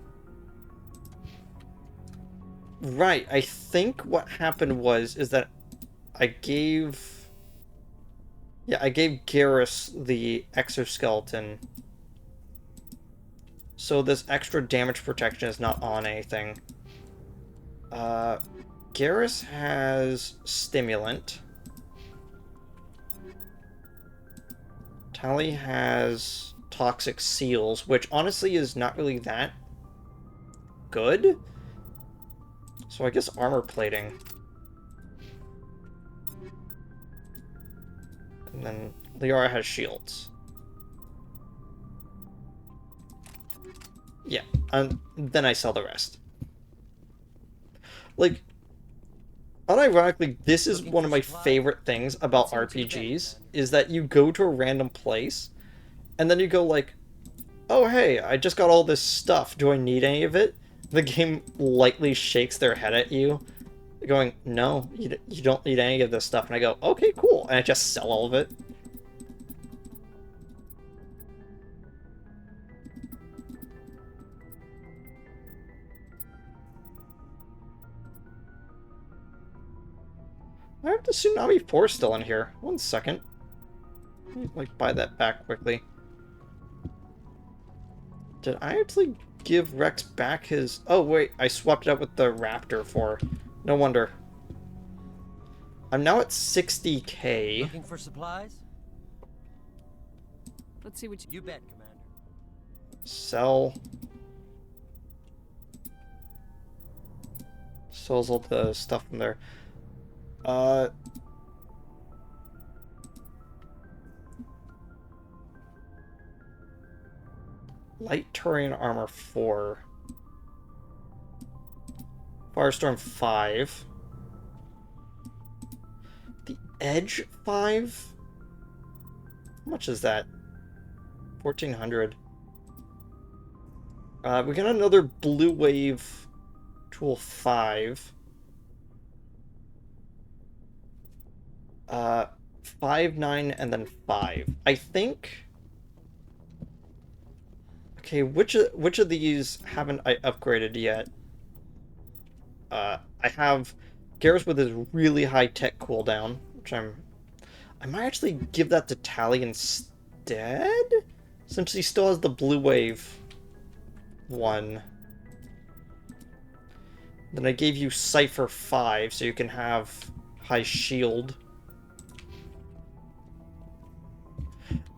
Right, I think what happened is that I gave... Yeah, I gave Garrus the exoskeleton. So this extra damage protection is not on anything. Garrus has stimulant. Tally has toxic seals, which honestly is not really that good. So I guess armor plating. And then Liara has shields. Yeah, and then I sell the rest. Like, unironically, this is one of my favorite things about RPGs, is that you go to a random place, and then you go like, oh hey, I just got all this stuff, do I need any of it? The game lightly shakes their head at you, going, no, you don't need any of this stuff, and I go, okay, cool, and I just sell all of it. I have the Tsunami 4 still in here. 1 second. Let me, like, buy that back quickly. Did I actually give Rex back his... Oh, wait. I swapped it out with the Raptor 4. No wonder. I'm now at 60k. Looking for supplies? Let's see what You bet, Commander. Sell. Sells all the stuff from there. Light Turian Armor 4. Firestorm 5. The Edge 5? How much is that? 1400. We got another Blue Wave Tool 5. 5, 9, and then 5. I think... Okay, which of these haven't I upgraded yet? I have Garrus with his really high tech cooldown, which I might actually give that to Tally instead? Since he still has the Blue Wave one. Then I gave you Cypher 5, so you can have high shield.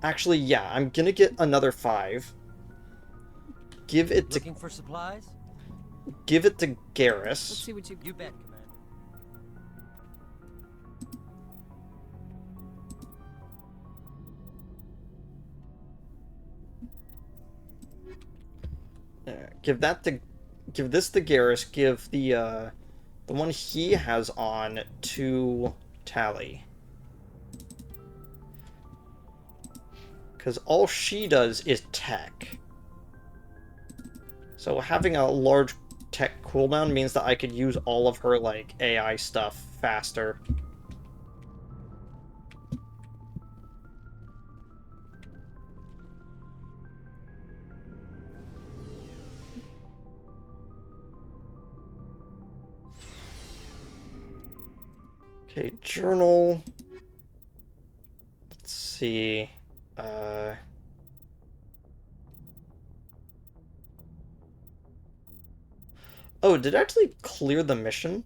Actually, yeah, I'm gonna get another 5. Give it to... Looking for supplies? Give it to Garrus. Let's see what You bet, Commander. Give this to Garrus, give the one he has on to Tally. Because all she does is tech. So having a large tech cooldown means that I could use all of her, like, AI stuff faster. Okay, journal. Let's see. Oh, did it actually clear the mission?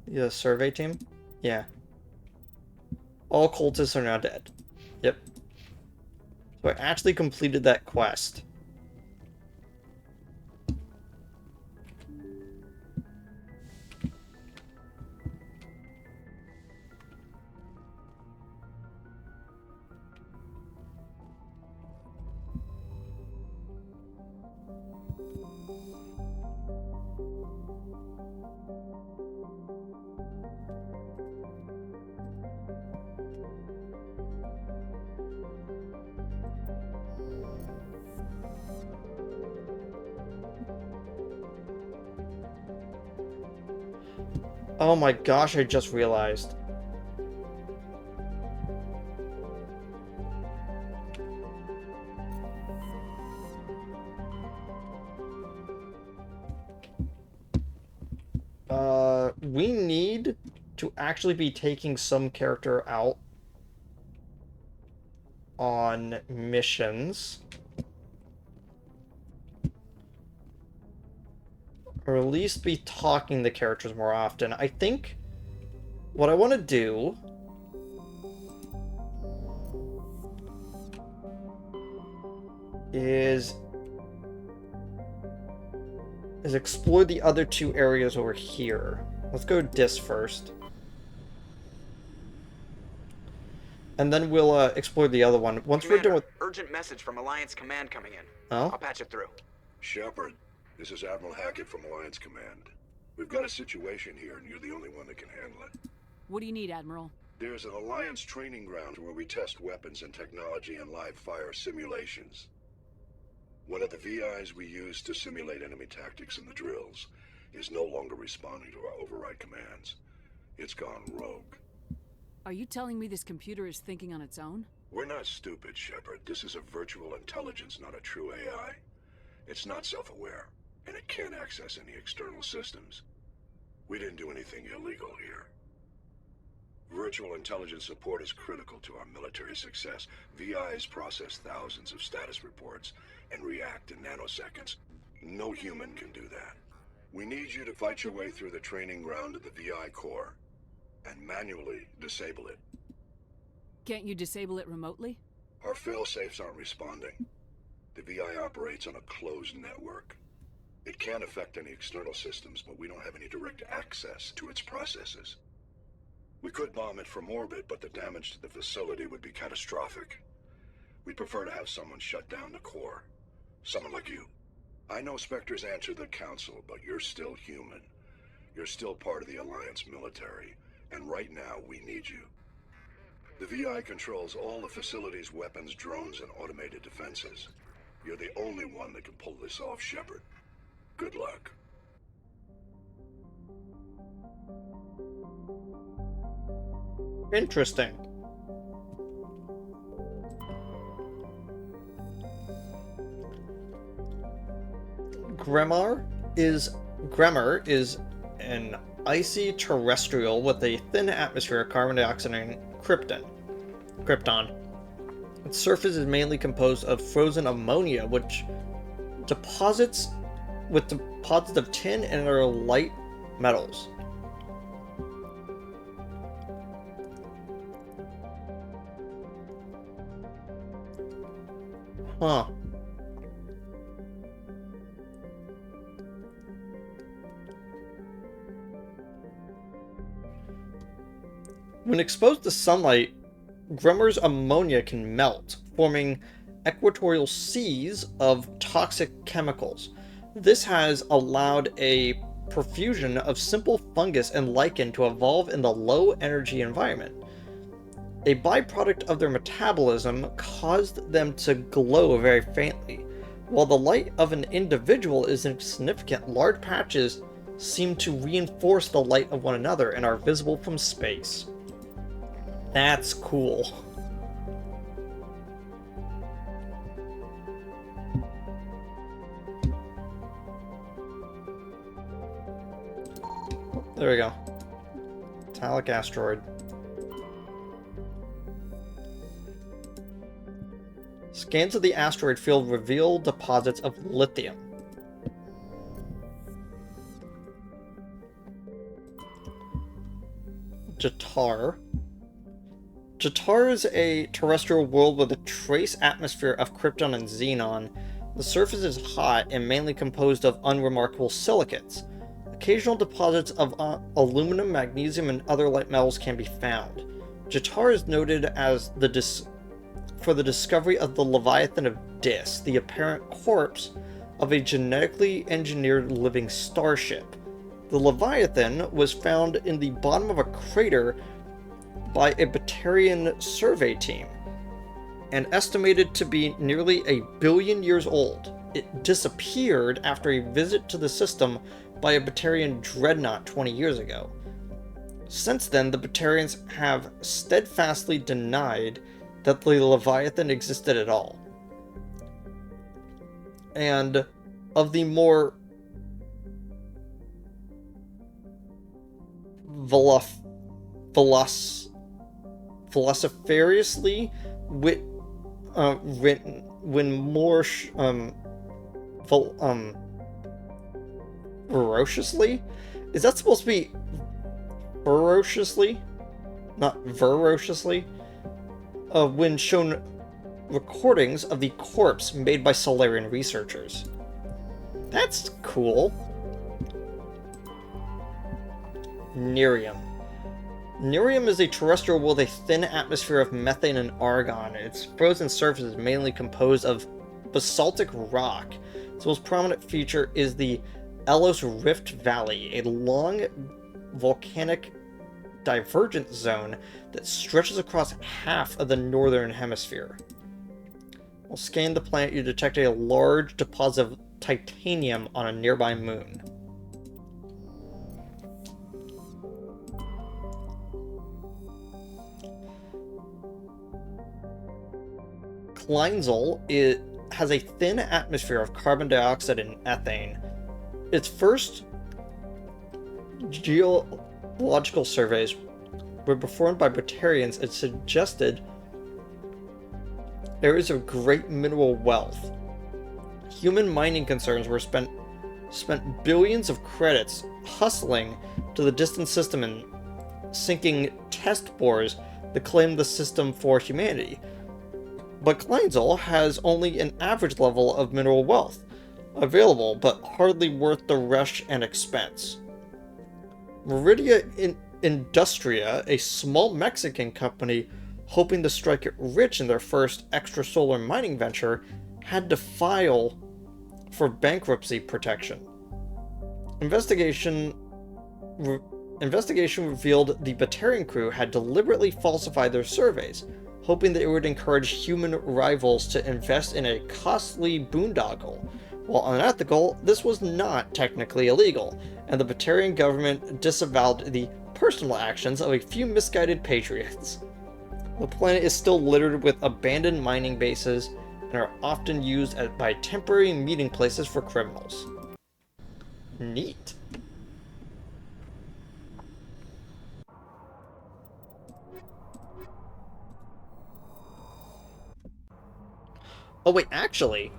The survey team? Yeah. All cultists are now dead. Yep. So I actually completed that quest. Oh my gosh, I just realized. We need to actually be taking some character out on missions. Or at least be talking to characters more often. I think what I want to do is explore the other two areas over here. Let's go Dis first. And then we'll explore the other one. Once Commander, we're done with... urgent message from Alliance Command coming in. Oh? I'll patch it through. Shepard, this is Admiral Hackett from Alliance Command. We've got a situation here, and you're the only one that can handle it. What do you need, Admiral? There's an Alliance training ground where we test weapons and technology in live fire simulations. One of the VIs we use to simulate enemy tactics in the drills is no longer responding to our override commands. It's gone rogue. Are you telling me this computer is thinking on its own? We're not stupid, Shepard. This is a virtual intelligence, not a true AI. It's not self-aware, and it can't access any external systems. We didn't do anything illegal here. Virtual intelligence support is critical to our military success. VIs process thousands of status reports and react in nanoseconds. No human can do that. We need you to fight your way through the training ground to the VI core and manually disable it. Can't you disable it remotely? Our fail-safes aren't responding. The VI operates on a closed network. It can't affect any external systems, but we don't have any direct access to its processes. We could bomb it from orbit, but the damage to the facility would be catastrophic. We'd prefer to have someone shut down the core. Someone like you. I know Spectres answer the Council, but you're still human. You're still part of the Alliance military, and right now we need you. The VI controls all the facility's weapons, drones, and automated defenses. You're the only one that can pull this off, Shepard. Good luck. Interesting. Gremmer is an icy terrestrial with a thin atmosphere of carbon dioxide and krypton. Its surface is mainly composed of frozen ammonia, which deposits of tin and other light metals. Huh. When exposed to sunlight, Gremmer's ammonia can melt, forming equatorial seas of toxic chemicals. This has allowed a profusion of simple fungus and lichen to evolve in the low-energy environment. A byproduct of their metabolism caused them to glow very faintly. While the light of an individual is insignificant, large patches seem to reinforce the light of one another and are visible from space. That's cool. There we go. Metallic asteroid. Scans of the asteroid field reveal deposits of lithium. Jatar. Jatar is a terrestrial world with a trace atmosphere of krypton and xenon. The surface is hot and mainly composed of unremarkable silicates. Occasional deposits of aluminum, magnesium, and other light metals can be found. Jatar is noted as for the discovery of the Leviathan of Dis, the apparent corpse of a genetically engineered living starship. The Leviathan was found in the bottom of a crater by a Batarian survey team, and estimated to be nearly 1 billion years old. It disappeared after a visit to the system by a Batarian dreadnought 20 years ago. Since then, the Batarians have steadfastly denied that the Leviathan existed at all. And of the more vociferously written when more ferociously? Is that supposed to be ferociously? Not ferociously? When shown recordings of the corpse made by Solarian researchers. That's cool. Nerium. Nerium is a terrestrial with a thin atmosphere of methane and argon. Its frozen surface is mainly composed of basaltic rock. Its most prominent feature is the Elos Rift Valley, a long volcanic divergent zone that stretches across half of the northern hemisphere. While scanning the planet, you detect a large deposit of titanium on a nearby moon. Kleinzel has a thin atmosphere of carbon dioxide and ethane. Its first geological surveys were performed by Batarians and suggested areas of great mineral wealth. Human mining concerns were spent billions of credits hustling to the distant system and sinking test bores that claimed the system for humanity. But Kleinzel has only an average level of mineral wealth available, but hardly worth the rush and expense. Meridia Industria, a small Mexican company hoping to strike it rich in their first extrasolar mining venture, had to file for bankruptcy protection. Investigation revealed the Batarian crew had deliberately falsified their surveys, hoping that it would encourage human rivals to invest in a costly boondoggle. While unethical, this was not technically illegal, and the Batarian government disavowed the personal actions of a few misguided patriots. The planet is still littered with abandoned mining bases and are often used by temporary meeting places for criminals. Neat. Oh wait, actually,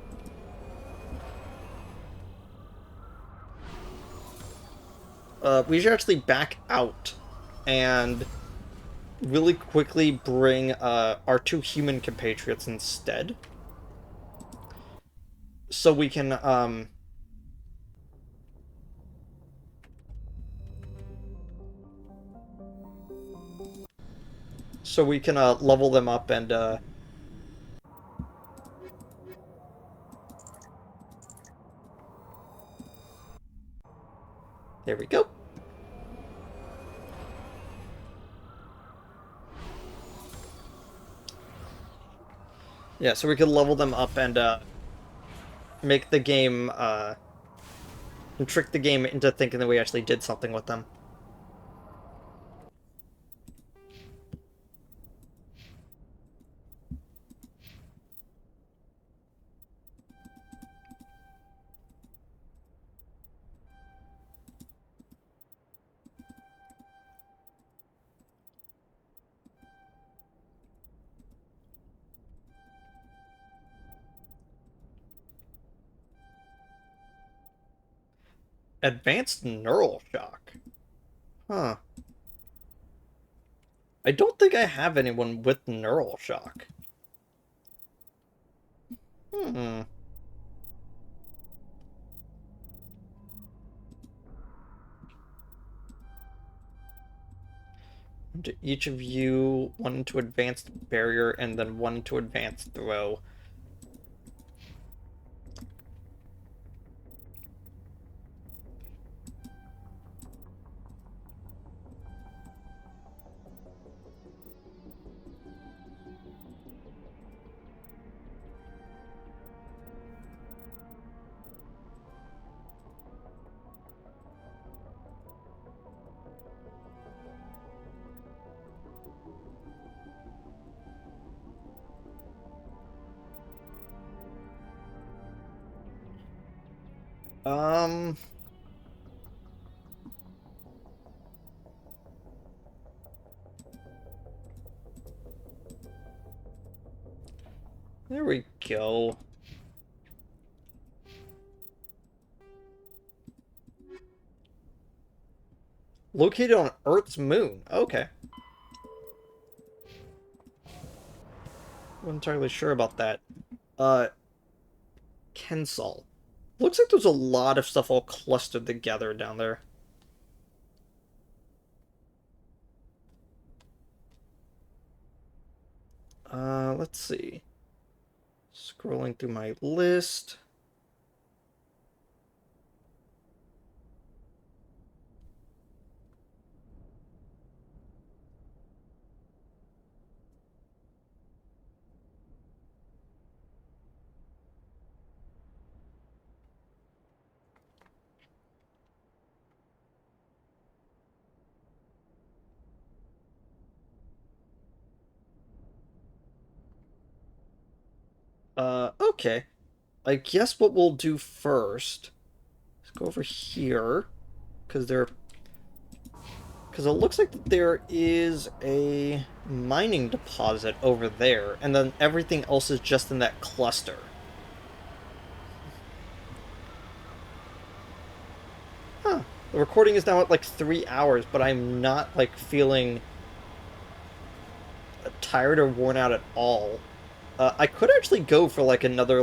we should actually back out and really quickly bring our 2 human compatriots instead. So we can level them up and There we go. Yeah, so we could level them up and make the game, and trick the game into thinking that we actually did something with them. Advanced neural shock. Huh. I don't think I have anyone with neural shock. Hmm. To each of you, one to advanced barrier and then one to advanced throw. There we go. Located on Earth's moon. Okay. Wasn't entirely sure about that. Kensal. Looks like there's a lot of stuff all clustered together down there. Let's see. Scrolling through my list. Okay. I guess what we'll do first is go over here, because it looks like there is a mining deposit over there, and then everything else is just in that cluster. Huh. The recording is now at like 3 hours, but I'm not like feeling tired or worn out at all. I could actually go for like another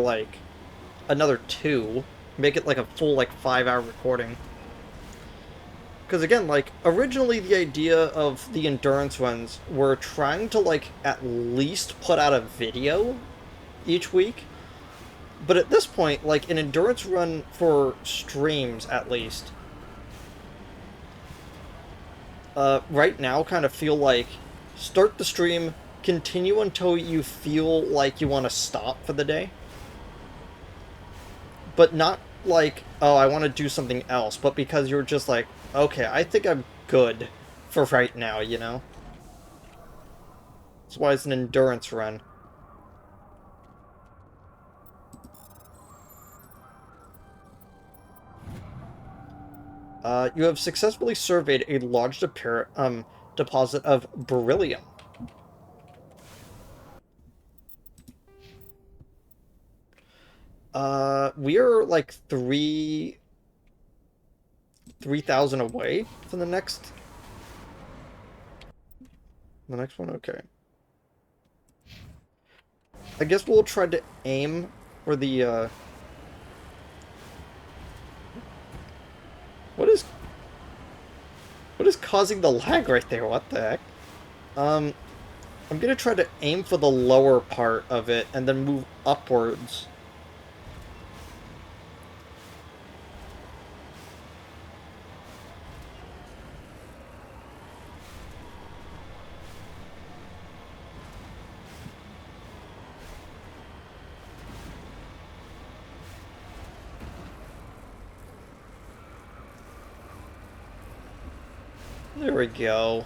2, make it like a full like 5-hour recording. Because again, like, originally the idea of the endurance runs were trying to like at least put out a video each week. But at this point, like, an endurance run for streams at least, right now kind of feel like start the stream, continue until you feel like you want to stop for the day. But not like, oh, I want to do something else, but because you're just like, okay, I think I'm good for right now, you know? That's why it's an endurance run. You have successfully surveyed a large deposit of beryllium. We are like 3,000 away from the next one. Okay. I guess we'll try to aim for the what is causing the lag right there? What the heck? I'm gonna try to aim for the lower part of it and then move upwards. There we go.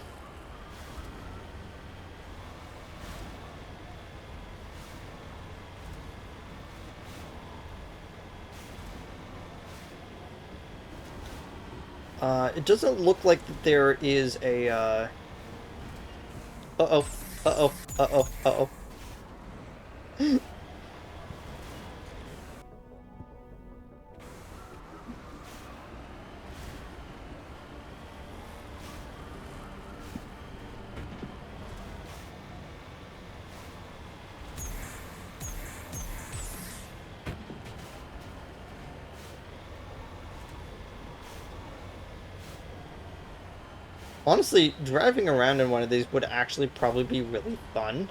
It doesn't look like that there is a, Uh-oh. Uh-oh. Uh-oh. Uh-oh. Honestly, driving around in one of these would actually probably be really fun.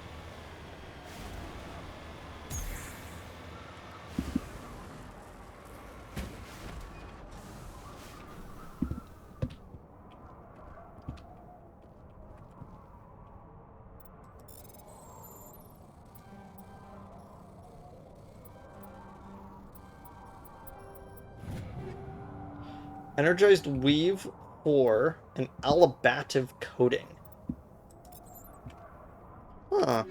Energized weave for an alabative coating. Huh.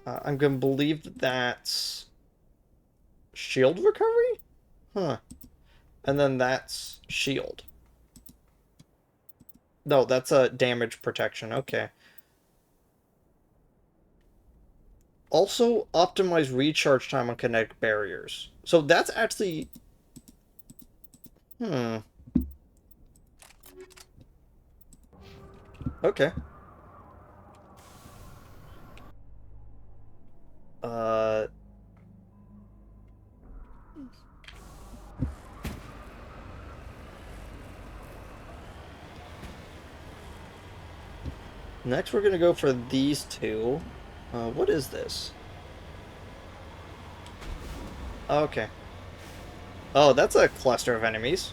I'm gonna believe that that's shield recovery? Huh. And then that's shield. No, that's a damage protection. Okay. Also, optimize recharge time on kinetic barriers. So that's actually... Hmm. Okay. Uh... Next, we're gonna go for these two. What is this? Okay. Oh, that's a cluster of enemies.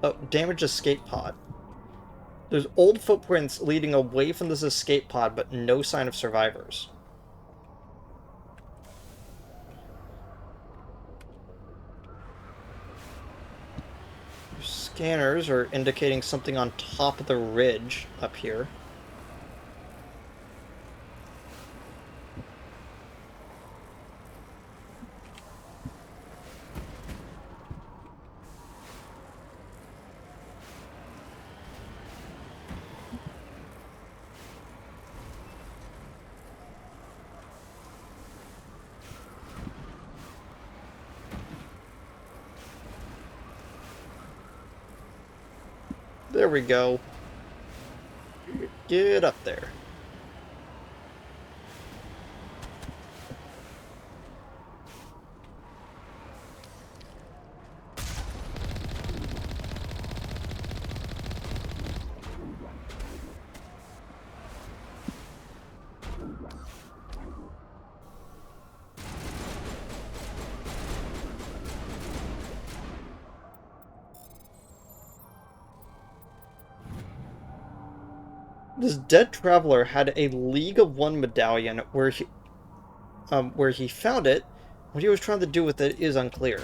Oh, damage escape pod. There's old footprints leading away from this escape pod, but no sign of survivors. Scanners are indicating something on top of the ridge up here. There we go. Get up there. This dead traveler had a League of One medallion where he found it. What he was trying to do with it is unclear.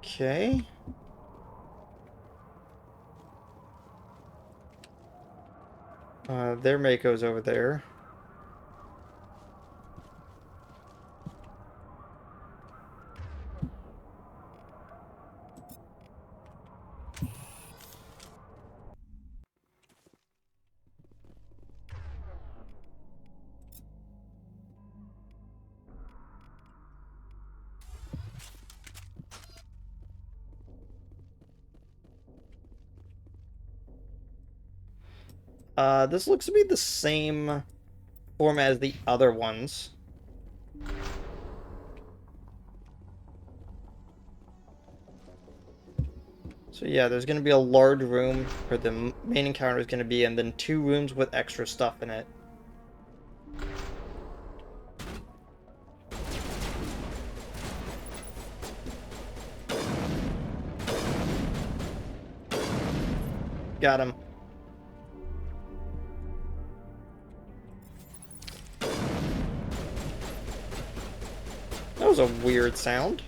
Okay. Their Mako's over there. This looks to be the same format as the other ones. So yeah, there's going to be a large room where the main encounter is going to be, and then 2 rooms with extra stuff in it. Got him. That was a weird sound.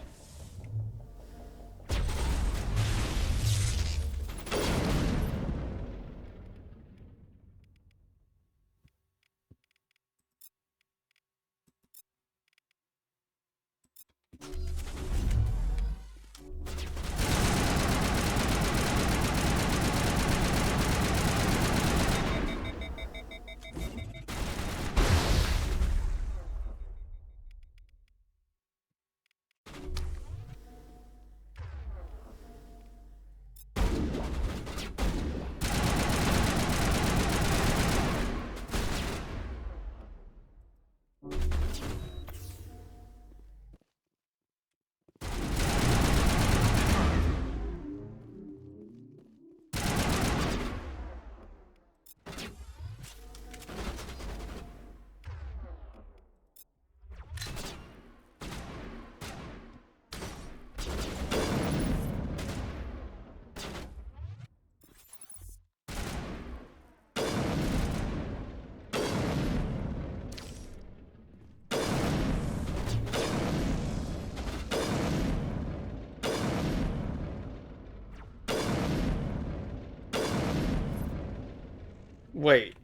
Wait.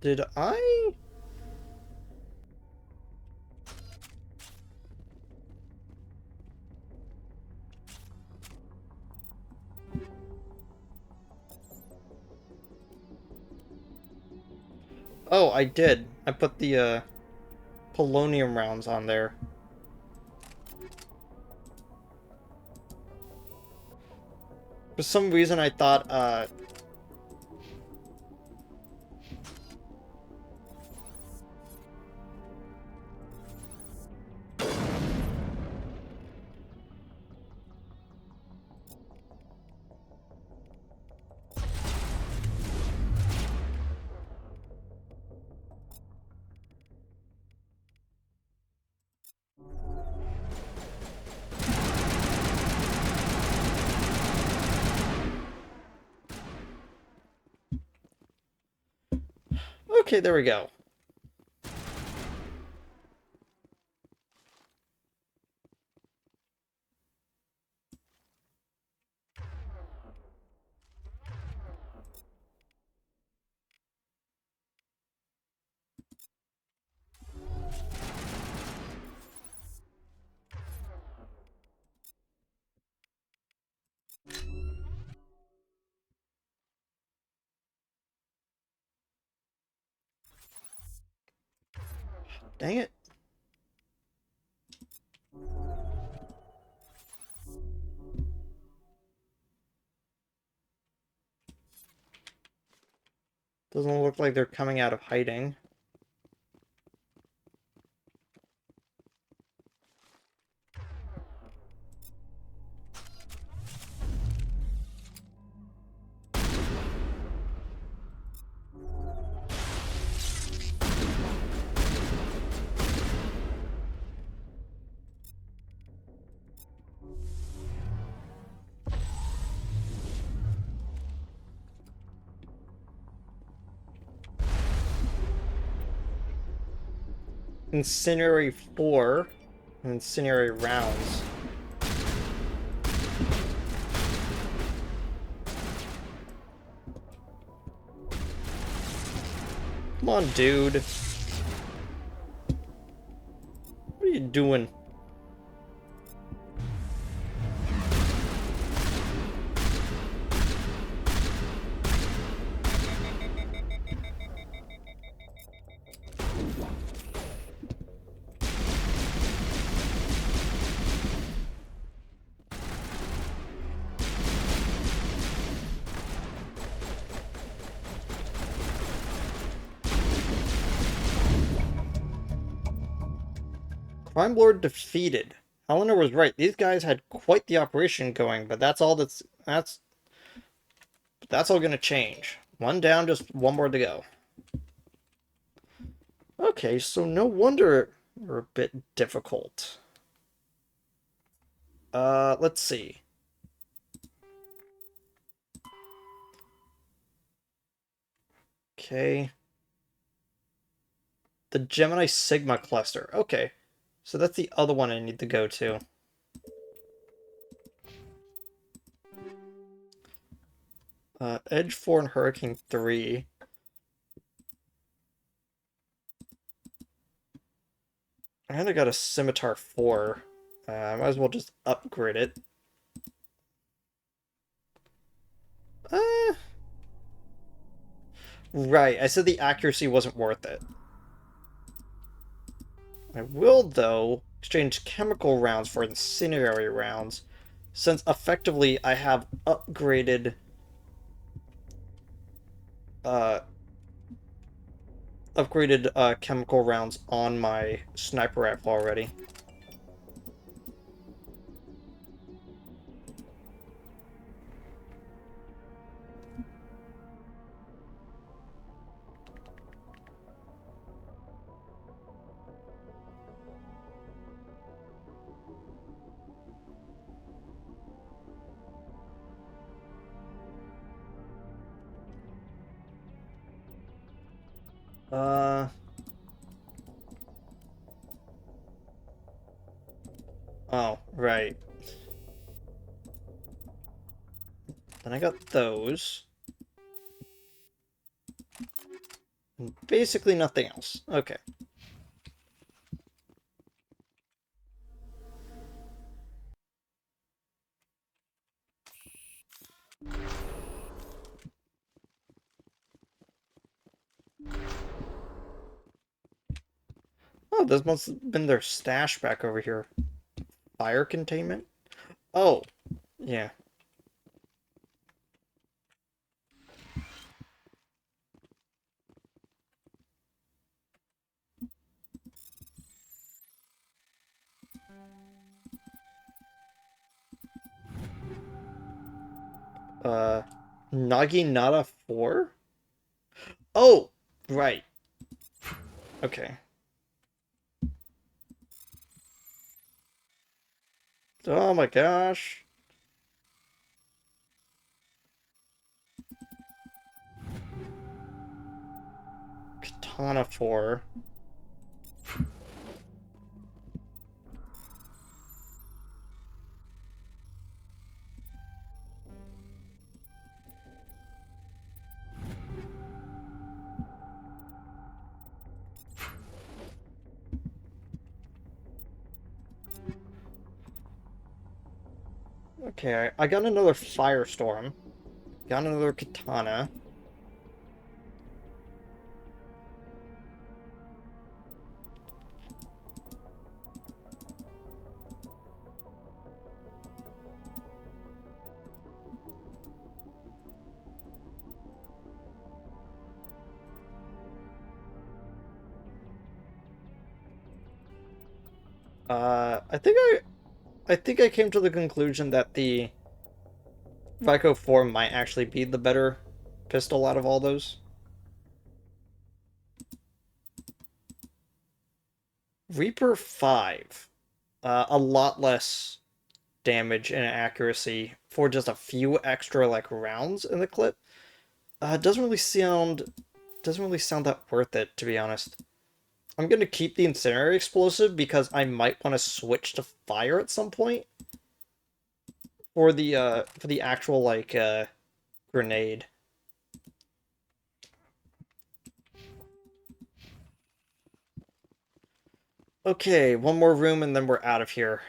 Did I? Oh, I did. I put the, polonium rounds on there. For some reason, I thought, okay, there we go. Dang it. Doesn't look like they're coming out of hiding. Incendiary 4 and incendiary rounds. Come on, dude. What are you doing? Crime Lord defeated. Helena was right. These guys had quite the operation going, but that's all that's all gonna change. One down, just one more to go. Okay, so no wonder we're a bit difficult. Let's see. Okay. The Gemini Sigma cluster. Okay. So that's the other one I need to go to. Edge 4 and Hurricane 3. And I got a Scimitar 4. I might as well just upgrade it. Right, I said the accuracy wasn't worth it. I will, though, exchange chemical rounds for incendiary rounds, since effectively I have upgraded chemical rounds on my sniper rifle already. Oh, right. Then I got those. And basically nothing else. Okay. Oh, this must have been their stash back over here. Fire containment? Oh, yeah. Naginata 4? Oh, right. Okay. Oh my gosh. Katana 4. Okay, I got another Firestorm. Got another Katana. I think I came to the conclusion that the Vico 4 might actually be the better pistol out of all those. Reaper 5. A lot less damage and accuracy for just a few extra like rounds in the clip. Doesn't really sound that worth it, to be honest. I'm gonna keep the incendiary explosive because I might want to switch to fire at some point for the actual grenade. Okay, one more room and then we're out of here.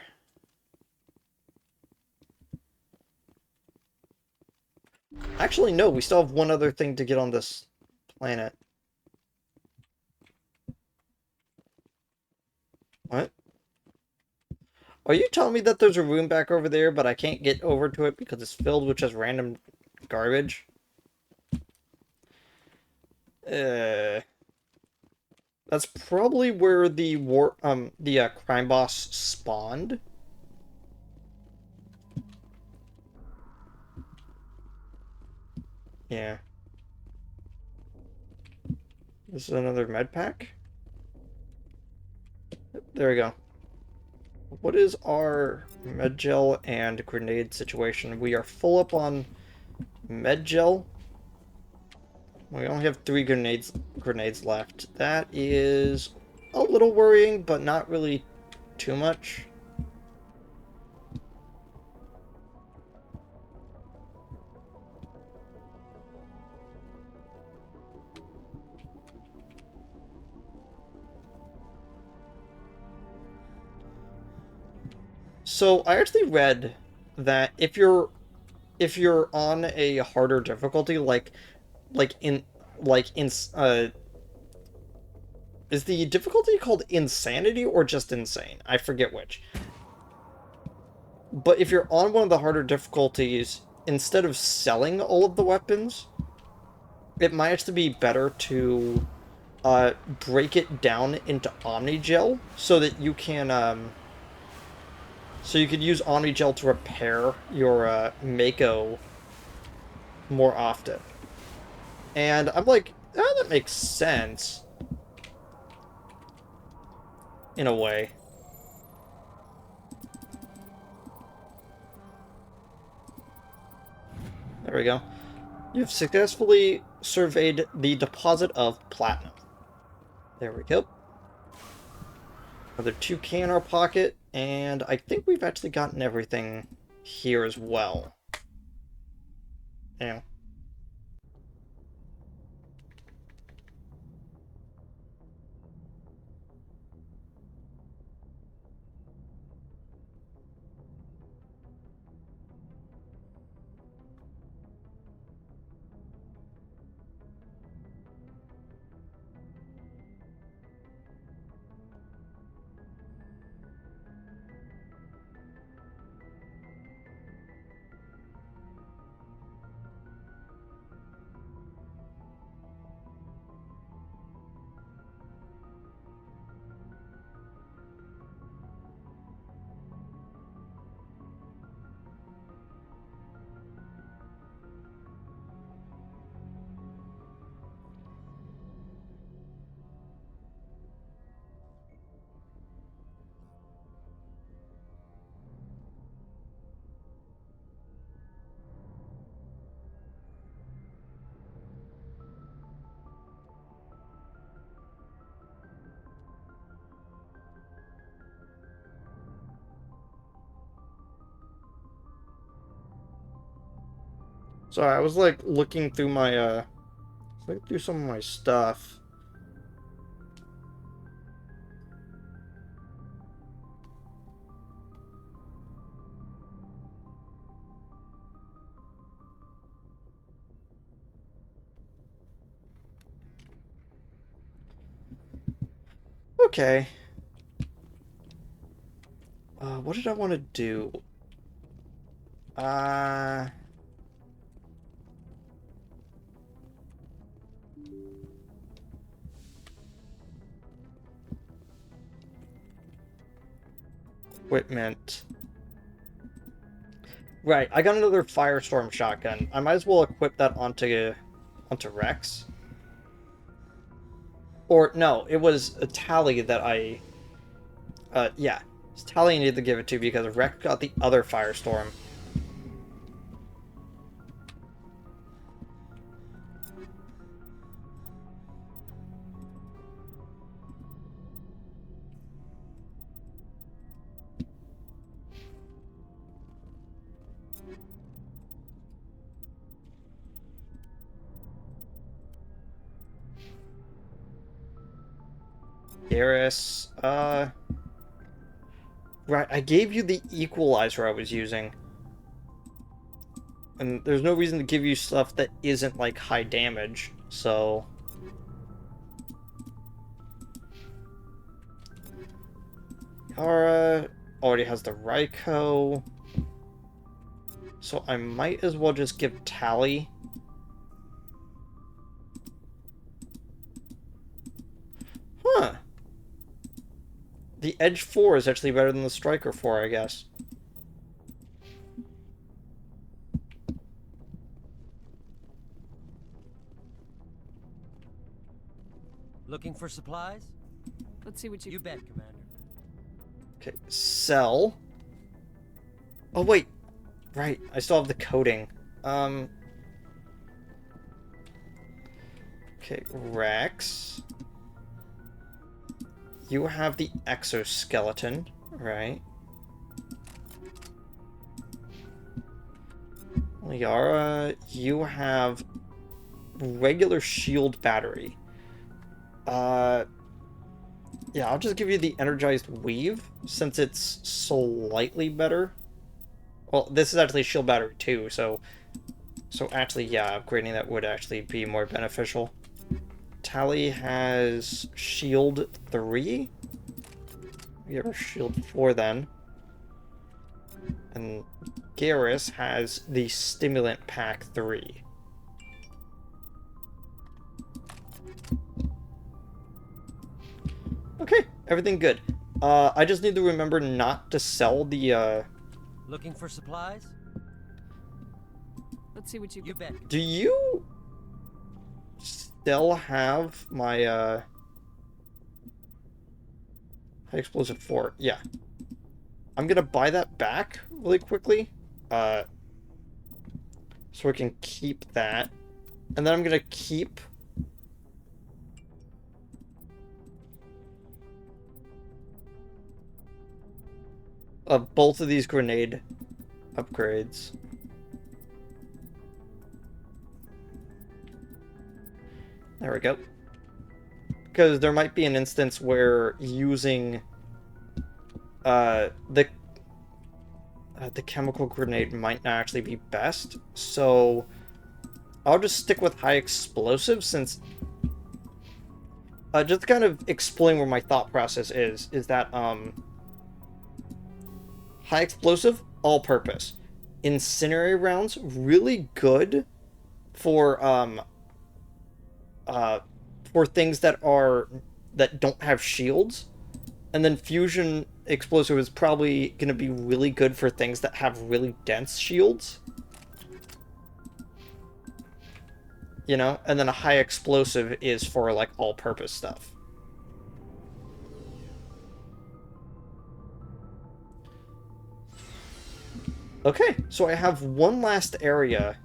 Actually, no, we still have one other thing to get on this planet. What? Are you telling me that there's a room back over there, but I can't get over to it because it's filled with just random garbage? That's probably where the crime boss spawned. Yeah. This is another med pack. There we go. What is our med gel and grenade situation? We are full up on med gel. We only have 3 grenades left. That is a little worrying, but not really too much. So I actually read that if you're on a harder difficulty, like in is the difficulty called insanity or just insane? I forget which. But if you're on one of the harder difficulties, instead of selling all of the weapons, it might actually be better to break it down into Omnigel so that you can so you could use Omnigel to repair your Mako more often. And I'm like, oh, that makes sense. In a way. There we go. You've successfully surveyed the deposit of platinum. There we go. Another 2K in our pocket, and I think we've actually gotten everything here as well. Yeah. So I was like looking through my looking through some of my stuff. Okay. What did I want to do? Equipment. Right, I got another Firestorm shotgun. I might as well equip that onto Rex. Or, no, it was a Tally that I... yeah. It's Tally I needed to give it to because Rex got the other Firestorm. Garrus, right, I gave you the equalizer I was using. And there's no reason to give you stuff that isn't, like, high damage, so... Yara already has the Raikou. So I might as well just give Tally. Huh. The Edge 4 is actually better than the Striker 4, I guess. Looking for supplies? Let's see what you... You bet, Commander. Okay, sell. Oh, wait. Right, I still have the coding. Okay, Rex. You have the exoskeleton, right? Liara, you have regular shield battery. Yeah, I'll just give you the energized weave, since it's slightly better. Well, this is actually shield battery too, so actually, yeah, upgrading that would actually be more beneficial. Tally has shield 3. Give her shield 4 then. And Garrus has the stimulant pack 3. Okay, everything good. I just need to remember not to sell the, Looking for supplies? Let's see what you... You bet. Do you still have my, high explosive 4? Yeah. I'm gonna buy that back really quickly, so we can keep that. And then I'm gonna keep both of these grenade upgrades. There we go. Because there might be an instance where using the chemical grenade might not actually be best, so I'll just stick with high explosive since just to kind of explain where my thought process is that high explosive, all purpose. Incendiary rounds, really good for things that don't have shields. And then fusion explosive is probably going to be really good for things that have really dense shields. You know? And then a high explosive is for, like, all-purpose stuff. Okay, so I have one last area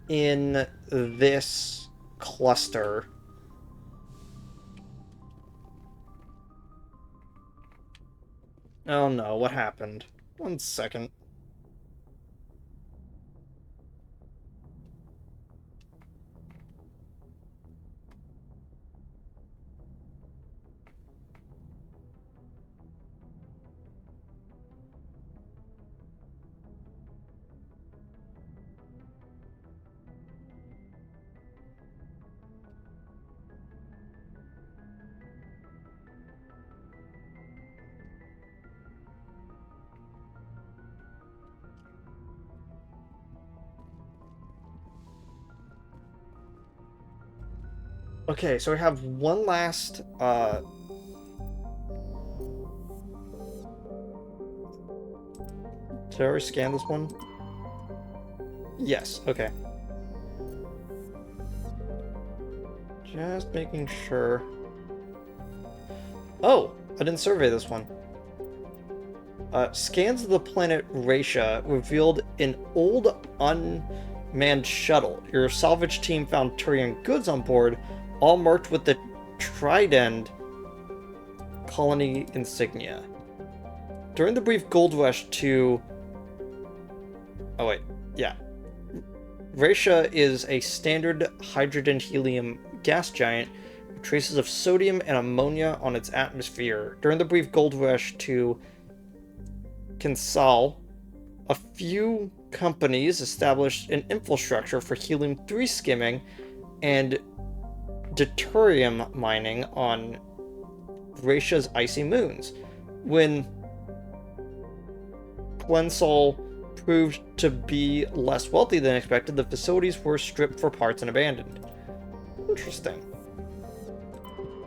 in this cluster. Oh no, what happened? 1 second. Okay, so we have one last, Did I already scan this one? Yes, okay. Just making sure. Oh, I didn't survey this one. Scans of the planet Raisha revealed an old unmanned shuttle. Your salvage team found Turian goods on board, all marked with the Trident colony insignia. During the brief gold rush to... Oh wait, yeah. Raisha is a standard hydrogen-helium gas giant traces of sodium and ammonia on its atmosphere. During the brief gold rush to Kinsale, a few companies established an infrastructure for helium-3 skimming and deuterium mining on Gracia's icy moons. When Kinsale proved to be less wealthy than expected, the facilities were stripped for parts and abandoned. Interesting.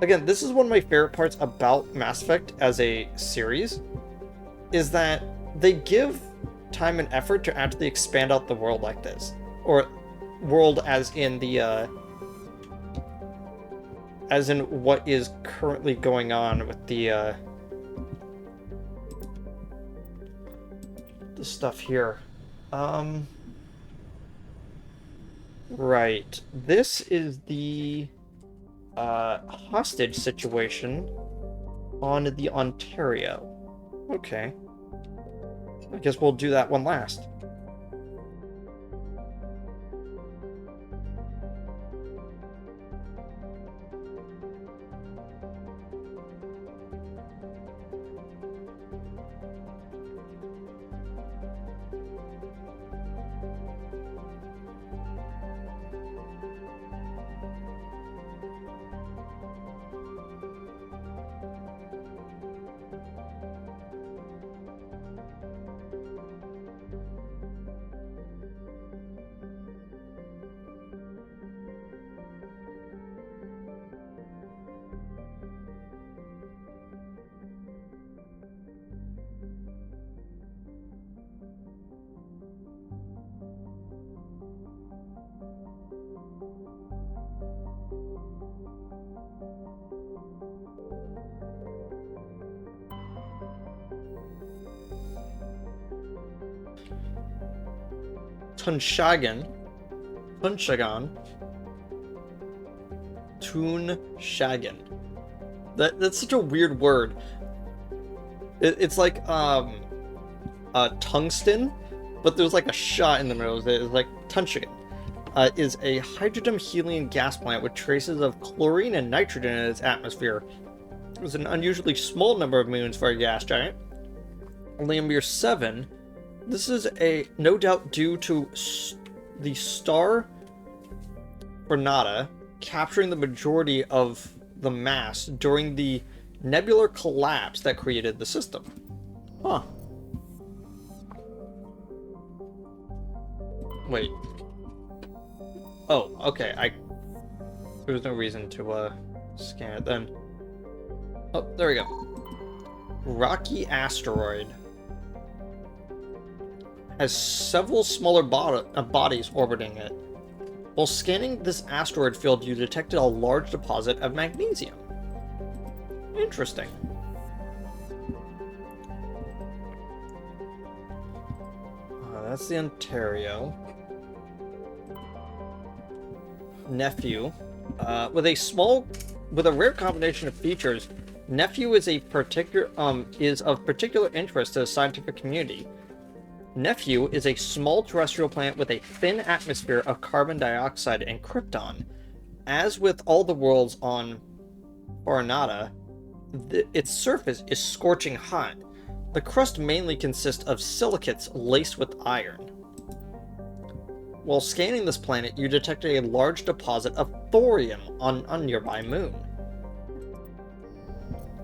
Again, this is one of my favorite parts about Mass Effect as a series, is that they give time and effort to actually expand out the world like this. Or world as in the, as in what is currently going on with the stuff here. Right. This is the hostage situation on the Ontario. Okay. I guess we'll do that one last. Tunshagan. That's such a weird word. It's like tungsten, but there's like a shot in the middle of it. It's like Tunshagan. Is a hydrogen-helium gas plant with traces of chlorine and nitrogen in its atmosphere. There's an unusually small number of moons for a gas giant. Only a mere 7. This is no doubt due to the star Granada capturing the majority of the mass during the nebular collapse that created the system. Huh. Wait. Oh, okay, there's no reason to, scan it then. Oh, there we go. Rocky asteroid. Has several smaller bodies orbiting it. While scanning this asteroid field, you detected a large deposit of magnesium. Interesting. That's the Ontario. Nephew. With a rare combination of features, Nephew is of particular interest to the scientific community. Nephew is a small terrestrial planet with a thin atmosphere of carbon dioxide and krypton. As with all the worlds on Farinata, its surface is scorching hot. The crust mainly consists of silicates laced with iron. While scanning this planet, you detected a large deposit of thorium on a nearby moon.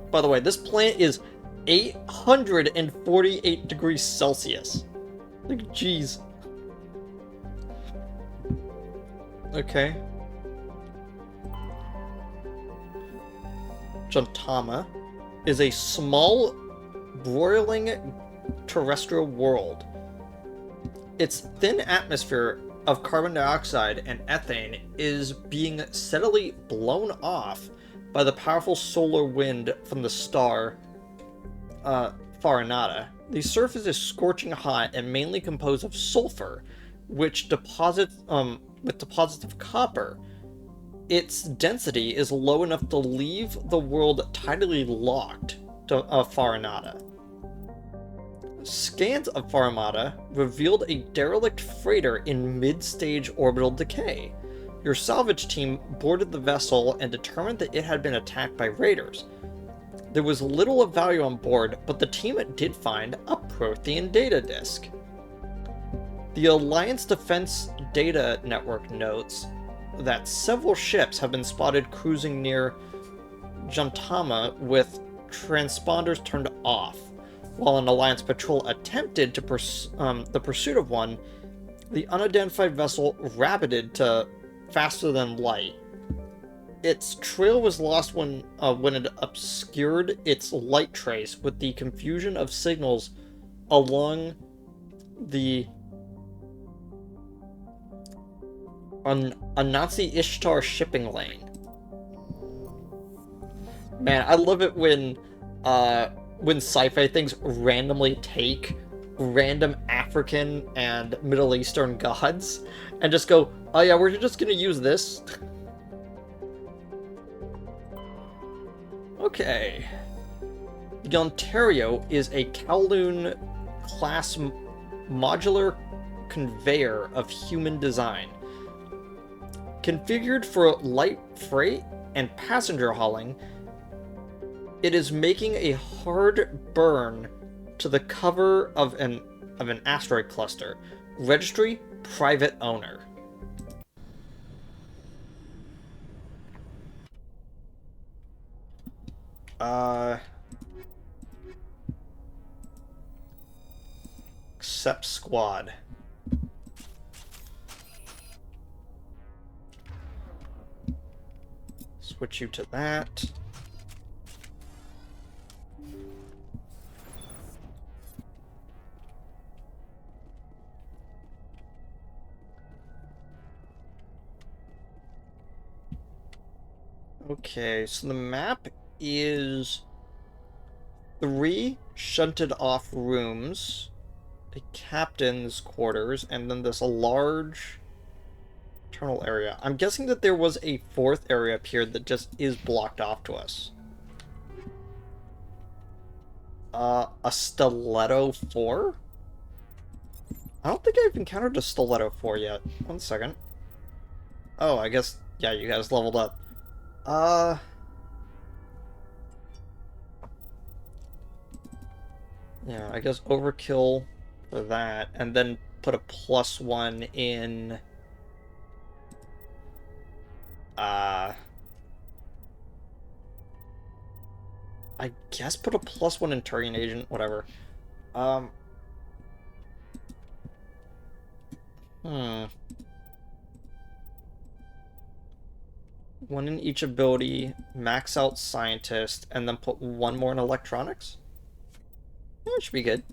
By the way, this planet is 848 degrees Celsius. Like, jeez. Okay. Juntama is a small, broiling terrestrial world. Its thin atmosphere of carbon dioxide and ethane is being steadily blown off by the powerful solar wind from the star Farinata. The surface is scorching hot and mainly composed of sulfur, which deposits of copper. Its density is low enough to leave the world tidally locked to Farinata. Scans of Farinata revealed a derelict freighter in mid-stage orbital decay. Your salvage team boarded the vessel and determined that it had been attacked by raiders. There was little of value on board, but the team did find a Prothean data disk. The Alliance Defense Data Network notes that several ships have been spotted cruising near Juntama with transponders turned off. While an Alliance patrol attempted to the pursuit of one, the unidentified vessel rabbited to faster than light. Its trail was lost when it obscured its light trace with the confusion of signals along the Anansi Ishtar shipping lane. Man, I love it when sci-fi things randomly take random African and Middle Eastern gods and just go, oh yeah, we're just gonna use this. Okay. The Ontario is a Kowloon-class modular conveyor of human design. Configured for light freight and passenger hauling, it is making a hard burn to the cover of an asteroid cluster. Registry, private owner. Accept squad. Switch you to that. Okay, so the map is 3 shunted off rooms, a captain's quarters, and then this large internal area. I'm guessing that there was a 4th area up here that just is blocked off to us. A Stiletto 4? I don't think I've encountered a Stiletto 4 yet. 1 second. Oh, I guess, yeah, you guys leveled up. Yeah, I guess overkill for that, and then put a +1 in, I guess put a +1 in Turian Agent, whatever. One in each ability, max out Scientist, and then put 1 more in Electronics? That should be good.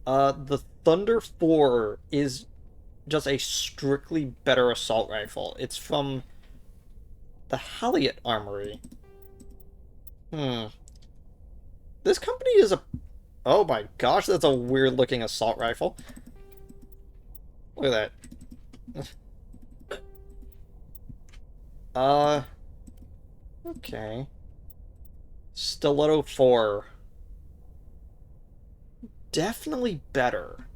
The Thunder 4 is just a strictly better assault rifle. It's from the Halliot Armory. This company is a... Oh my gosh, that's a weird looking assault rifle. Look at that. Okay. Stiletto 4. Definitely better.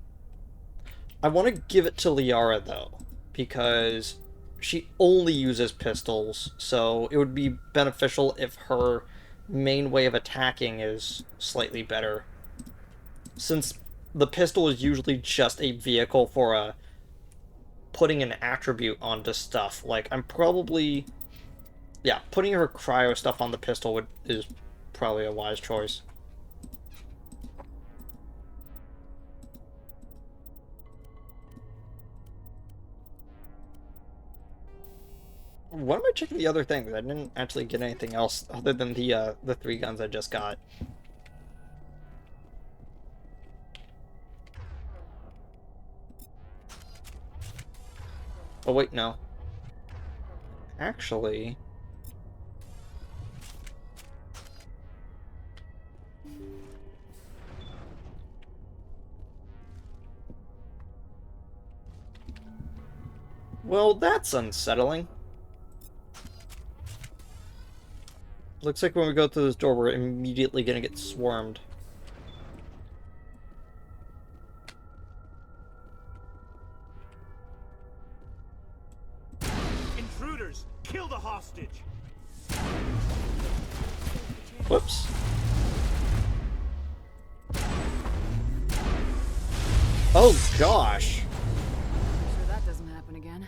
I want to give it to Liara, though, because she only uses pistols, so it would be beneficial if her main way of attacking is slightly better. Since the pistol is usually just a vehicle for putting an attribute onto stuff. Like, I'm probably... Yeah, putting her cryo stuff on the pistol is probably a wise choice. What am I checking the other things? I didn't actually get anything else other than the 3 guns I just got. Oh wait, no. Actually... Well, that's unsettling. Looks like when we go through this door, we're immediately gonna get swarmed. Intruders! Kill the hostage! Whoops. Oh gosh. Sure that doesn't happen again.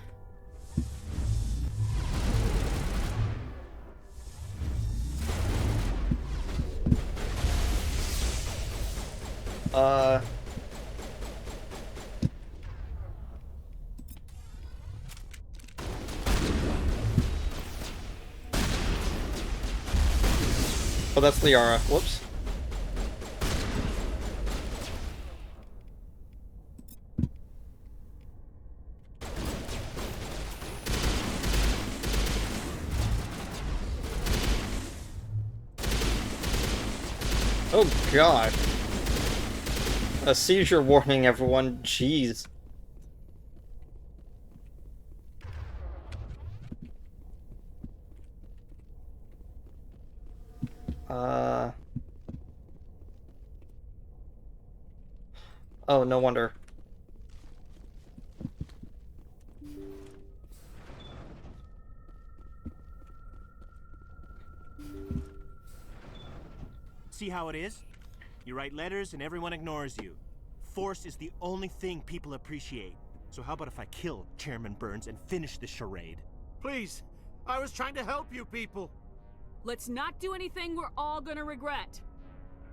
Oh, that's Liara. Whoops. Oh god. A seizure warning, everyone. Jeez. Oh, no wonder. See how it is? You write letters and everyone ignores you. Force is the only thing people appreciate. So how about if I kill Chairman Burns and finish this charade? Please, I was trying to help you people. Let's not do anything we're all gonna regret.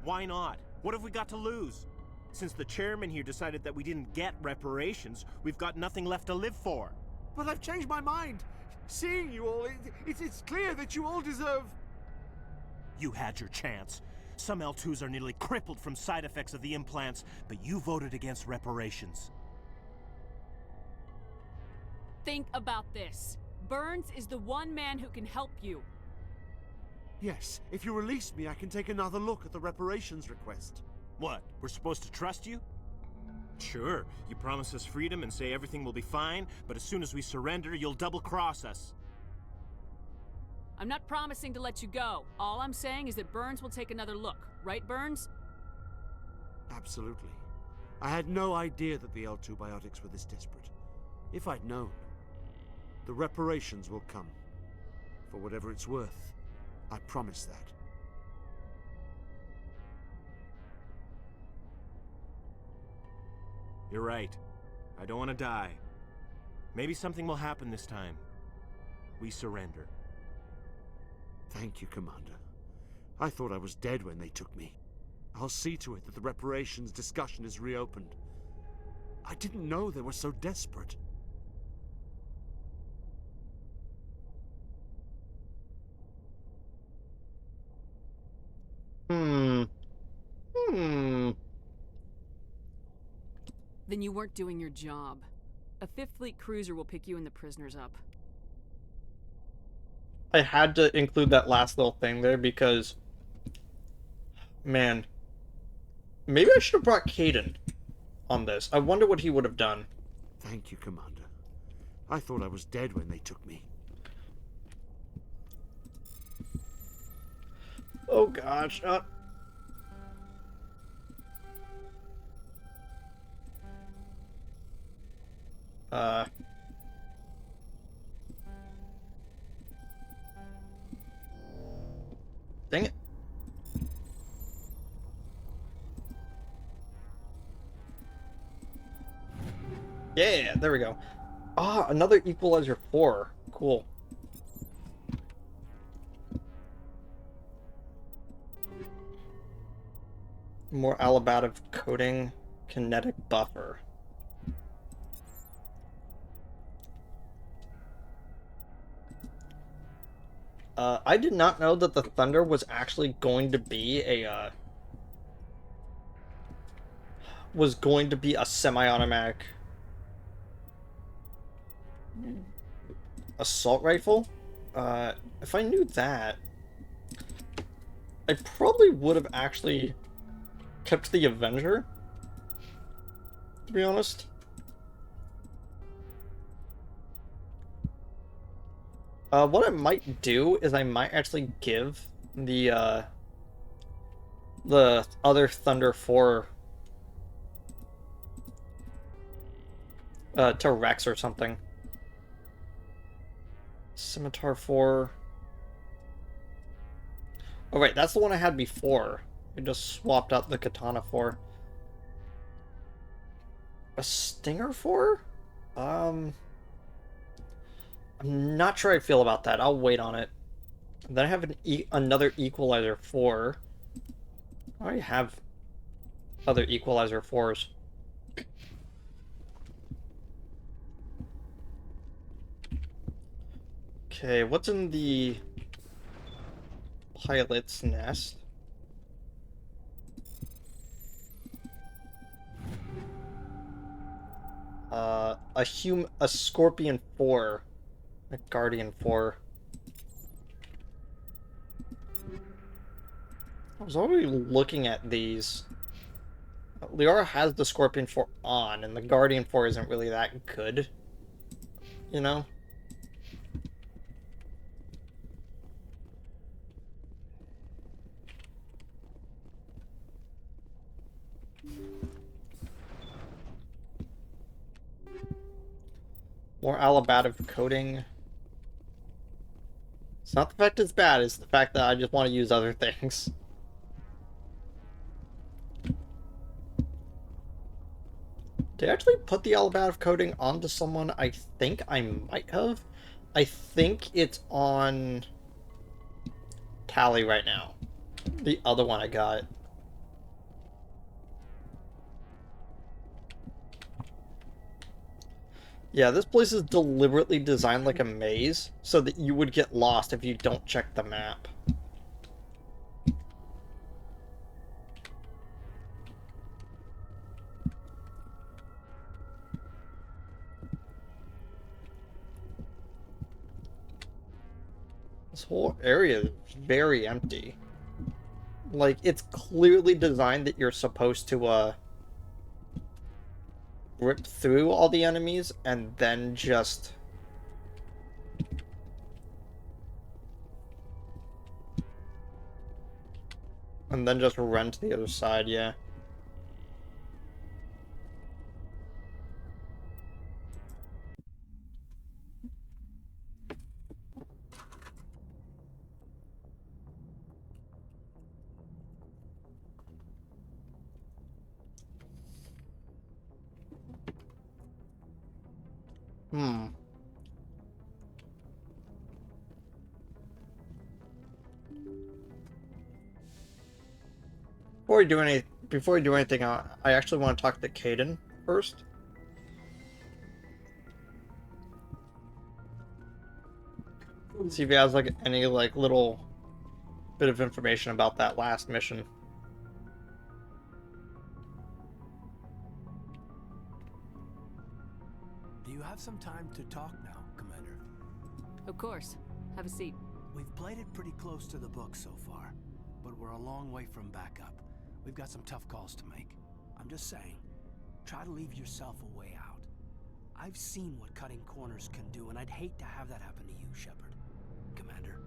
Why not? What have we got to lose? Since the chairman here decided that we didn't get reparations, we've got nothing left to live for. But I've changed my mind. Seeing you all, it's clear that you all deserve... You had your chance. Some L2s are nearly crippled from side effects of the implants, but you voted against reparations. Think about this. Burns is the one man who can help you. Yes, if you release me, I can take another look at the reparations request. What, we're supposed to trust you? Sure, you promise us freedom and say everything will be fine, but as soon as we surrender, you'll double-cross us. I'm not promising to let you go. All I'm saying is that Burns will take another look. Right, Burns? Absolutely. I had no idea that the L2 biotics were this desperate. If I'd known, the reparations will come. For whatever it's worth, I promise that. You're right. I don't want to die. Maybe something will happen this time. We surrender. Thank you, Commander. I thought I was dead when they took me. I'll see to it that the reparations discussion is reopened. I didn't know they were so desperate. Then you weren't doing your job. A Fifth Fleet cruiser will pick you and the prisoners up. I had to include that last little thing there because, man, maybe I should have brought Caden on this. I wonder what he would have done. Thank you, Commander. I thought I was dead when they took me. Oh gosh, dang it. Yeah, there we go. Ah, another equalizer 4. Cool. More alabative coating, kinetic buffer. I did not know that the Thunder was actually going to be a, semi-automatic assault rifle. If I knew that, I probably would have actually kept the Avenger, to be honest. What I might do is I might actually give the other Thunder 4 to Rex or something. Scimitar 4. Oh, right, that's the one I had before. I just swapped out the katana for. A Stinger 4? I'm not sure I feel about that. I'll wait on it. Then I have another Equalizer 4. I already have other Equalizer 4s. Okay, what's in the pilot's nest? A Scorpion 4. A Guardian 4. I was already looking at these. Liara has the Scorpion 4 on, and the Guardian 4 isn't really that good. You know? More Alabative coating. It's not the fact it's bad, it's the fact that I just want to use other things. Did I actually put the Alabative coating onto someone? I think I might have. I think it's on Tally right now. The other one I got. Yeah, this place is deliberately designed like a maze, so that you would get lost if you don't check the map. This whole area is very empty. Like, it's clearly designed that you're supposed to, rip through all the enemies and then just... and then just run to the other side, yeah. Hmm. Before we do anything, I actually want to talk to Caden first. See if he has like any like little bit of information about that last mission. Do you have some time to talk now, Commander? Of course. Have a seat. We've played it pretty close to the book so far, but we're a long way from backup. We've got some tough calls to make. I'm just saying, try to leave yourself a way out. I've seen what cutting corners can do, and I'd hate to have that happen to you, Shepard. Commander.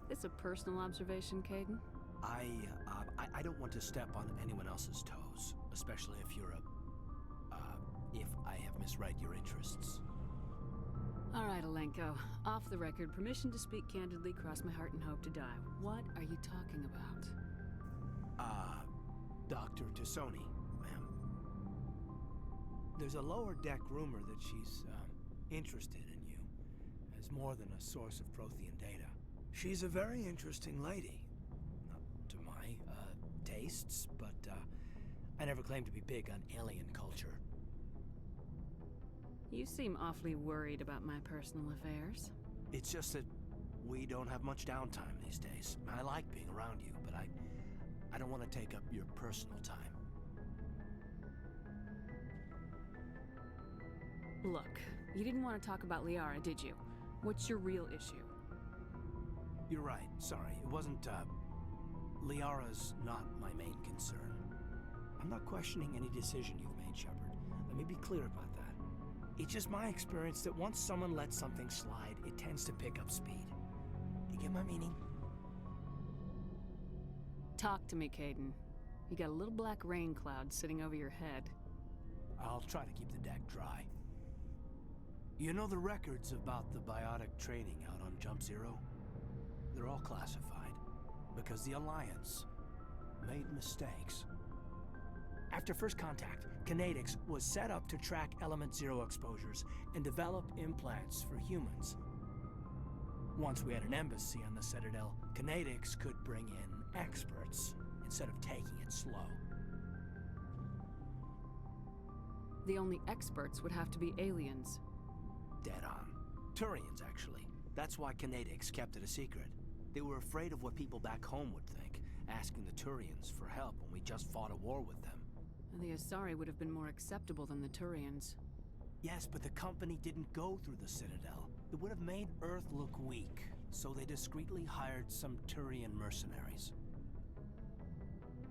This a personal observation, Caden? I don't want to step on anyone else's toes, especially if you're if I have misread your interests. All right, Alenko. Off the record, permission to speak candidly, cross my heart and hope to die. What are you talking about? Dr. Tassoni, ma'am. There's a lower deck rumor that she's, interested in you as more than a source of Prothean data. She's a very interesting lady. Not to my, tastes, but, I never claimed to be big on alien culture. You seem awfully worried about my personal affairs. It's just that we don't have much downtime these days. I like being around you, but I don't want to take up your personal time. Look, you didn't want to talk about Liara, did you? What's your real issue? You're right. Sorry. It wasn't, Liara's not my main concern. I'm not questioning any decision you've made, Shepard. Let me be clear about that. It's just my experience that once someone lets something slide, it tends to pick up speed. Do you get my meaning? Talk to me, Caden. You got a little black rain cloud sitting over your head. I'll try to keep the deck dry. You know the records about the biotic training out on Jump Zero? They're all classified because the Alliance made mistakes. After first contact, Kinetics was set up to track Element Zero exposures and develop implants for humans. Once we had an embassy on the Citadel, Kinetics could bring in experts instead of taking it slow. The only experts would have to be aliens. Dead on. Turians, actually. That's why Kinetics kept it a secret. They were afraid of what people back home would think, asking the Turians for help when we just fought a war with them. And the Asari would have been more acceptable than the Turians. Yes, but the company didn't go through the Citadel. It would have made Earth look weak, so they discreetly hired some Turian mercenaries.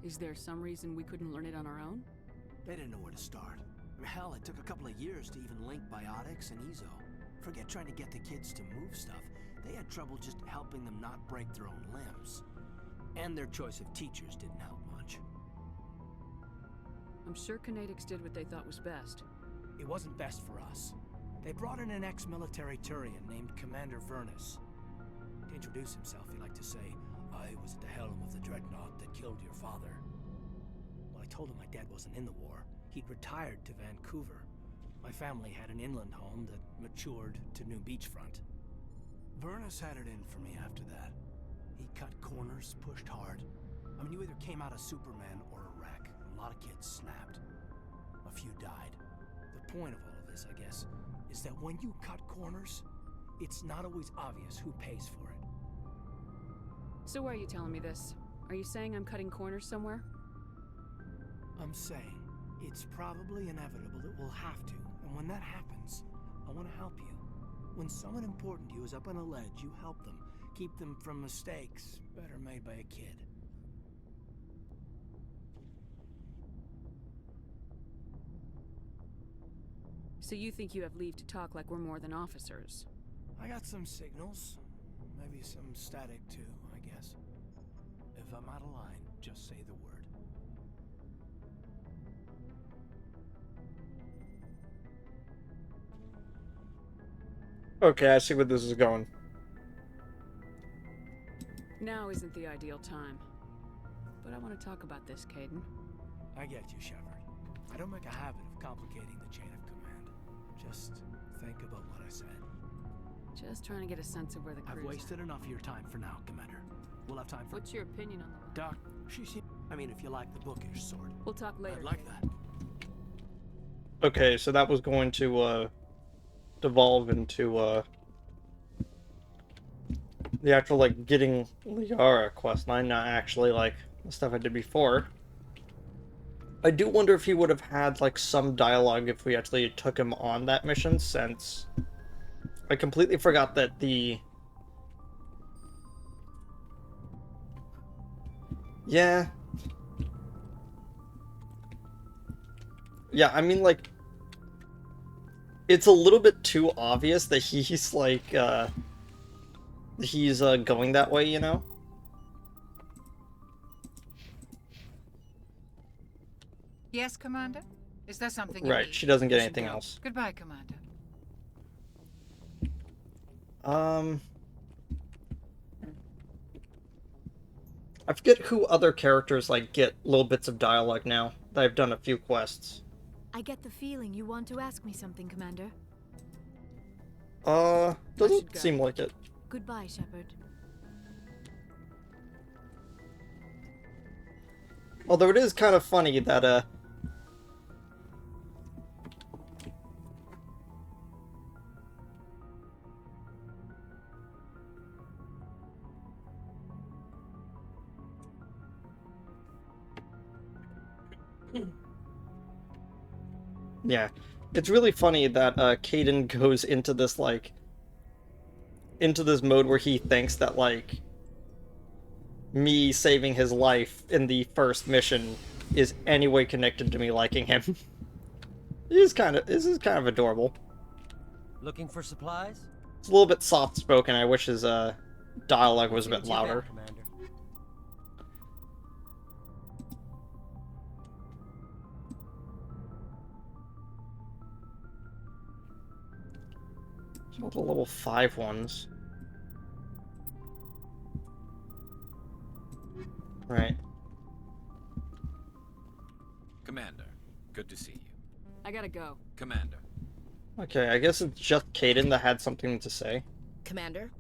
Is there some reason we couldn't learn it on our own? They didn't know where to start. Hell, it took a couple of years to even link biotics and Ezo. Forget trying to get the kids to move stuff. They had trouble just helping them not break their own limbs. And their choice of teachers didn't help much. I'm sure Kinetics did what they thought was best. It wasn't best for us. They brought in an ex-military Turian named Commander Vernus. To introduce himself, he liked to say, "I was at the helm of the dreadnought that killed your father." Well, I told him my dad wasn't in the war. He'd retired to Vancouver. My family had an inland home that matured to new beachfront. Vernus had it in for me after that. He cut corners, pushed hard. I mean, you either came out a Superman or a wreck. A lot of kids snapped. A few died. The point of all of this, I guess, is that when you cut corners, it's not always obvious who pays for it. So why are you telling me this? Are you saying I'm cutting corners somewhere? I'm saying it's probably inevitable that we'll have to, and when that happens, I want to help you. When someone important to you is up on a ledge, you help them. Keep them from mistakes better made by a kid. So you think you have leave to talk like we're more than officers? I got some signals. Maybe some static too, I guess. If I'm out of line, just say the word. Okay, I see where this is going. Now isn't the ideal time. But I want to talk about this, Caden. I get you, Shepard. I don't make a habit of complicating the chain of command. Just think about what I said. Just trying to get a sense of where the crew's I've wasted enough of your time for now, Commander. We'll have time for... What's your opinion on the... Doc, I mean, if you like the bookish sort. We'll talk later. I'd like that. Okay, so that was going to, devolve into, the actual, like, getting Liara quest line, not actually, like, the stuff I did before. I do wonder if he would have had, like, some dialogue if we actually took him on that mission, since I completely forgot that the... Yeah. Yeah, I mean, like, it's a little bit too obvious that he's, like, he's, going that way, you know? Yes, Commander? Is there something you Right, need? she doesn't get You should anything go. else. Goodbye, Commander. I forget who other characters, like, get little bits of dialogue now that I've done a few quests. I get the feeling you want to ask me something, Commander. Doesn't seem like it. Goodbye, Shepard. Although it is kind of funny that, yeah. It's really funny that, Caden goes into this, like, into this mode where he thinks that, like, me saving his life in the first mission is any way connected to me liking him. This is kind of adorable. Looking for supplies? It's a little bit soft-spoken. I wish his, dialogue was a bit See what you got, louder. Commander. All the level 5 ones. Right. Commander, good to see you. I gotta go. Commander. Okay, I guess it's just Caden that had something to say. Commander?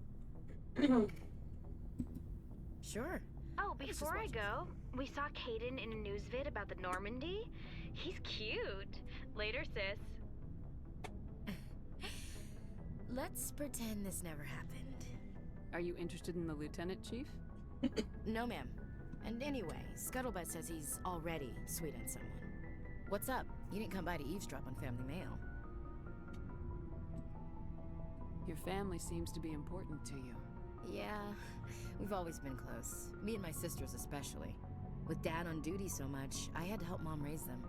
Sure. Oh, before I go, we saw Caden in a news vid about the Normandy. He's cute. Later, sis. Let's pretend this never happened. Are you interested in the lieutenant, Chief? No, ma'am. And anyway, Scuttlebutt says he's already sweet on someone. What's up? You didn't come by to eavesdrop on family mail. Your family seems to be important to you. Yeah, we've always been close. Me and my sisters especially. With Dad on duty so much, I had to help Mom raise them.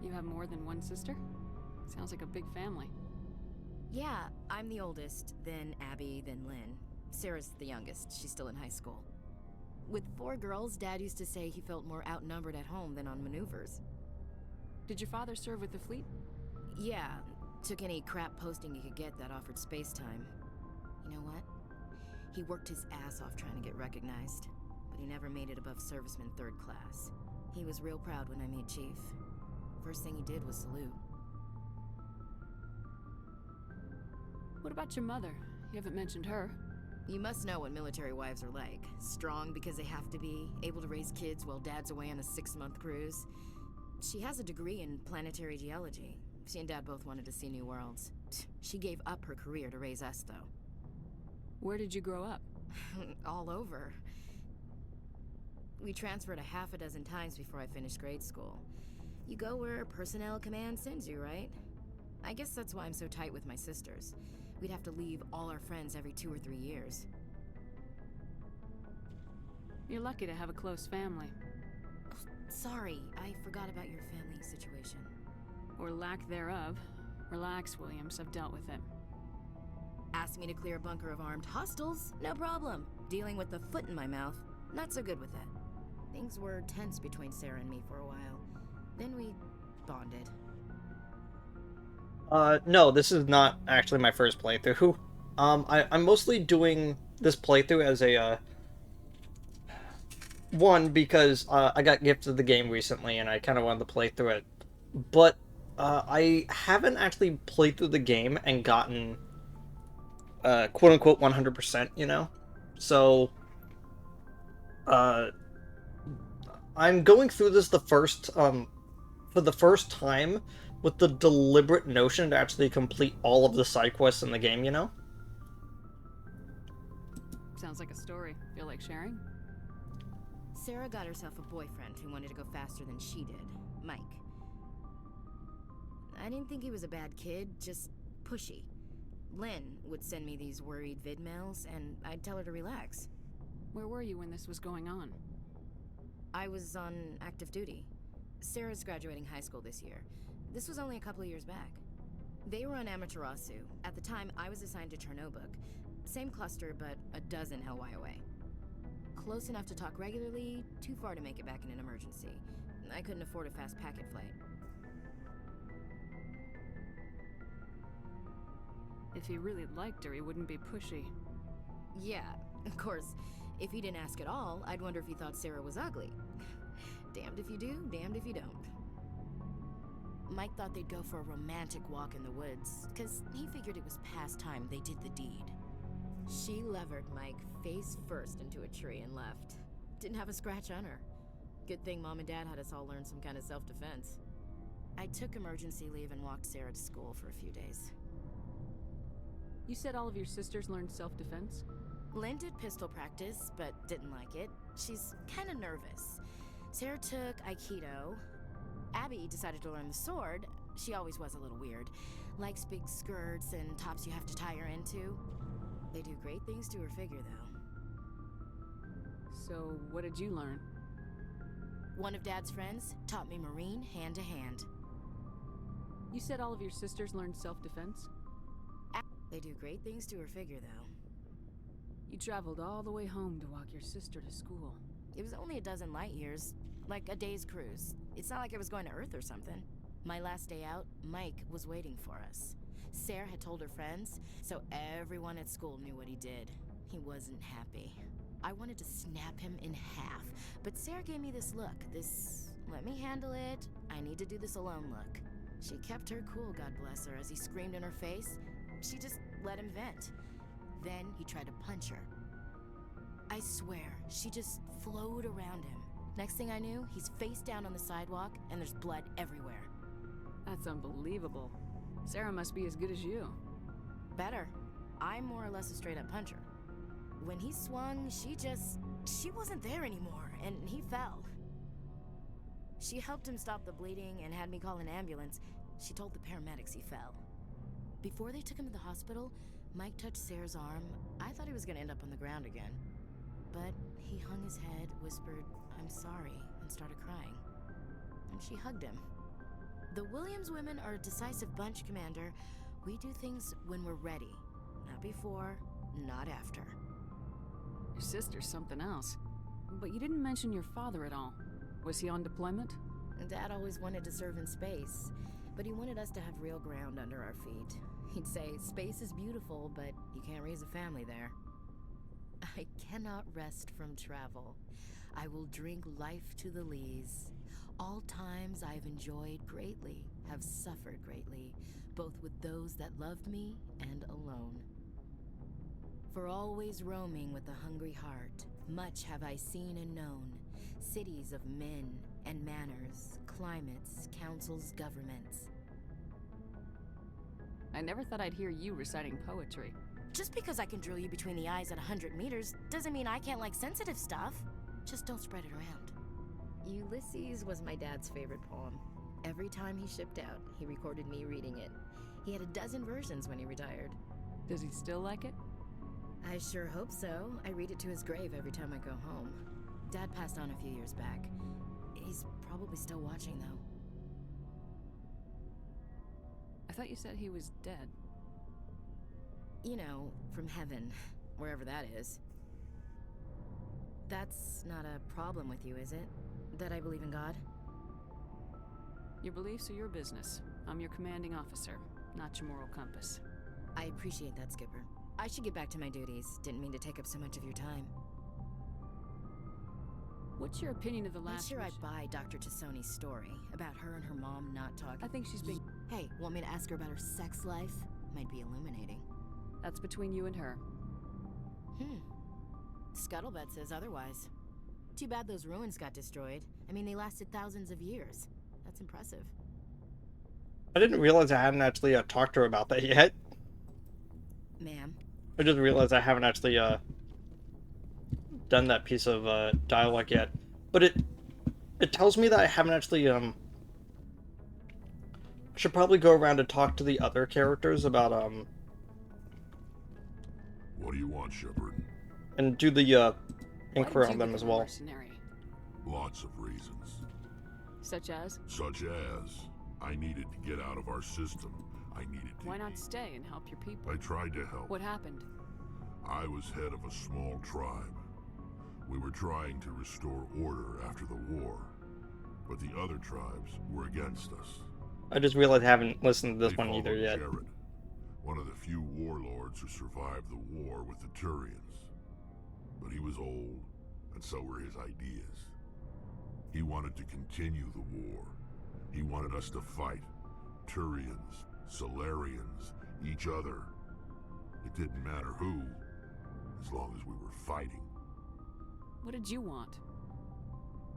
You have more than one sister? Sounds like a big family. Yeah, I'm the oldest, then Abby, then Lynn. Sarah's the youngest. She's still in high school. With 4 girls, Dad used to say he felt more outnumbered at home than on maneuvers. Did your father serve with the fleet? Yeah, took any crap posting he could get that offered space time. You know what? He worked his ass off trying to get recognized, but he never made it above serviceman 3rd class. He was real proud when I made Chief. First thing he did was salute. What about your mother? You haven't mentioned her. You must know what military wives are like. Strong because they have to be, able to raise kids while Dad's away on a 6-month cruise. She has a degree in planetary geology. She and Dad both wanted to see new worlds. She gave up her career to raise us, though. Where did you grow up? All over. We transferred a half a dozen times before I finished grade school. You go where personnel command sends you, right? I guess that's why I'm so tight with my sisters. We'd have to leave all our friends every 2 or 3 years. You're lucky to have a close family. Oh, sorry, I forgot about your family situation. Or lack thereof. Relax, Williams, I've dealt with it. Asked me to clear a bunker of armed hostiles? No problem. Dealing with the foot in my mouth? Not so good with it. Things were tense between Sarah and me for a while. Then we bonded. No, this is not actually my first playthrough. I'm mostly doing this playthrough as a, one, because, I got gifted the game recently and I kind of wanted to play through it. But, I haven't actually played through the game and gotten, quote-unquote 100%, you know? So, I'm going through this for the first time with the deliberate notion to actually complete all of the side quests in the game, you know? Sounds like a story. Feel like sharing? Sarah got herself a boyfriend who wanted to go faster than she did, Mike. I didn't think he was a bad kid, just pushy. Lynn would send me these worried vid mails, and I'd tell her to relax. Where were you when this was going on? I was on active duty. Sarah's graduating high school this year. This was only a couple of years back. They were on Amaterasu. At the time, I was assigned to Chernobog. Same cluster, but a dozen Hellwire away. Close enough to talk regularly, too far to make it back in an emergency. I couldn't afford a fast packet flight. If he really liked her, he wouldn't be pushy. Yeah, of course. If he didn't ask at all, I'd wonder if he thought Sarah was ugly. Damned if you do, damned if you don't. Mike thought they'd go for a romantic walk in the woods, because he figured it was past time they did the deed. She levered Mike face first into a tree and left. Didn't have a scratch on her. Good thing Mom and Dad had us all learn some kind of self-defense. I took emergency leave and walked Sarah to school for a few days. You said all of your sisters learned self-defense? Lynn did pistol practice, but didn't like it. She's kind of nervous. Sarah took Aikido. Abby decided to learn the sword. She always was a little weird. Likes big skirts and tops you have to tie her into. They do great things to her figure, though. So, what did you learn? One of Dad's friends taught me Marine hand-to-hand. You said all of your sisters learned self-defense? They do great things to her figure, though. You traveled all the way home to walk your sister to school. It was only a dozen light years, like a day's cruise. It's not like I was going to Earth or something. My last day out, Mike was waiting for us. Sarah had told her friends, so everyone at school knew what he did. He wasn't happy. I wanted to snap him in half, but Sarah gave me this look, this let me handle it, I need to do this alone look. She kept her cool, God bless her, as he screamed in her face. She just let him vent. Then he tried to punch her. I swear, she just flowed around him. Next thing I knew, he's face down on the sidewalk, and there's blood everywhere. That's unbelievable. Sarah must be as good as you. Better. I'm more or less a straight-up puncher. When he swung, she wasn't there anymore, and he fell. She helped him stop the bleeding and had me call an ambulance. She told the paramedics he fell. Before they took him to the hospital, Mike touched Sarah's arm. I thought he was gonna end up on the ground again. But he hung his head, whispered, "I'm sorry," and started crying. And she hugged him. The Williams women are a decisive bunch, Commander. We do things when we're ready. Not before, not after. Your sister's something else. But you didn't mention your father at all. Was he on deployment? Dad always wanted to serve in space, but he wanted us to have real ground under our feet. He'd say, space is beautiful, but you can't raise a family there. I cannot rest from travel. I will drink life to the lees. All times I've enjoyed greatly, have suffered greatly, both with those that loved me and alone. For always roaming with a hungry heart, much have I seen and known, cities of men and manners, climates, councils, governments. I never thought I'd hear you reciting poetry. Just because I can drill you between the eyes at 100 meters doesn't mean I can't like sensitive stuff. Just don't spread it around. Ulysses was my dad's favorite poem. Every time he shipped out, he recorded me reading it. He had a dozen versions when he retired. Does he still like it? I sure hope so. I read it to his grave every time I go home. Dad passed on a few years back. He's probably still watching, though. I thought you said he was dead. You know, from heaven, wherever that is. That's not a problem with you, is it? That I believe in God? Your beliefs are your business. I'm your commanding officer, not your moral compass. I appreciate that, Skipper. I should get back to my duties. Didn't mean to take up so much of your time. What's your opinion of the Not last sure I'd buy Dr. Tassoni's story about her and her mom not talking. I think she's being... Hey, want me to ask her about her sex life? Might be illuminating. That's between you and her. Scuttlebutt says otherwise. Too bad those ruins got destroyed. I mean, they lasted thousands of years. That's impressive. I didn't realize I hadn't actually talked to her about that yet. Ma'am? I just realized I haven't actually done that piece of dialogue yet. But it tells me that I haven't actually I should probably go around and talk to the other characters about What do you want, Shepard? And do the inquiry on them as well. Mercenary? Lots of reasons. Such as? Such as, I needed to get out of our system. I needed to... Why not stay and help your people? I tried to help. What happened? I was head of a small tribe. We were trying to restore order after the war, but the other tribes were against us. I just realized I haven't listened to this They one either followed yet. Jared, one of the few warlords who survived the war with the Turians. But he was old, and so were his ideas. He wanted to continue the war. He wanted us to fight. Turians, Solarians, each other. It didn't matter who, as long as we were fighting. What did you want?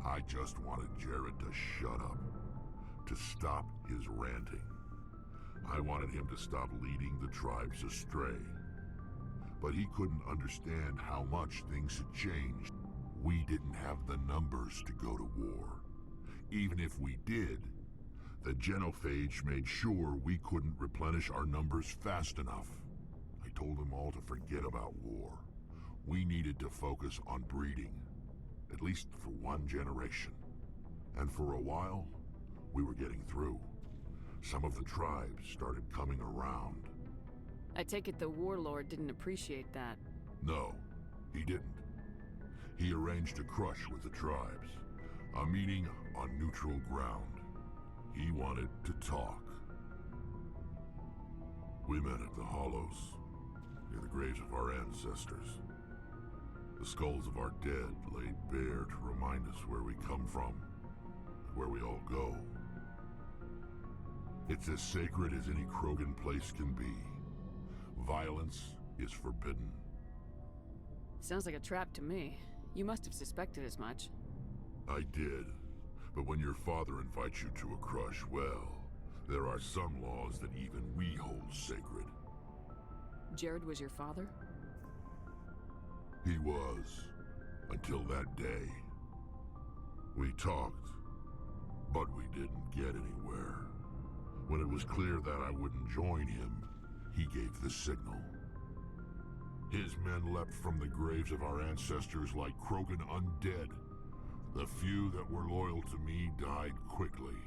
I just wanted Jared to shut up, to stop his ranting. I wanted him to stop leading the tribes astray. But he couldn't understand how much things had changed. We didn't have the numbers to go to war. Even if we did, the genophage made sure we couldn't replenish our numbers fast enough. I told them all to forget about war. We needed to focus on breeding, at least for one generation. And for a while, we were getting through. Some of the tribes started coming around. I take it the warlord didn't appreciate that. No, he didn't. He arranged a crush with the tribes, a meeting on neutral ground. He wanted to talk. We met at the Hollows, near the graves of our ancestors. The skulls of our dead laid bare to remind us where we come from, and where we all go. It's as sacred as any Krogan place can be. Violence is forbidden. Sounds like a trap to me. You must have suspected as much. I did. But when your father invites you to a crush, well, there are some laws that even we hold sacred. Jared was your father? He was, until that day. We talked, but we didn't get anywhere. When it was clear that I wouldn't join him, he gave the signal. His men leapt from the graves of our ancestors like Krogan undead. The few that were loyal to me died quickly.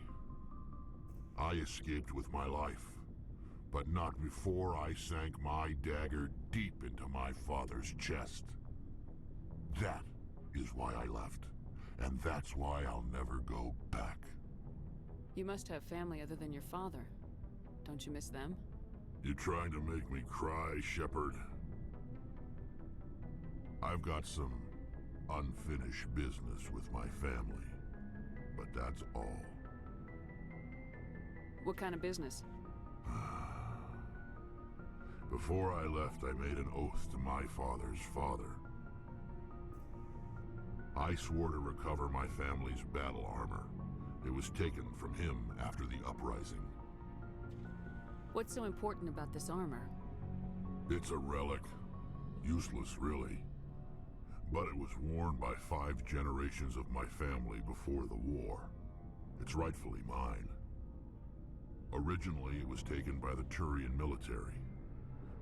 I escaped with my life, but not before I sank my dagger deep into my father's chest. That is why I left, and that's why I'll never go back. You must have family other than your father. Don't you miss them? You trying to make me cry, Shepard? I've got some unfinished business with my family, but that's all. What kind of business? Before I left, I made an oath to my father's father. I swore to recover my family's battle armor. It was taken from him after the uprising. What's so important about this armor? It's a relic. Useless, really. But it was worn by 5 generations of my family before the war. It's rightfully mine. Originally, it was taken by the Turian military.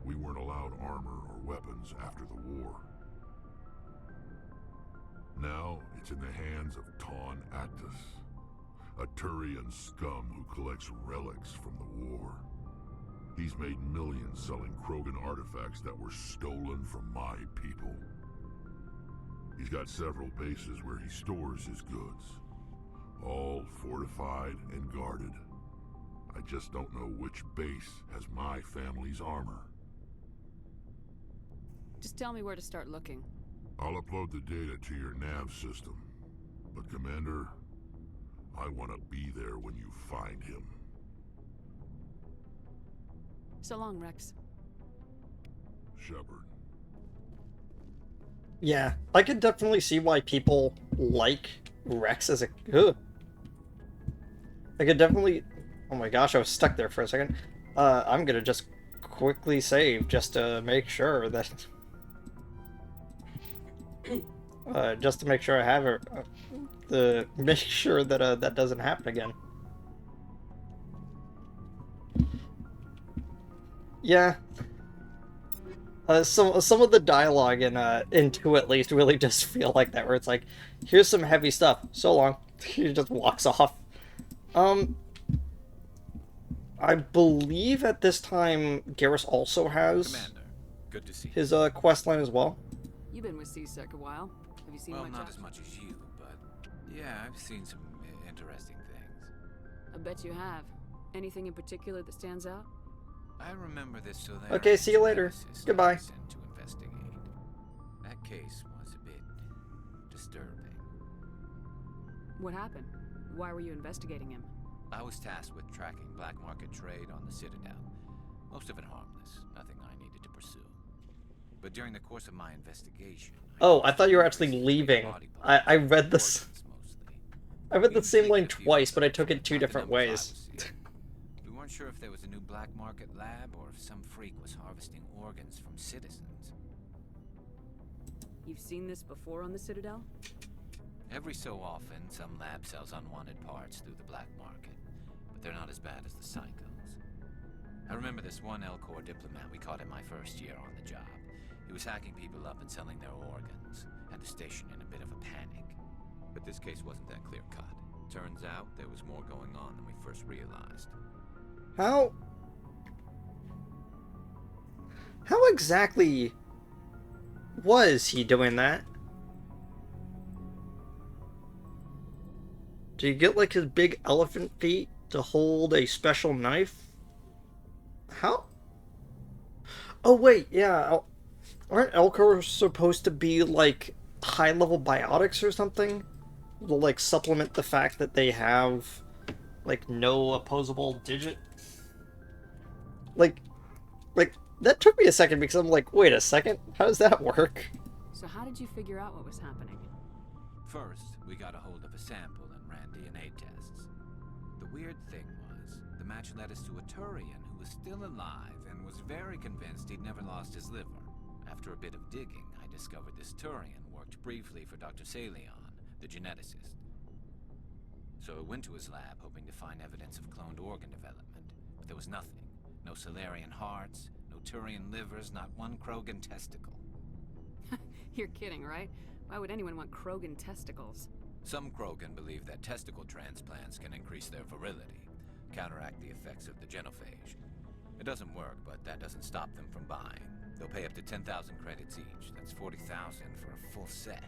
We weren't allowed armor or weapons after the war. Now, it's in the hands of Taun Actus, a Turian scum who collects relics from the war. He's made millions selling Krogan artifacts that were stolen from my people. He's got several bases where he stores his goods, all fortified and guarded. I just don't know which base has my family's armor. Just tell me where to start looking. I'll upload the data to your nav system. But Commander, I want to be there when you find him. So long, Rex. Shepard. Yeah, I could definitely see why people like Rex as a... Ugh. I could definitely... Oh my gosh, I was stuck there for a second. I'm gonna just quickly save just to make sure that... just to make sure I have it... to make sure that that doesn't happen again. Yeah. Some of the dialogue in 2 at least really does feel like that, where it's like, here's some heavy stuff, so long. He just walks off. I believe at this time Garrus also has Commander, good to see you. his quest line as well. You've been with C-Sec a while. Have you seen Well, much not action? as much as you, but yeah, I've seen some interesting things. I bet you have. Anything in particular that stands out? I remember this so that Okay, see you later. Goodbye. sent to investigate. That case was a bit disturbing. What happened? Why were you investigating him? I was tasked with tracking black market trade on the Citadel. Most of it harmless, nothing I needed to pursue. But during the course of my investigation... Oh, I thought you were actually leaving. I read this... I read the same line twice, but I took it 2 different ways. We weren't sure if there was a new black market lab or if some freak was harvesting organs from citizens. You've seen this before on the Citadel? Every so often, some lab sells unwanted parts through the black market, but they're not as bad as the psychos. I remember this one Elcor diplomat we caught in my first year on the job. He was hacking people up and selling their organs, had the station in a bit of a panic. But this case wasn't that clear-cut. Turns out there was more going on than we first realized. How exactly was he doing that? Do you get like his big elephant feet To hold a special knife? How? Oh wait, yeah. Aren't Elcor supposed to be like high-level biotics or something? To like supplement the fact that they have like no opposable digit? Like that took me a second because I'm like, wait a second, how does that work? So how did you figure out what was happening? First, we got a hold of a sample and ran DNA tests. The weird thing was, the match led us to a Turian who was still alive and was very convinced he'd never lost his liver. After a bit of digging, I discovered this Turian worked briefly for Dr. Salion, the geneticist. So I went to his lab hoping to find evidence of cloned organ development, but there was nothing. No Salarian hearts, no Turian livers, not one Krogan testicle. You're kidding, right? Why would anyone want Krogan testicles? Some Krogan believe that testicle transplants can increase their virility, counteract the effects of the genophage. It doesn't work, but that doesn't stop them from buying. They'll pay up to 10,000 credits each. That's 40,000 for a full set.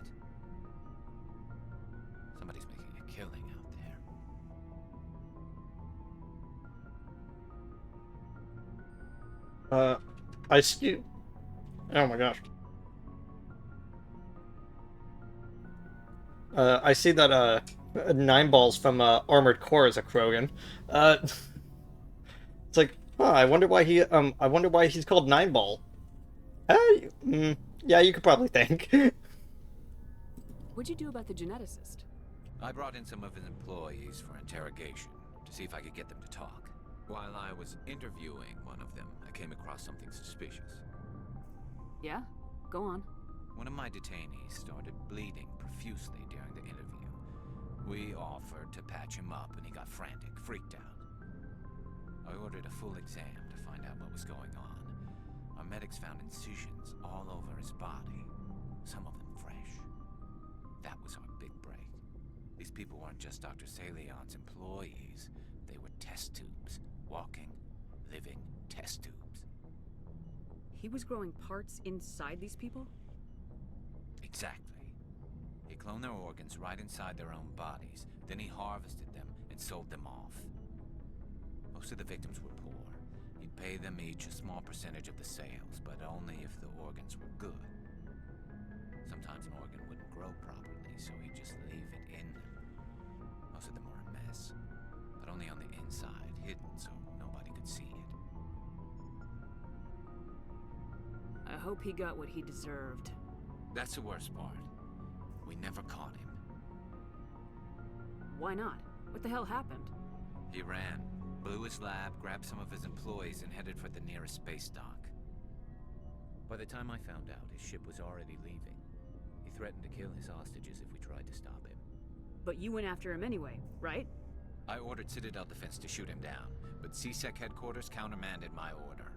Somebody's making a killing out there. I see. Oh my gosh. I see that, Nine Balls from, Armored Core is a Krogan. It's like, huh, I wonder why he's called Nine Ball. Yeah, you could probably think. What'd you do about the geneticist? I brought in some of his employees for interrogation, to see if I could get them to talk. While I was interviewing one of them, I came across something suspicious. Yeah? Go on. One of my detainees started bleeding profusely during the interview. We offered to patch him up and he got frantic, freaked out. I ordered a full exam to find out what was going on. Our medics found incisions all over his body, some of them fresh. That was our big break. These people weren't just Dr. Salion's employees. They were test tubes. Walking, living test tubes. He was growing parts inside these people? Exactly. He cloned their organs right inside their own bodies. Then he harvested them and sold them off. Most of the victims were poor. He'd pay them each a small percentage of the sales, but only if the organs were good. Sometimes an organ wouldn't grow properly, so he'd just leave it in them. Most of them were a mess, but only on the inside, hidden so nobody could see it. I hope he got what he deserved. That's the worst part. We never caught him. Why not? What the hell happened? He ran, blew his lab, grabbed some of his employees, and headed for the nearest space dock. By the time I found out, his ship was already leaving. He threatened to kill his hostages if we tried to stop him. But you went after him anyway, right? I ordered Citadel Defense to shoot him down, but CSEC headquarters countermanded my order.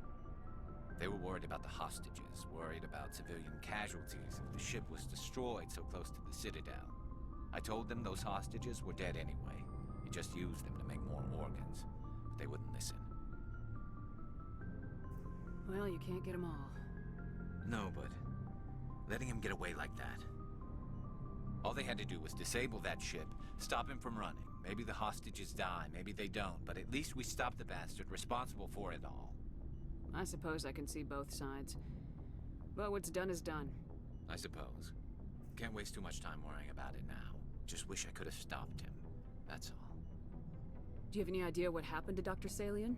They were worried about the hostages, worried about civilian casualties if the ship was destroyed so close to the Citadel. I told them those hostages were dead anyway. He just used them to make more organs. But they wouldn't listen. Well, you can't get them all. No, but letting him get away like that. All they had to do was disable that ship, stop him from running. Maybe the hostages die, maybe they don't, but at least we stopped the bastard responsible for it all. I suppose I can see both sides. But what's done is done. I suppose. Can't waste too much time worrying about it now. Just wish I could have stopped him. That's all. Do you have any idea what happened to Dr. Salion?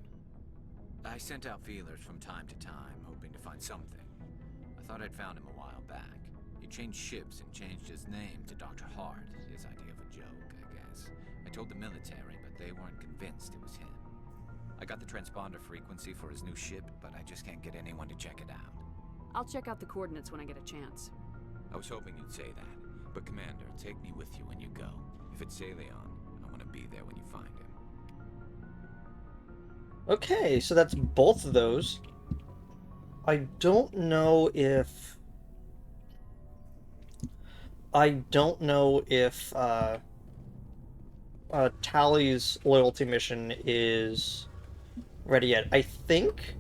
I sent out feelers from time to time, hoping to find something. I thought I'd found him a while back. He changed ships and changed his name to Dr. Hart. His idea of a joke, I guess. I told the military, but they weren't convinced it was him. I got the transponder frequency for his new ship, but I just can't get anyone to check it out. I'll check out the coordinates when I get a chance. I was hoping you'd say that. But Commander, take me with you when you go. If it's Salion, I want to be there when you find him. Okay, so that's both of those. I don't know if Tally's loyalty mission is ready yet. I think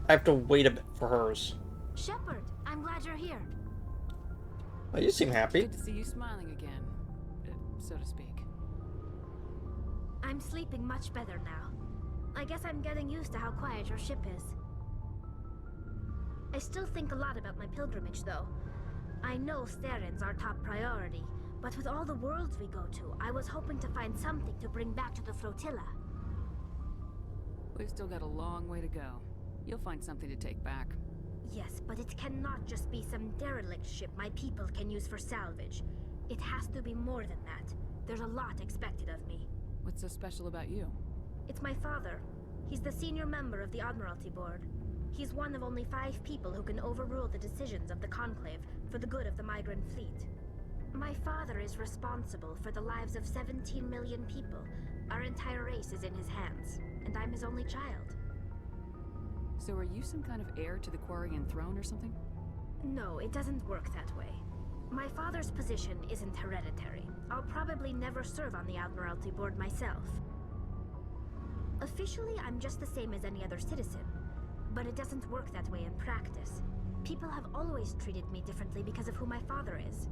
I have to wait a bit for hers. Shepard, I'm glad you're here. Oh, you seem happy. Good to see you smiling again, so to speak. I'm sleeping much better now. I guess I'm getting used to how quiet your ship is. I still think a lot about my pilgrimage, though. I know Steren's our top priority, but with all the worlds we go to, I was hoping to find something to bring back to the flotilla. We've still got a long way to go. You'll find something to take back. Yes, but it cannot just be some derelict ship my people can use for salvage. It has to be more than that. There's a lot expected of me. What's so special about you? It's my father. He's the senior member of the Admiralty Board. He's one of only 5 people who can overrule the decisions of the Conclave for the good of the migrant fleet. My father is responsible for the lives of 17 million people. Our entire race is in his hands, and I'm his only child. So are you some kind of heir to the Quarian throne or something? No, it doesn't work that way. My father's position isn't hereditary. I'll probably never serve on the Admiralty Board myself. Officially, I'm just the same as any other citizen, but it doesn't work that way in practice. People have always treated me differently because of who my father is.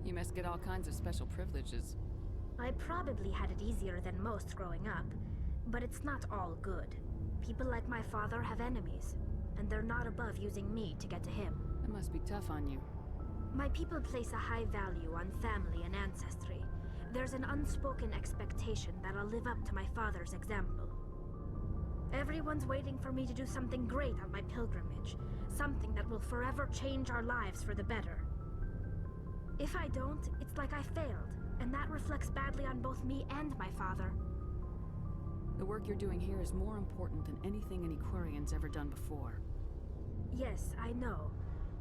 You must get all kinds of special privileges. I probably had it easier than most growing up, but it's not all good. People like my father have enemies, and they're not above using me to get to him. It must be tough on you. My people place a high value on family and ancestry. There's an unspoken expectation that I'll live up to my father's example. Everyone's waiting for me to do something great on my pilgrimage, something that will forever change our lives for the better. If I don't, it's like I failed, and that reflects badly on both me and my father. The work you're doing here is more important than anything any Quarian's ever done before. Yes, I know.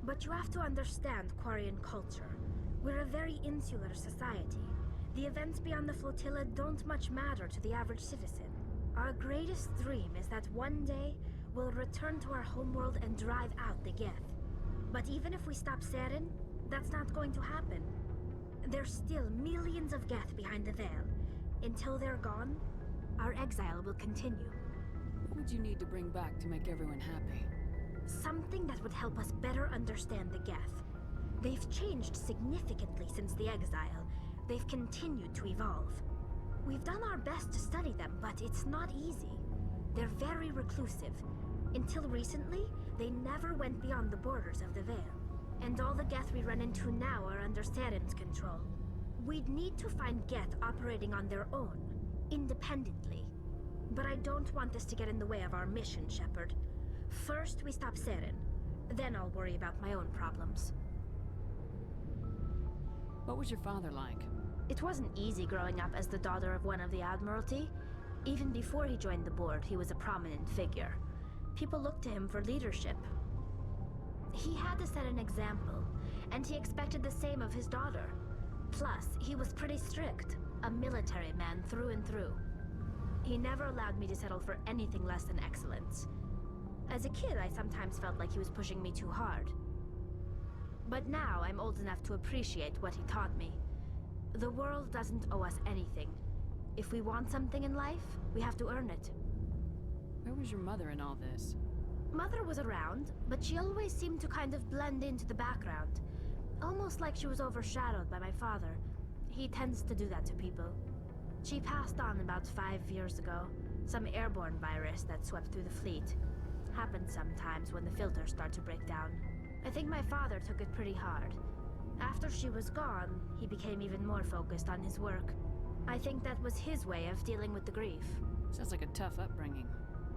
But you have to understand Quarian culture. We're a very insular society. The events beyond the flotilla don't much matter to the average citizen. Our greatest dream is that one day we'll return to our homeworld and drive out the Geth. But even if we stop Seren, that's not going to happen. There's still millions of Geth behind the veil. Until they're gone, our exile will continue. What would you need to bring back to make everyone happy? Something that would help us better understand the Geth. They've changed significantly since the exile. They've continued to evolve. We've done our best to study them, but it's not easy. They're very reclusive. Until recently, they never went beyond the borders of the Veil. And all the Geth we run into now are under Saren's control. We'd need to find Geth operating on their own, independently. But I don't want this to get in the way of our mission, Shepard. First, we stop Seren. Then I'll worry about my own problems. What was your father like? It wasn't easy growing up as the daughter of one of the Admiralty. Even before he joined the board, he was a prominent figure. People looked to him for leadership. He had to set an example, and he expected the same of his daughter. Plus, he was pretty strict, a military man through and through. He never allowed me to settle for anything less than excellence. As a kid, I sometimes felt like he was pushing me too hard. But now I'm old enough to appreciate what he taught me. The world doesn't owe us anything. If we want something in life, we have to earn it. Where was your mother in all this? Mother was around, but she always seemed to kind of blend into the background. Almost like she was overshadowed by my father. He tends to do that to people. She passed on about 5 years ago. Some airborne virus that swept through the fleet. Happens sometimes when the filters start to break down. I think my father took it pretty hard. After she was gone, he became even more focused on his work. I think that was his way of dealing with the grief. Sounds like a tough upbringing.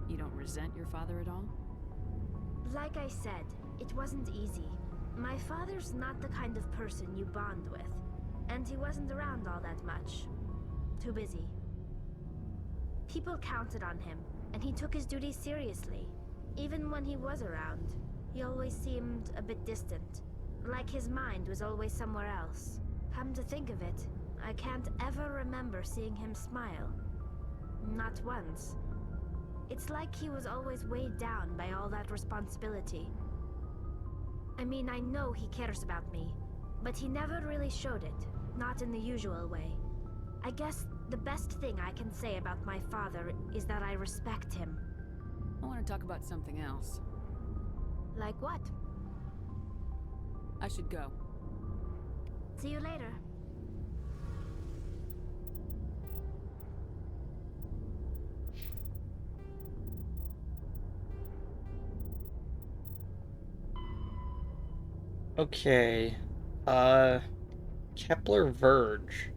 You don't resent your father at all? Like I said, it wasn't easy. My father's not the kind of person you bond with. And he wasn't around all that much. Too busy. People counted on him, and he took his duties seriously. Even when he was around, he always seemed a bit distant. Like his mind was always somewhere else. Come to think of it, I can't ever remember seeing him smile. Not once. It's like he was always weighed down by all that responsibility. I mean, I know he cares about me, but he never really showed it, not in the usual way. I guess the best thing I can say about my father is that I respect him. I want to talk about something else. Like what? I should go. See you later. Okay. Kepler Verge.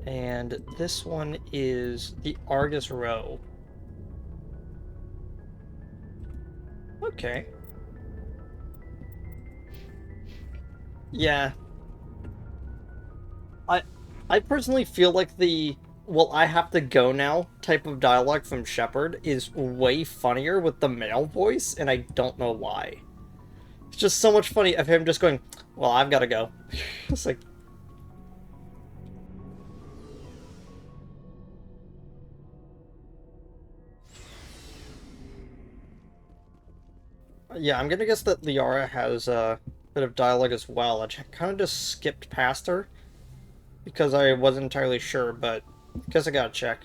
And this one is the Argus Row. Okay. Yeah. I personally feel like the "well, I have to go now" type of dialogue from Shepard is way funnier with the male voice, and I don't know why. It's just so much funny of him just going, "Well, I've got to go." It's like, yeah, I'm gonna guess that Liara has a bit of dialogue as well. I kind of just skipped past her because I wasn't entirely sure, but guess I gotta check.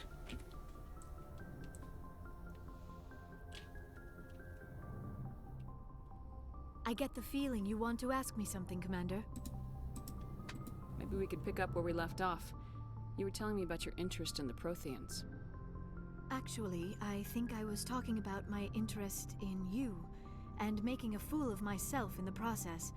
I get the feeling you want to ask me something, Commander. Maybe we could pick up where we left off. You were telling me about your interest in the Protheans. Actually, I think I was talking about my interest in you, and making a fool of myself in the process.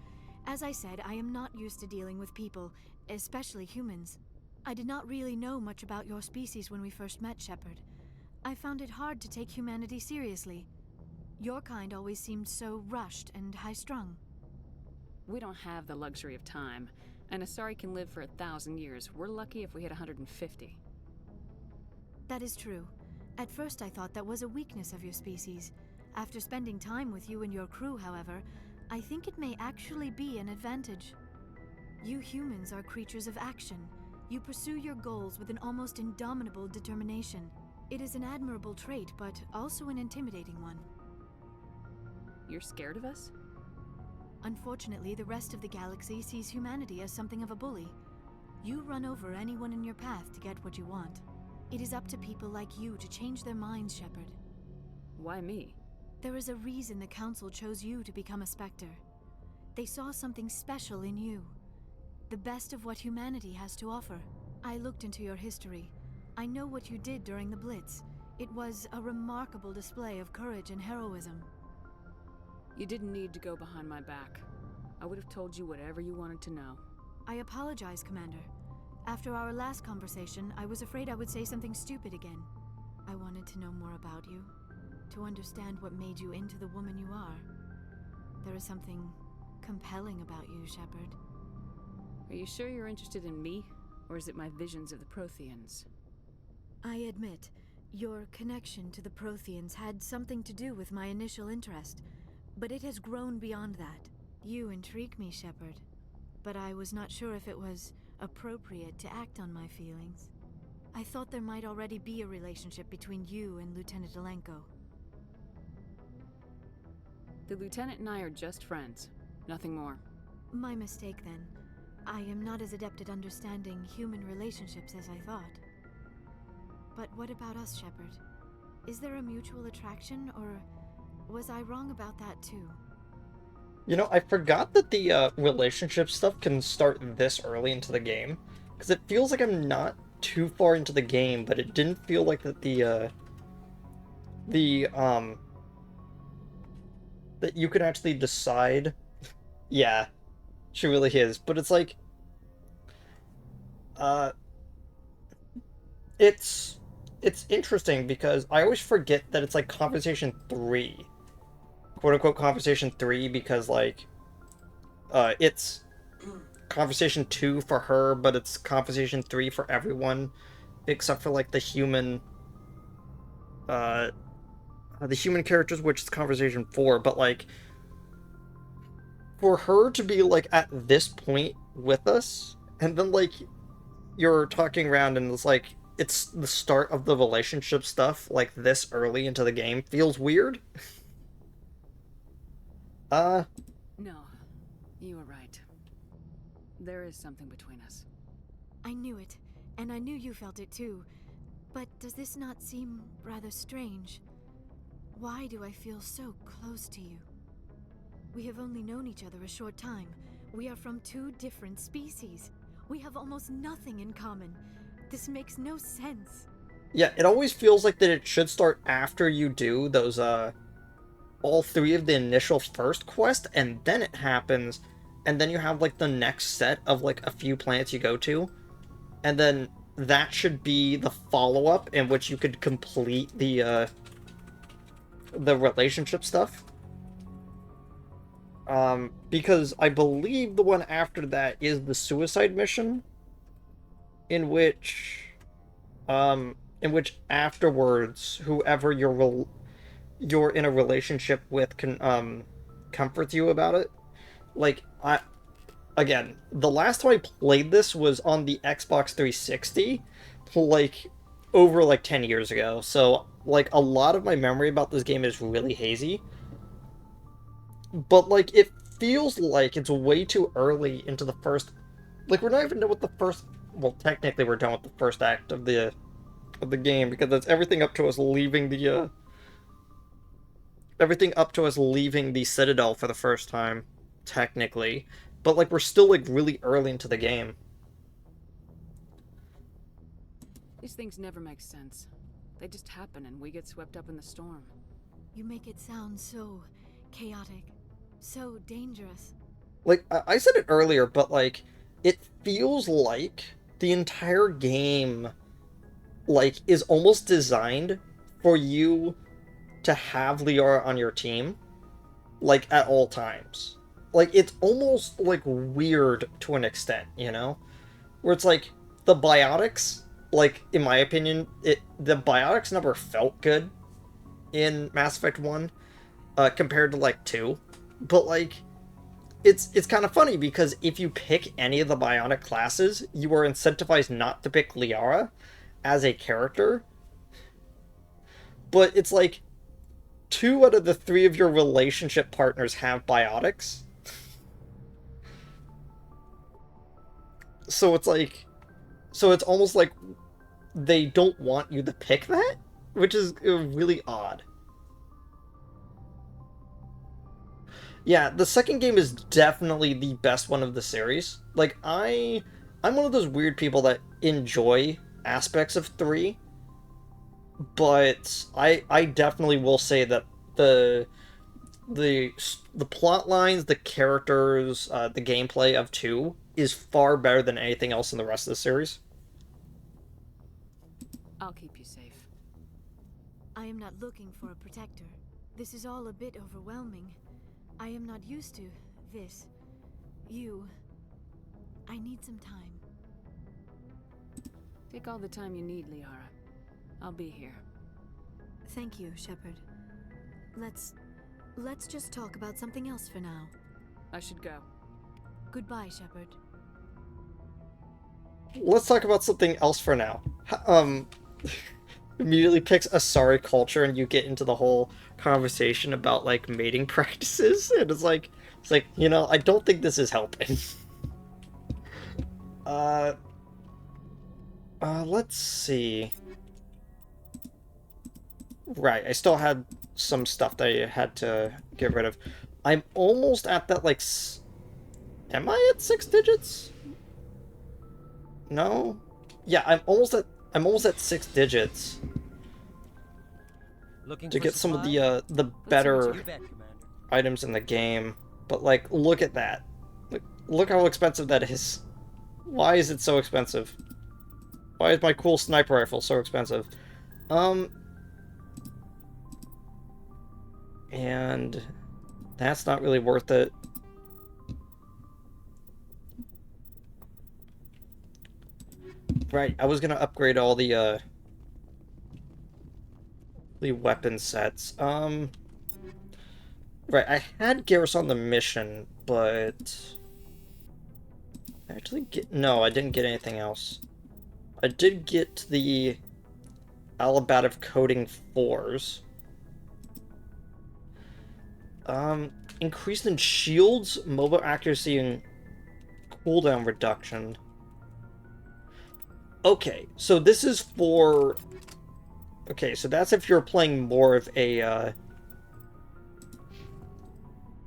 As I said, I am not used to dealing with people, especially humans. I did not really know much about your species when we first met, Shepard. I found it hard to take humanity seriously. Your kind always seemed so rushed and high-strung. We don't have the luxury of time. An Asari can live for 1,000 years. We're lucky if we hit 150. That is true. At first I thought that was a weakness of your species. After spending time with you and your crew, however, I think it may actually be an advantage. You humans are creatures of action. You pursue your goals with an almost indomitable determination. It is an admirable trait, but also an intimidating one. You're scared of us? Unfortunately, the rest of the galaxy sees humanity as something of a bully. You run over anyone in your path to get what you want. It is up to people like you to change their minds, Shepard. Why me? There is a reason the Council chose you to become a Spectre. They saw something special in you. The best of what humanity has to offer. I looked into your history. I know what you did during the Blitz. It was a remarkable display of courage and heroism. You didn't need to go behind my back. I would have told you whatever you wanted to know. I apologize, Commander. After our last conversation, I was afraid I would say something stupid again. I wanted to know more about you, to understand what made you into the woman you are. There is something compelling about you, Shepard. Are you sure you're interested in me, or is it my visions of the Protheans? I admit, your connection to the Protheans had something to do with my initial interest, but it has grown beyond that. You intrigue me, Shepard, but I was not sure if it was appropriate to act on my feelings. I thought there might already be a relationship between you and Lieutenant Alenko. The Lieutenant and I are just friends. Nothing more. My mistake, then. I am not as adept at understanding human relationships as I thought. But what about us, Shepard? Is there a mutual attraction, or was I wrong about that too? You know, I forgot that the relationship stuff can start this early into the game. Because it feels like I'm not too far into the game, but it didn't feel like that that you could actually decide. Yeah, she really is. But it's like, it's interesting because I always forget that it's like Conversation 3. Quote-unquote Conversation 3 because, like, it's Conversation 2 for her, but it's Conversation 3 for everyone, except for, like, the human characters, which is Conversation 4, but, like, for her to be, like, at this point with us, and then, like, you're talking around and it's like, it's the start of the relationship stuff, like, this early into the game, feels weird. No, you were right. There is something between us. I knew it, and I knew you felt it too. But does this not seem rather strange? Why do I feel so close to you? We have only known each other a short time. We are from two different species. We have almost nothing in common. This makes no sense. Yeah, it always feels like that it should start after you do those all three of the initial first quest, and then it happens, and then you have like the next set of like a few planets you go to, and then that should be the follow-up in which you could complete the relationship stuff. Because I believe the one after that is the suicide mission, in which afterwards, whoever you're in a relationship with can comfort you about it. Like, again, the last time I played this was on the Xbox 360, like over like 10 years ago. So like a lot of my memory about this game is really hazy. But like it feels like it's way too early into the first, like we're not even done with the first, well technically we're done with the first act of the game, because that's everything up to us leaving the Citadel for the first time, technically. But like we're still like really early into the game. These things never make sense. They just happen and we get swept up in the storm. You make it sound so chaotic, so dangerous. Like, I said it earlier, but like, it feels like the entire game, like, is almost designed for you to have Liara on your team, like, at all times. Like, it's almost, like, weird to an extent, you know? Where it's like, the biotics, like, in my opinion, the biotics never felt good in Mass Effect 1, compared to, like, 2. But, like, it's kind of funny, because if you pick any of the bionic classes, you are incentivized not to pick Liara as a character. But it's like, 2 out of the 3 of your relationship partners have biotics. So it's like, so it's almost like they don't want you to pick that, which is really odd. Yeah, the second game is definitely the best one of the series. Like, I'm one of those weird people that enjoy aspects of 3, but I definitely will say that the plot lines, the characters, the gameplay of 2 is far better than anything else in the rest of the series. I'll keep you safe. I am not looking for a protector. This is all a bit overwhelming. I am not used to this. I need some time. Take all the time you need, Liara. I'll be here. Thank you, Shepard. Let's just talk about something else for now. I should go. Goodbye, Shepard. Let's talk about something else for now. Immediately picks Asari culture, and you get into the whole conversation about like mating practices, and it's like, you know, I don't think this is helping. Let's see. Right, I still had some stuff that I had to get rid of. I'm almost at that, like, am I at 6 digits? No? Yeah, I'm almost at 6 digits. Looking to for get some of supplies? the better items in the game. But, like, look at that. Look how expensive that is. Why is it so expensive? Why is my cool sniper rifle so expensive? And that's not really worth it. Right, I was gonna upgrade all the weapon sets. Right, I had Garrus on the mission, but no, I didn't get anything else. I did get the Alabative Coating 4s. Increase in shields, mobile accuracy, and cooldown reduction. Okay, so this is for... Okay, so that's if you're playing more of a,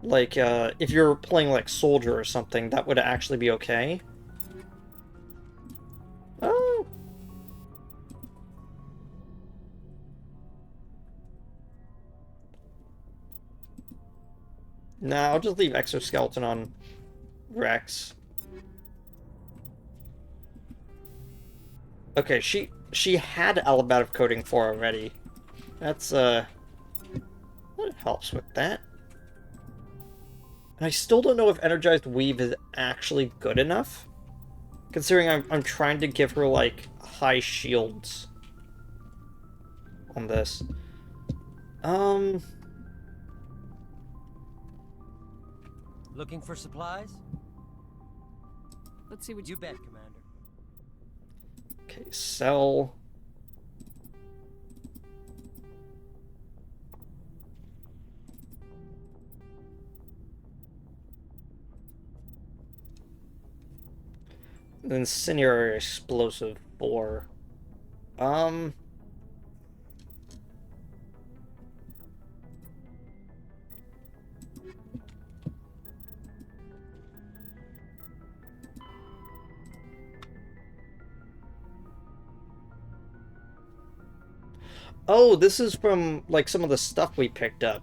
if you're playing, like, Soldier or something, that would actually be okay. Oh! Nah, I'll just leave exoskeleton on Rex. Okay, she had allobatic coating 4 already. That's that helps with that. And I still don't know if energized weave is actually good enough, considering I'm trying to give her like high shields on this. Looking for supplies? Let's see what you bet, Commander. Okay, sell. Incendiary explosive 4. Oh, this is from, like, some of the stuff we picked up.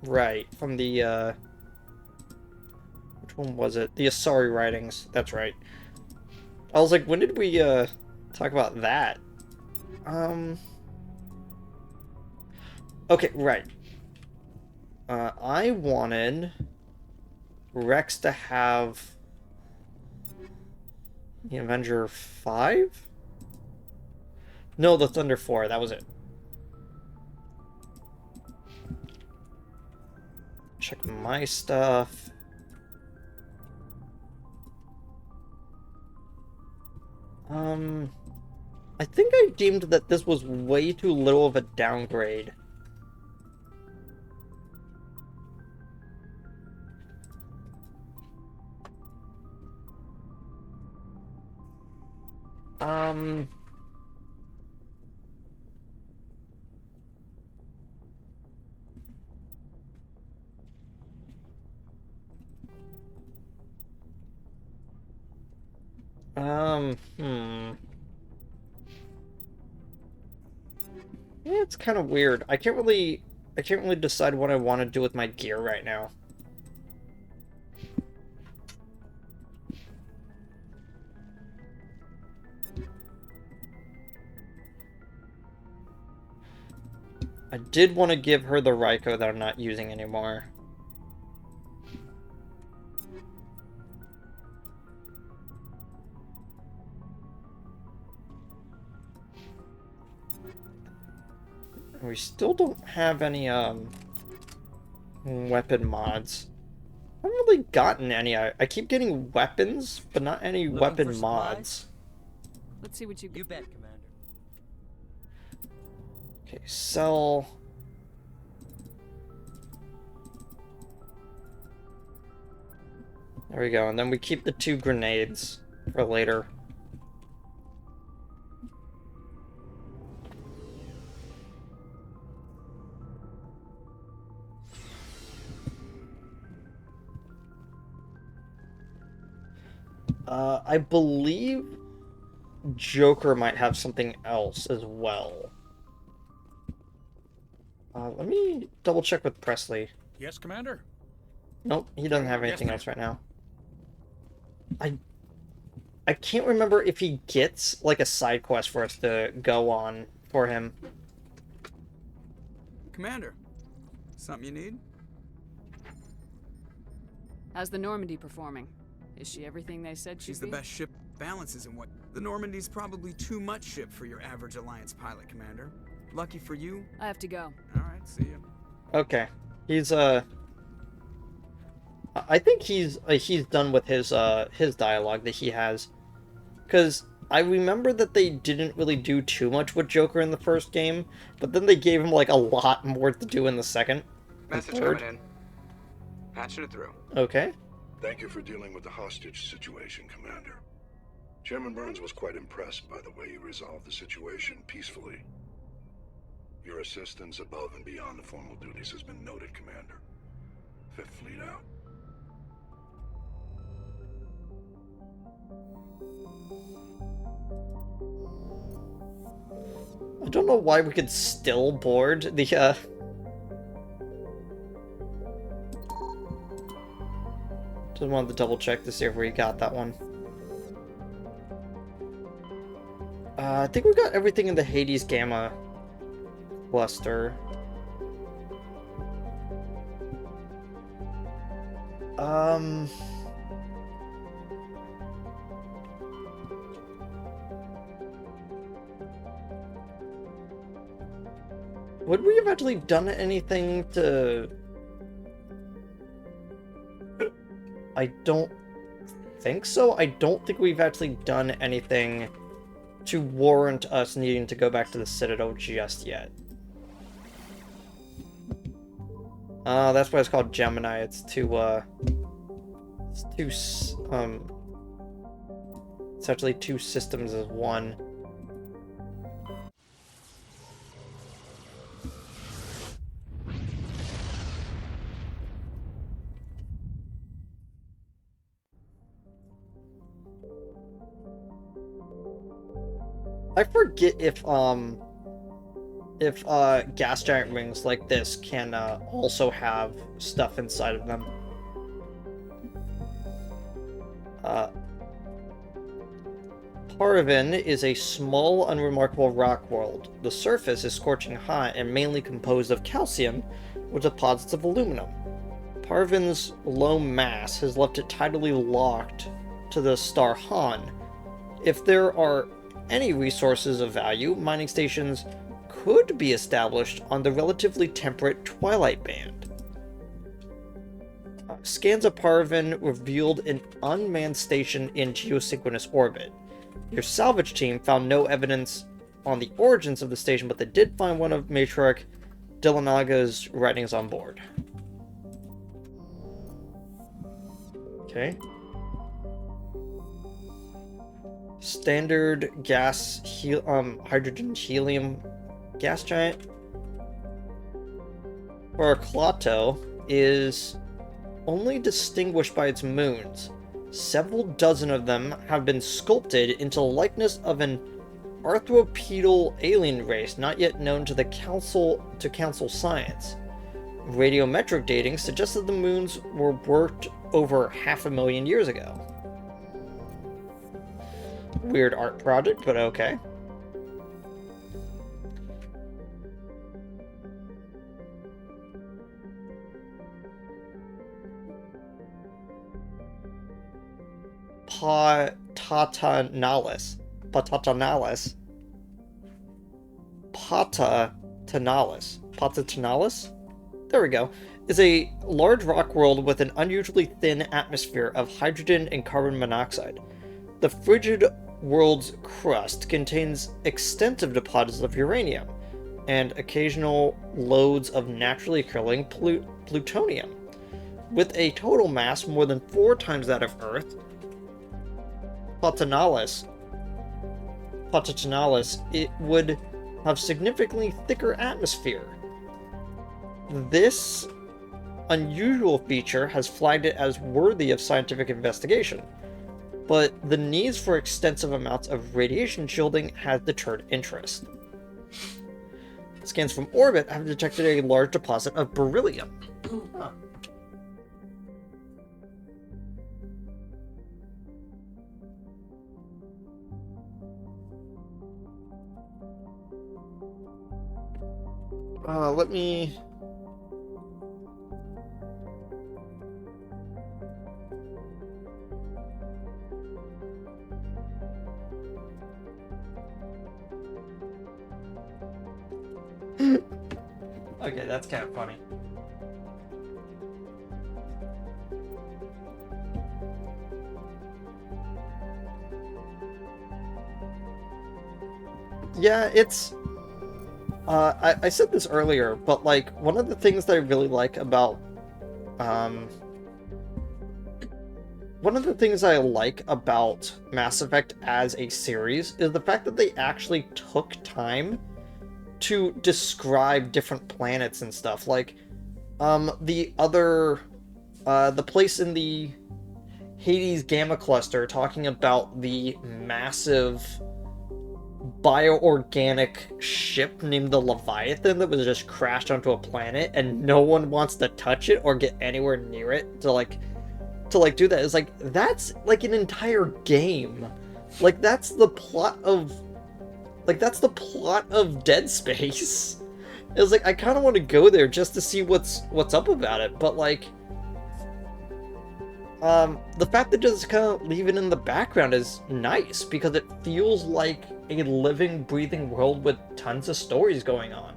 Right, from the, which one was it? The Asari writings. That's right. I was like, when did we, talk about that? Okay, right. I wanted Rex to have the Avenger 5? No, the Thunder 4, that was it. Check my stuff. I think I deemed that this was way too little of a downgrade. Yeah, it's kind of weird. I can't really decide what I want to do with my gear right now. I did want to give her the Ryko that I'm not using anymore. We still don't have any, weapon mods. I haven't really gotten any. I keep getting weapons, but not any weapon mods. Let's see what you bet, Commander. Okay, sell. There we go, and then we keep the 2 grenades for later. I believe Joker might have something else as well. Let me double check with Presley. Yes, Commander? Nope, he doesn't have anything else right now. I can't remember if he gets, like, a side quest for us to go on for him. Commander, something you need? How's the Normandy performing? Is she everything they said she'd She's the be? best ship. Balance isn't what. The Normandy's probably too much ship for your average Alliance pilot, Commander. Lucky for you. I have to go. Alright, see ya. Okay. He's, I think he's done with his dialogue that he has. Because I remember that they didn't really do too much with Joker in the first game, but then they gave him, like, a lot more to do in the second and Message third. coming in. Patching it through. Okay. Thank you for dealing with the hostage situation, Commander. Chairman Burns was quite impressed by the way you resolved the situation peacefully. Your assistance above and beyond the formal duties has been noted, Commander. Fifth Fleet out. I don't know why we could still board the, Just wanted to double check to see if we got that one. I think we got everything in the Hades Gamma cluster. Would we have actually done anything to... I don't think so. I don't think we've actually done anything to warrant us needing to go back to the Citadel just yet. That's why it's called Gemini. It's actually two systems as one. I forget if gas giant rings like this can also have stuff inside of them. Parvin is a small, unremarkable rock world. The surface is scorching hot and mainly composed of calcium with deposits of aluminum. Parvin's low mass has left it tidally locked to the star Han. If there are any resources of value, mining stations could be established on the relatively temperate Twilight Band. Scans of Parvin revealed an unmanned station in geosynchronous orbit. Your salvage team found no evidence on the origins of the station, but they did find one of Matriarch Dilanaga's writings on board. Okay. Standard gas, hydrogen helium gas giant. For Klato is only distinguished by its moons. Several dozen of them have been sculpted into the likeness of an arthropedal alien race not yet known to council science. Radiometric dating suggests that the moons were worked over 500,000 years ago. Weird art project, but okay. Patanalis. There we go. Is a large rock world with an unusually thin atmosphere of hydrogen and carbon monoxide. The frigid world's crust contains extensive deposits of uranium and occasional loads of naturally occurring plutonium. With a total mass more than 4 times that of Earth, Patanalis, it would have significantly thicker atmosphere. This unusual feature has flagged it as worthy of scientific investigation, but the needs for extensive amounts of radiation shielding has deterred interest. Scans from orbit have detected a large deposit of beryllium. Huh. Let me... Okay, that's kind of funny. Yeah, it's... I said this earlier, but, like, one of the things that I really like about, one of the things I like about Mass Effect as a series is the fact that they actually took time to describe different planets and stuff. Like, the place in the Hades Gamma Cluster talking about the massive bioorganic ship named the Leviathan that was just crashed onto a planet and no one wants to touch it or get anywhere near it to to like do that. It's like, that's like an entire game. Like that's the plot of Dead Space. It's like I kind of want to go there just to see what's up about it, but like the fact that just kind of leave it in the background is nice because it feels like a living, breathing world with tons of stories going on.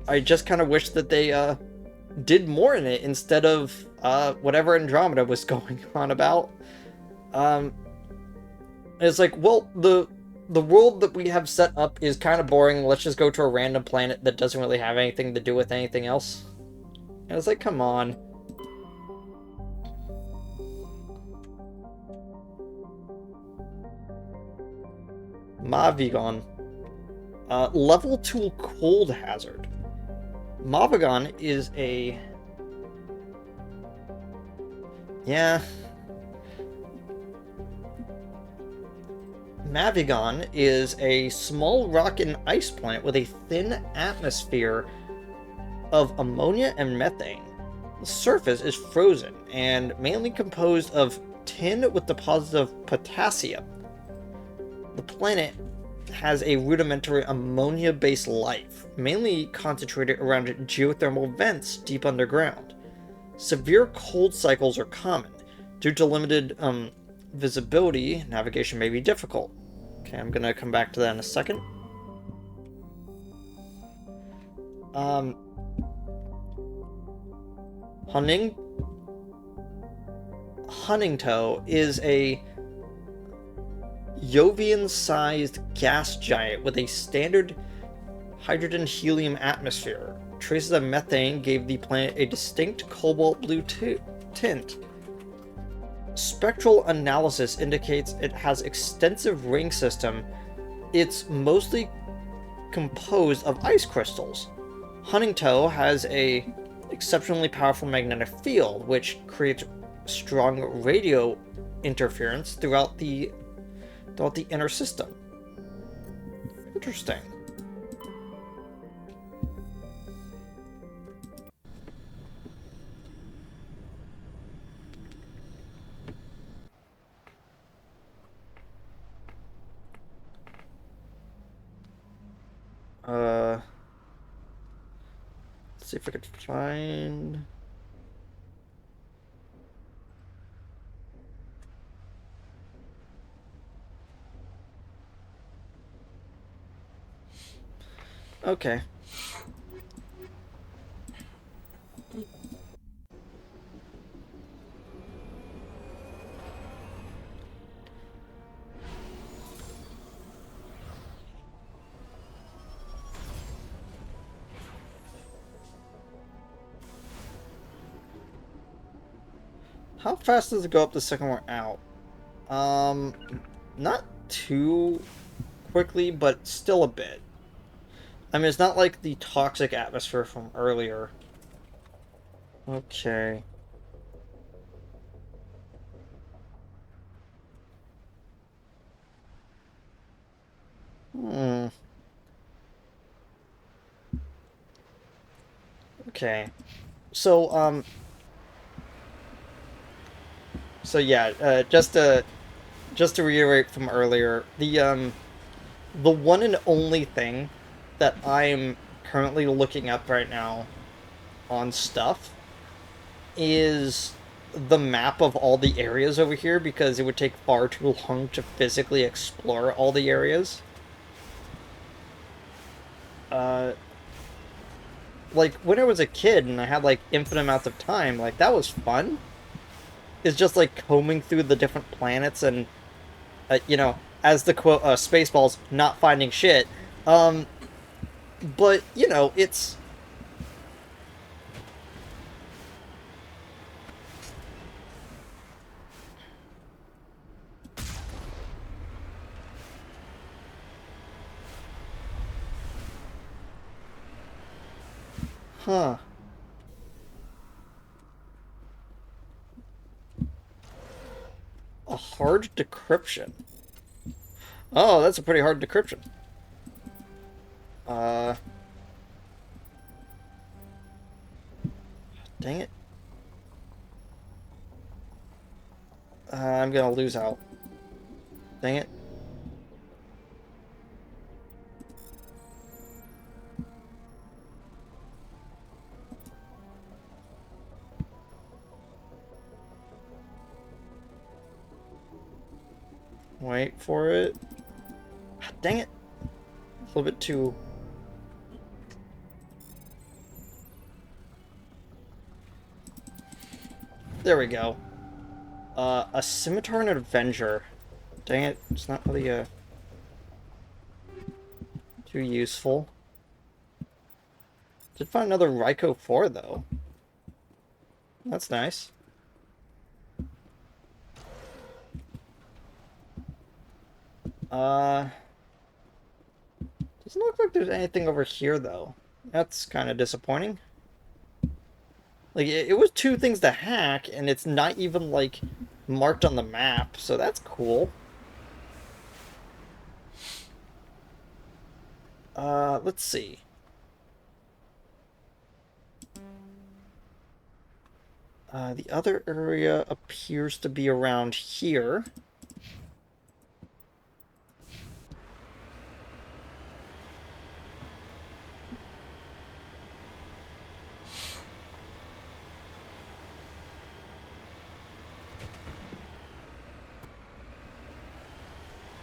I just kind of wish that they did more in it instead of whatever Andromeda was going on about. It's like, well, the world that we have set up is kind of boring. Let's just go to a random planet that doesn't really have anything to do with anything else. And it's like, come on. Mavigon. Level 2 cold hazard. Mavigon is a... Yeah. Mavigon is a small rock and ice planet with a thin atmosphere of ammonia and methane. The surface is frozen and mainly composed of tin with deposits of potassium. The planet has a rudimentary ammonia-based life, mainly concentrated around geothermal vents deep underground. Severe cold cycles are common. Due to limited visibility, navigation may be difficult. Okay, I'm gonna come back to that in a second. Huntingtoe is a Jovian-sized gas giant with a standard hydrogen-helium atmosphere. Traces of methane gave the planet a distinct cobalt blue tint. Spectral analysis indicates it has extensive ring system. It's mostly composed of ice crystals. Huntingtoe has a exceptionally powerful magnetic field, which creates strong radio interference throughout the inner system. Interesting. Let's see if I could find... Okay. How fast does it go up the second one out? Not too quickly, but still a bit. I mean, it's not like the toxic atmosphere from earlier. Okay. Okay. So, so yeah, just to reiterate from earlier, the one and only thing that I'm currently looking up right now on stuff is the map of all the areas over here, because it would take far too long to physically explore all the areas. Like, when I was a kid and I had, like, infinite amounts of time, like, that was fun. It's just, like, combing through the different planets and, you know, as the quote, Spaceballs, not finding shit. But, you know, it's... Huh. A hard decryption. Oh, that's a pretty hard decryption. Dang it. I'm gonna lose out. Dang it. Wait for it. Dang it. A little bit too... There we go. A Scimitar and an Avenger. Dang it, it's not really, too useful. Did find another Ryko 4, though. That's nice. Doesn't look like there's anything over here, though. That's kind of disappointing. Like, it was 2 things to hack, and it's not even, like, marked on the map, so that's cool. Let's see. The other area appears to be around here.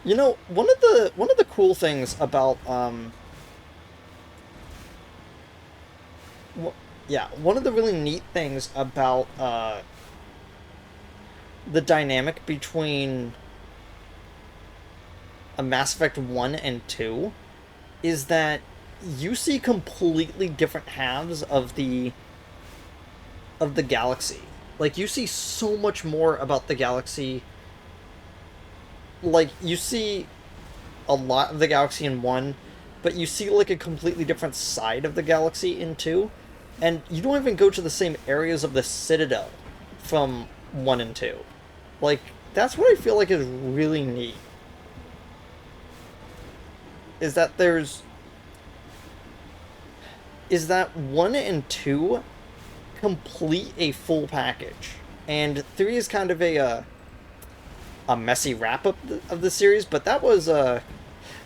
You know, one of the cool things about yeah, one of the really neat things about the dynamic between a Mass Effect 1 and 2 is that you see completely different halves of the galaxy. Like, you see so much more about the galaxy. Like, you see a lot of the galaxy in 1, but you see, like, a completely different side of the galaxy in 2. And you don't even go to the same areas of the Citadel from 1 and 2. Like, that's what I feel like is really neat. Is that is that 1 and 2 complete a full package. And 3 is kind of a messy wrap-up of the series, but that was a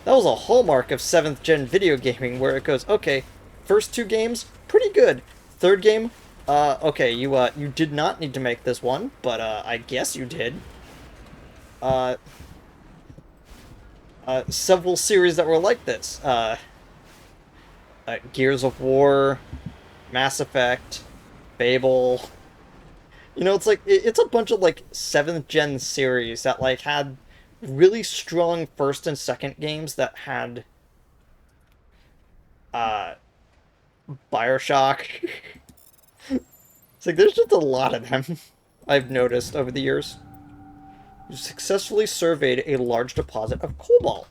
hallmark of 7th gen video gaming, where it goes, okay, first 2 games, pretty good. 3rd game, okay, you did not need to make this one, but I guess you did. Several series that were like this. Gears of War, Mass Effect, Fable. You know, it's like, it's a bunch of, like, 7th gen series that, like, had really strong 1st and 2nd games that had, Bioshock. It's like, there's just a lot of them, I've noticed over the years. You successfully surveyed a large deposit of cobalt.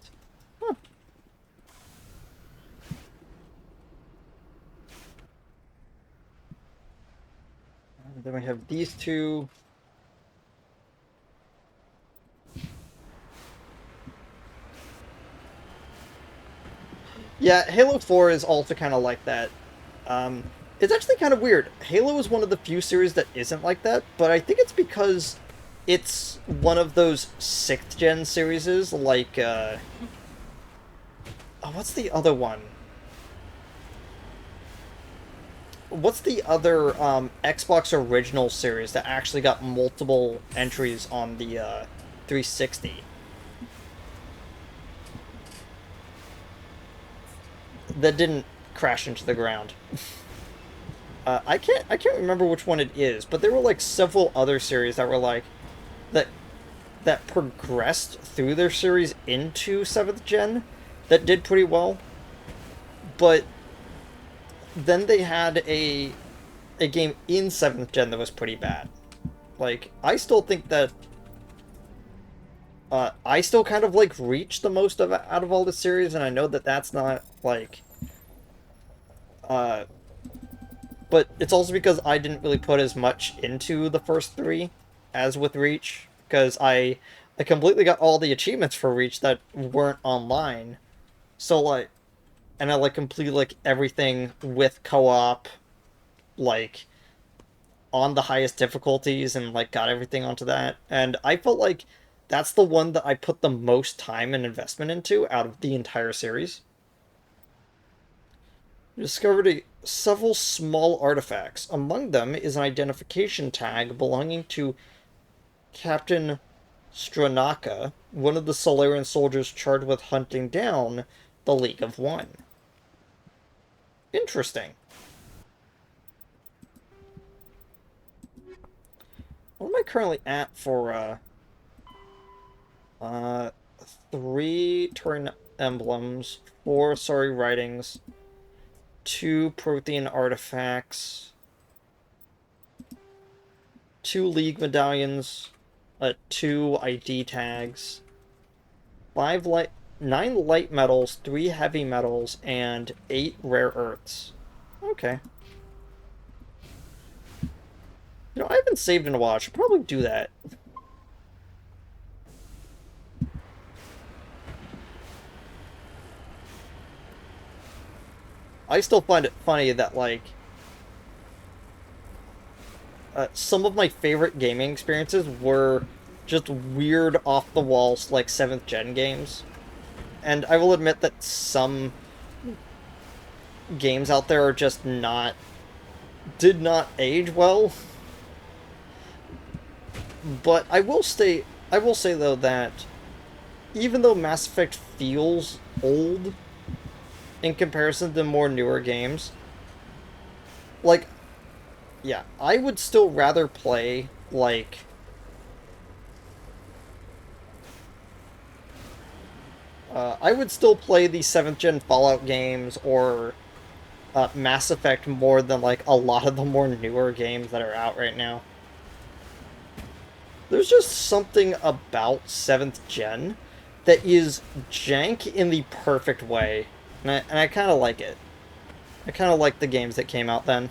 Huh. And then we have these 2. Yeah, Halo 4 is also kind of like that. It's actually kind of weird. Halo is one of the few series that isn't like that, but I think it's because it's one of those 6th gen series, like, oh, what's the other one? What's the other Xbox original series that actually got multiple entries on the 360? That didn't crash into the ground. I can't remember which one it is, but there were like several other series that were like that progressed through their series into 7th gen that did pretty well. But then they had a game in 7th gen that was pretty bad. Like, I still think that I still kind of like Reach the most out of all the series, and I know that that's not like but it's also because I didn't really put as much into the first 3 as with Reach, because I completely got all the achievements for Reach that weren't online. So, like, and I, like, completed, like, everything with co-op, like, on the highest difficulties and like got everything onto that. And I felt like that's the one that I put the most time and investment into out of the entire series. You discovered several small artifacts. Among them is an identification tag belonging to Captain Stranaka, one of the Solarian soldiers charged with hunting down the League of One. Interesting. What am I currently at for, 3 turn emblems, 4 sorry writings, 2 Prothean artifacts, 2 League medallions, 2 ID tags, 9 light metals, 3 heavy metals, and 8 rare earths. Okay. You know, I haven't saved in a while. I should probably do that. I still find it funny that, like, some of my favorite gaming experiences were just weird, off-the-wall, like, 7th gen games. And I will admit that some games out there are just did not age well. But I will say though that even though Mass Effect feels old in comparison to more newer games, like, yeah, I would still rather play, like, I would still play the 7th gen Fallout games or Mass Effect more than, like, a lot of the more newer games that are out right now. There's just something about 7th gen that is jank in the perfect way, and I kind of like it. I kind of like the games that came out then.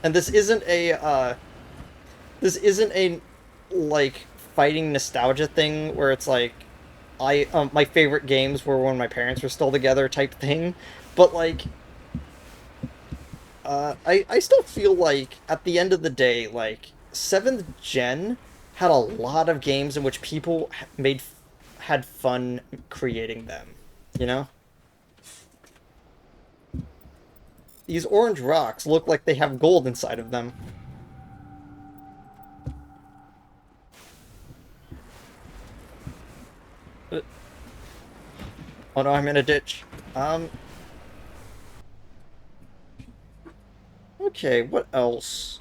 And this isn't a, like, fighting nostalgia thing where it's like, my favorite games were when my parents were still together type thing, but, like, I still feel like, at the end of the day, like, 7th gen had a lot of games in which people had fun creating them, you know? These orange rocks look like they have gold inside of them. Oh no, I'm in a ditch. Okay, what else?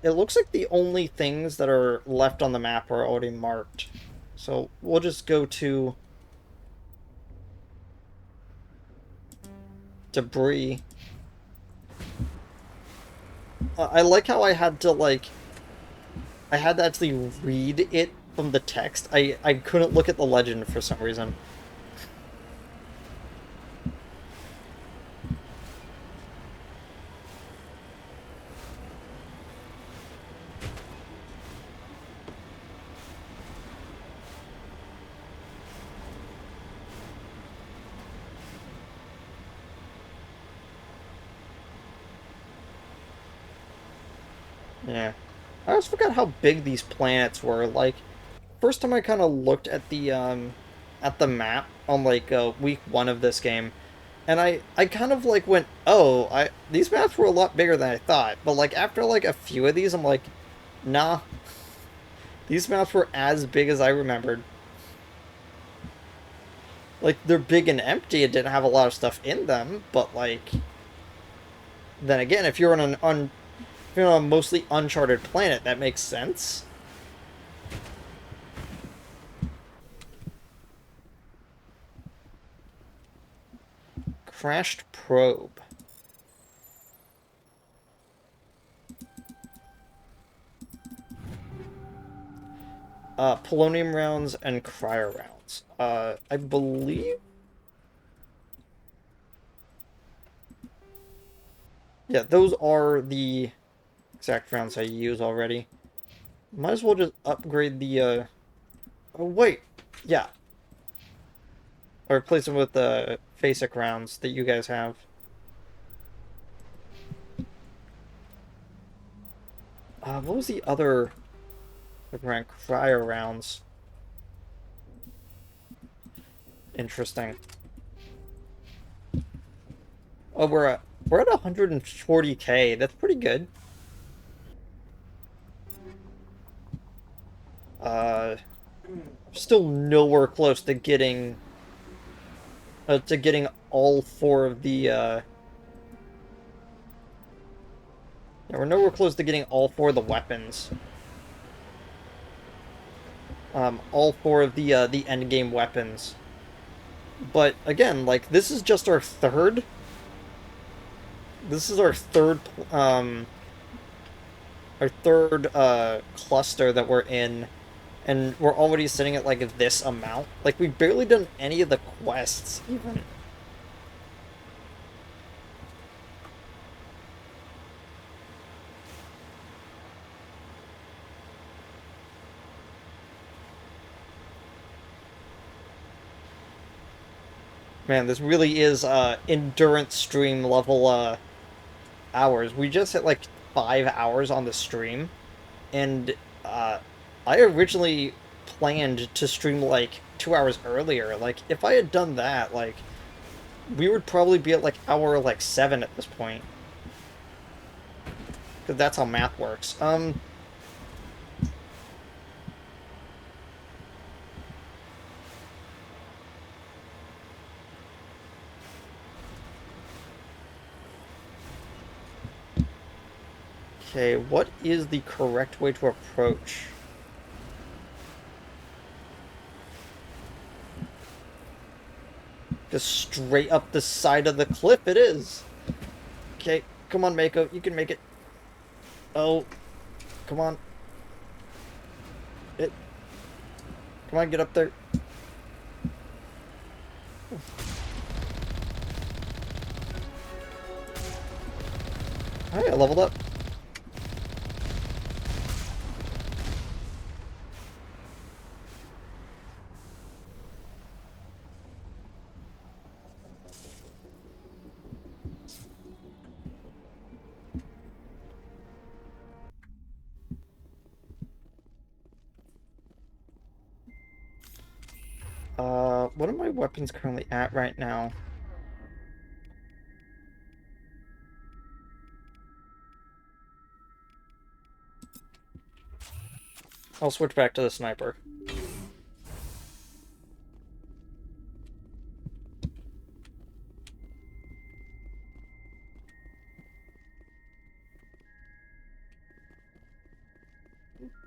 It looks like the only things that are left on the map are already marked. So we'll just go to debris. I like how I had to actually read it from the text. I couldn't look at the legend for some reason. Yeah. I always forgot how big these planets were. Like, first time I kind of looked at the map on, like, week 1 of this game, and I kind of, like, went, oh, these maps were a lot bigger than I thought. But, like, after, like, a few of these, I'm like, nah. These maps were as big as I remembered. Like, they're big and empty. It didn't have a lot of stuff in them, but, like, then again, if you're on if you're on a mostly uncharted planet, that makes sense. Crashed probe. Polonium rounds and cryo rounds. I believe... Yeah, those are the exact rounds I use already. Might as well just upgrade the, Oh, wait! Yeah. Or replace them with the basic rounds that you guys have. What was the other around cryo rounds? Interesting. Oh, we're at 140K. That's pretty good. Still nowhere close to getting all four of the yeah, we're nowhere close to getting all four of the weapons. All four of the end game weapons. But again, like, this is just our third. This is our third cluster that we're in, and we're already sitting at like this amount. Like, we've barely done any of the quests even. Man, this really is endurance stream level hours. We just hit like 5 hours on the stream, and I originally planned to stream like 2 hours earlier. Like, if I had done that, like, we would probably be at like hour like 7 at this point. Because that's how math works. Okay, what is the correct way to approach? Just straight up the side of the cliff it is. Okay, come on, Mako, you can make it. Oh, come on. Come on, get up there. Alright, I leveled up. What are my weapons currently at right now? I'll switch back to the sniper.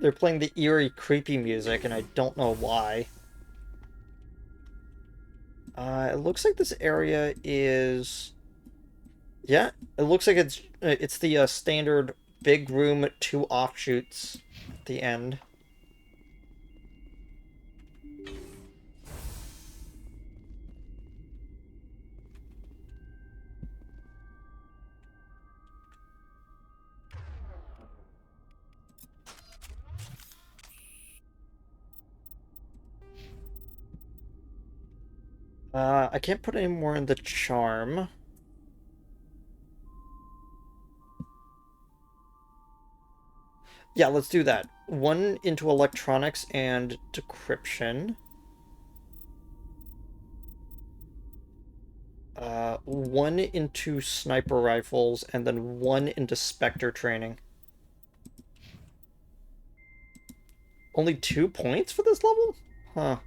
They're playing the eerie, creepy music, and I don't know why. It looks like this area is... Yeah, it looks like it's the standard big room, 2 offshoots at the end. I can't put any more in the charm. Yeah, let's do that. 1 into electronics and decryption. 1 into sniper rifles, and then 1 into Spectre training. Only 2 points for this level? Huh.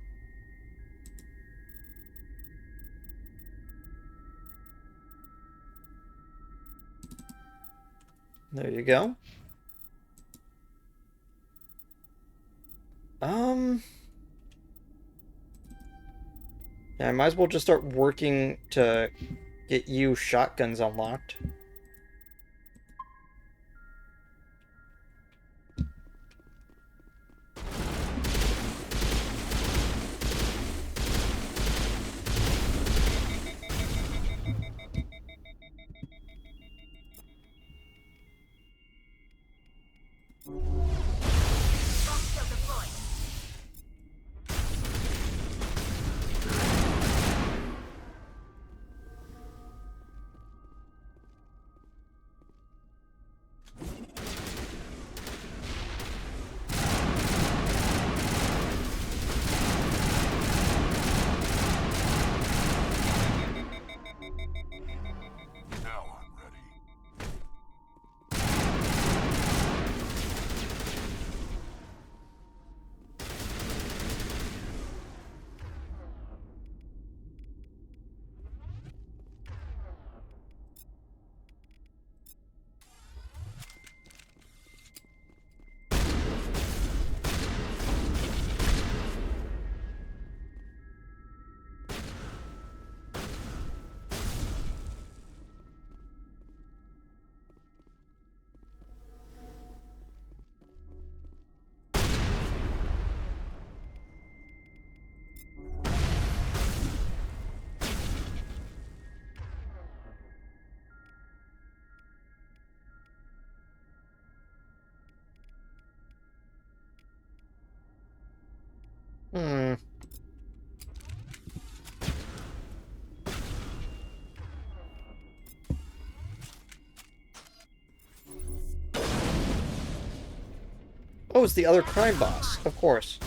There you go. Yeah, I might as well just start working to get you shotguns unlocked. Oh, it's the other crime boss, of course.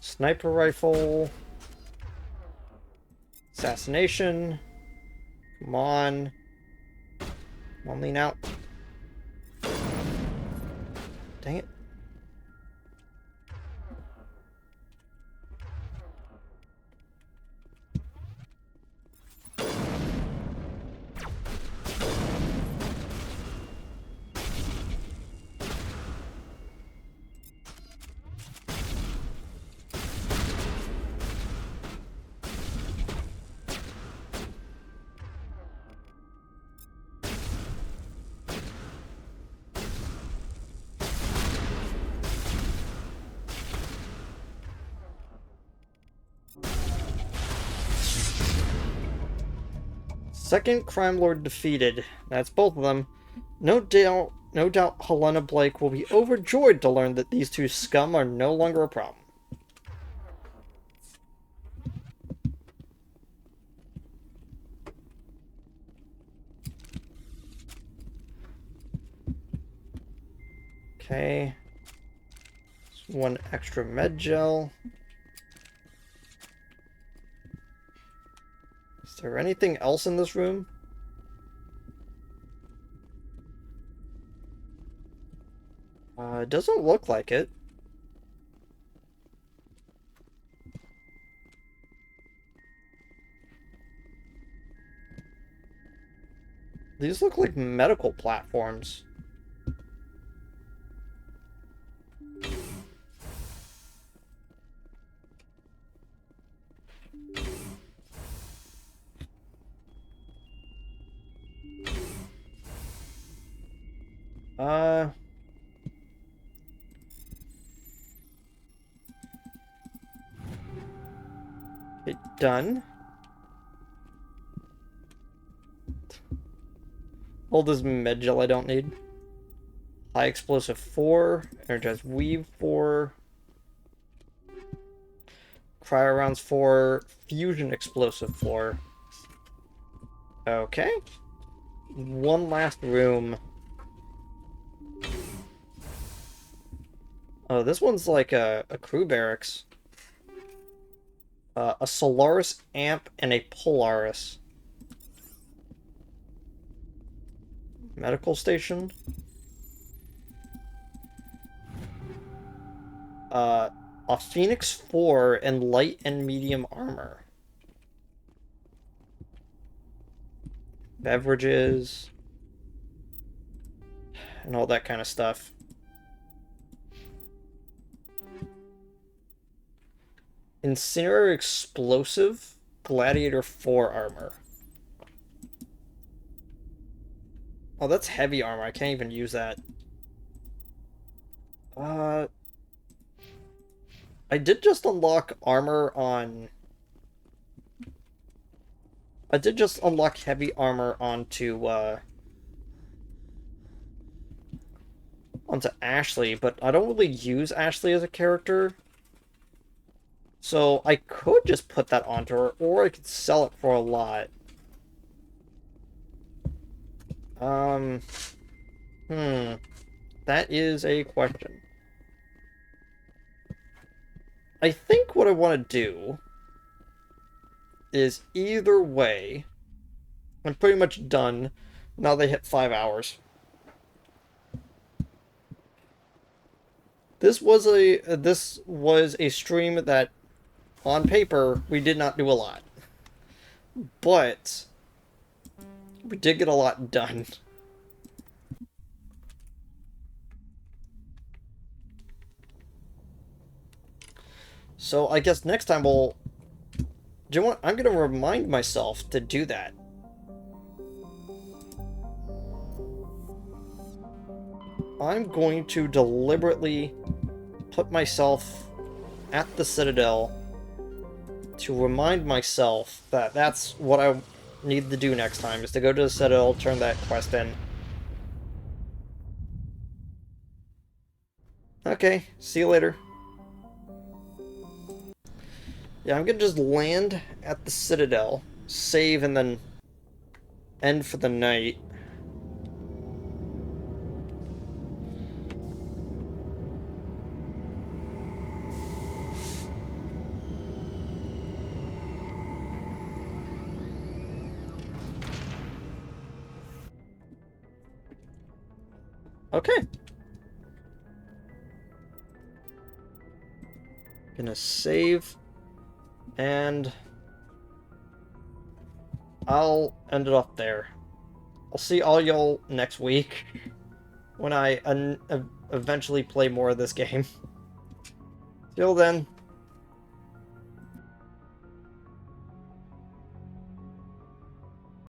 Sniper rifle. Assassination. Come on. Come on, lean out. Dang it. Second crime lord defeated. That's both of them. No doubt Helena Blake will be overjoyed to learn that these two scum are no longer a problem. Okay. One extra med gel. Is there anything else in this room? It doesn't look like it. These look like medical platforms. Done. All this med gel I don't need. High explosive 4, energized weave 4, cryo rounds 4, fusion explosive 4. Okay. One last room. Oh, this one's like a crew barracks. A Solaris amp and a Polaris. Medical station. A Phoenix 4 and light and medium armor. Beverages. And all that kind of stuff. Incinerator explosive. Gladiator 4 armor. Oh, that's heavy armor. I can't even use that. I did just unlock armor on... I did just unlock heavy armor onto Ashley, but I don't really use Ashley as a character. So I could just put that onto her, or I could sell it for a lot. That is a question. I think what I want to do is either way, I'm pretty much done now they hit 5 hours. This was a stream that on paper we did not do a lot. but we did get a lot done. So I guess next time we'll... Do you know what? I'm going to remind myself to do that. I'm going to deliberately put myself at the Citadel to remind myself that that's what I need to do next time, is to go to the Citadel, turn that quest in. Okay, see you later. Yeah, I'm gonna just land at the Citadel, save, and then end for the night. Okay. Gonna save, and I'll end it up there. I'll see all y'all next week when I eventually play more of this game. Till then.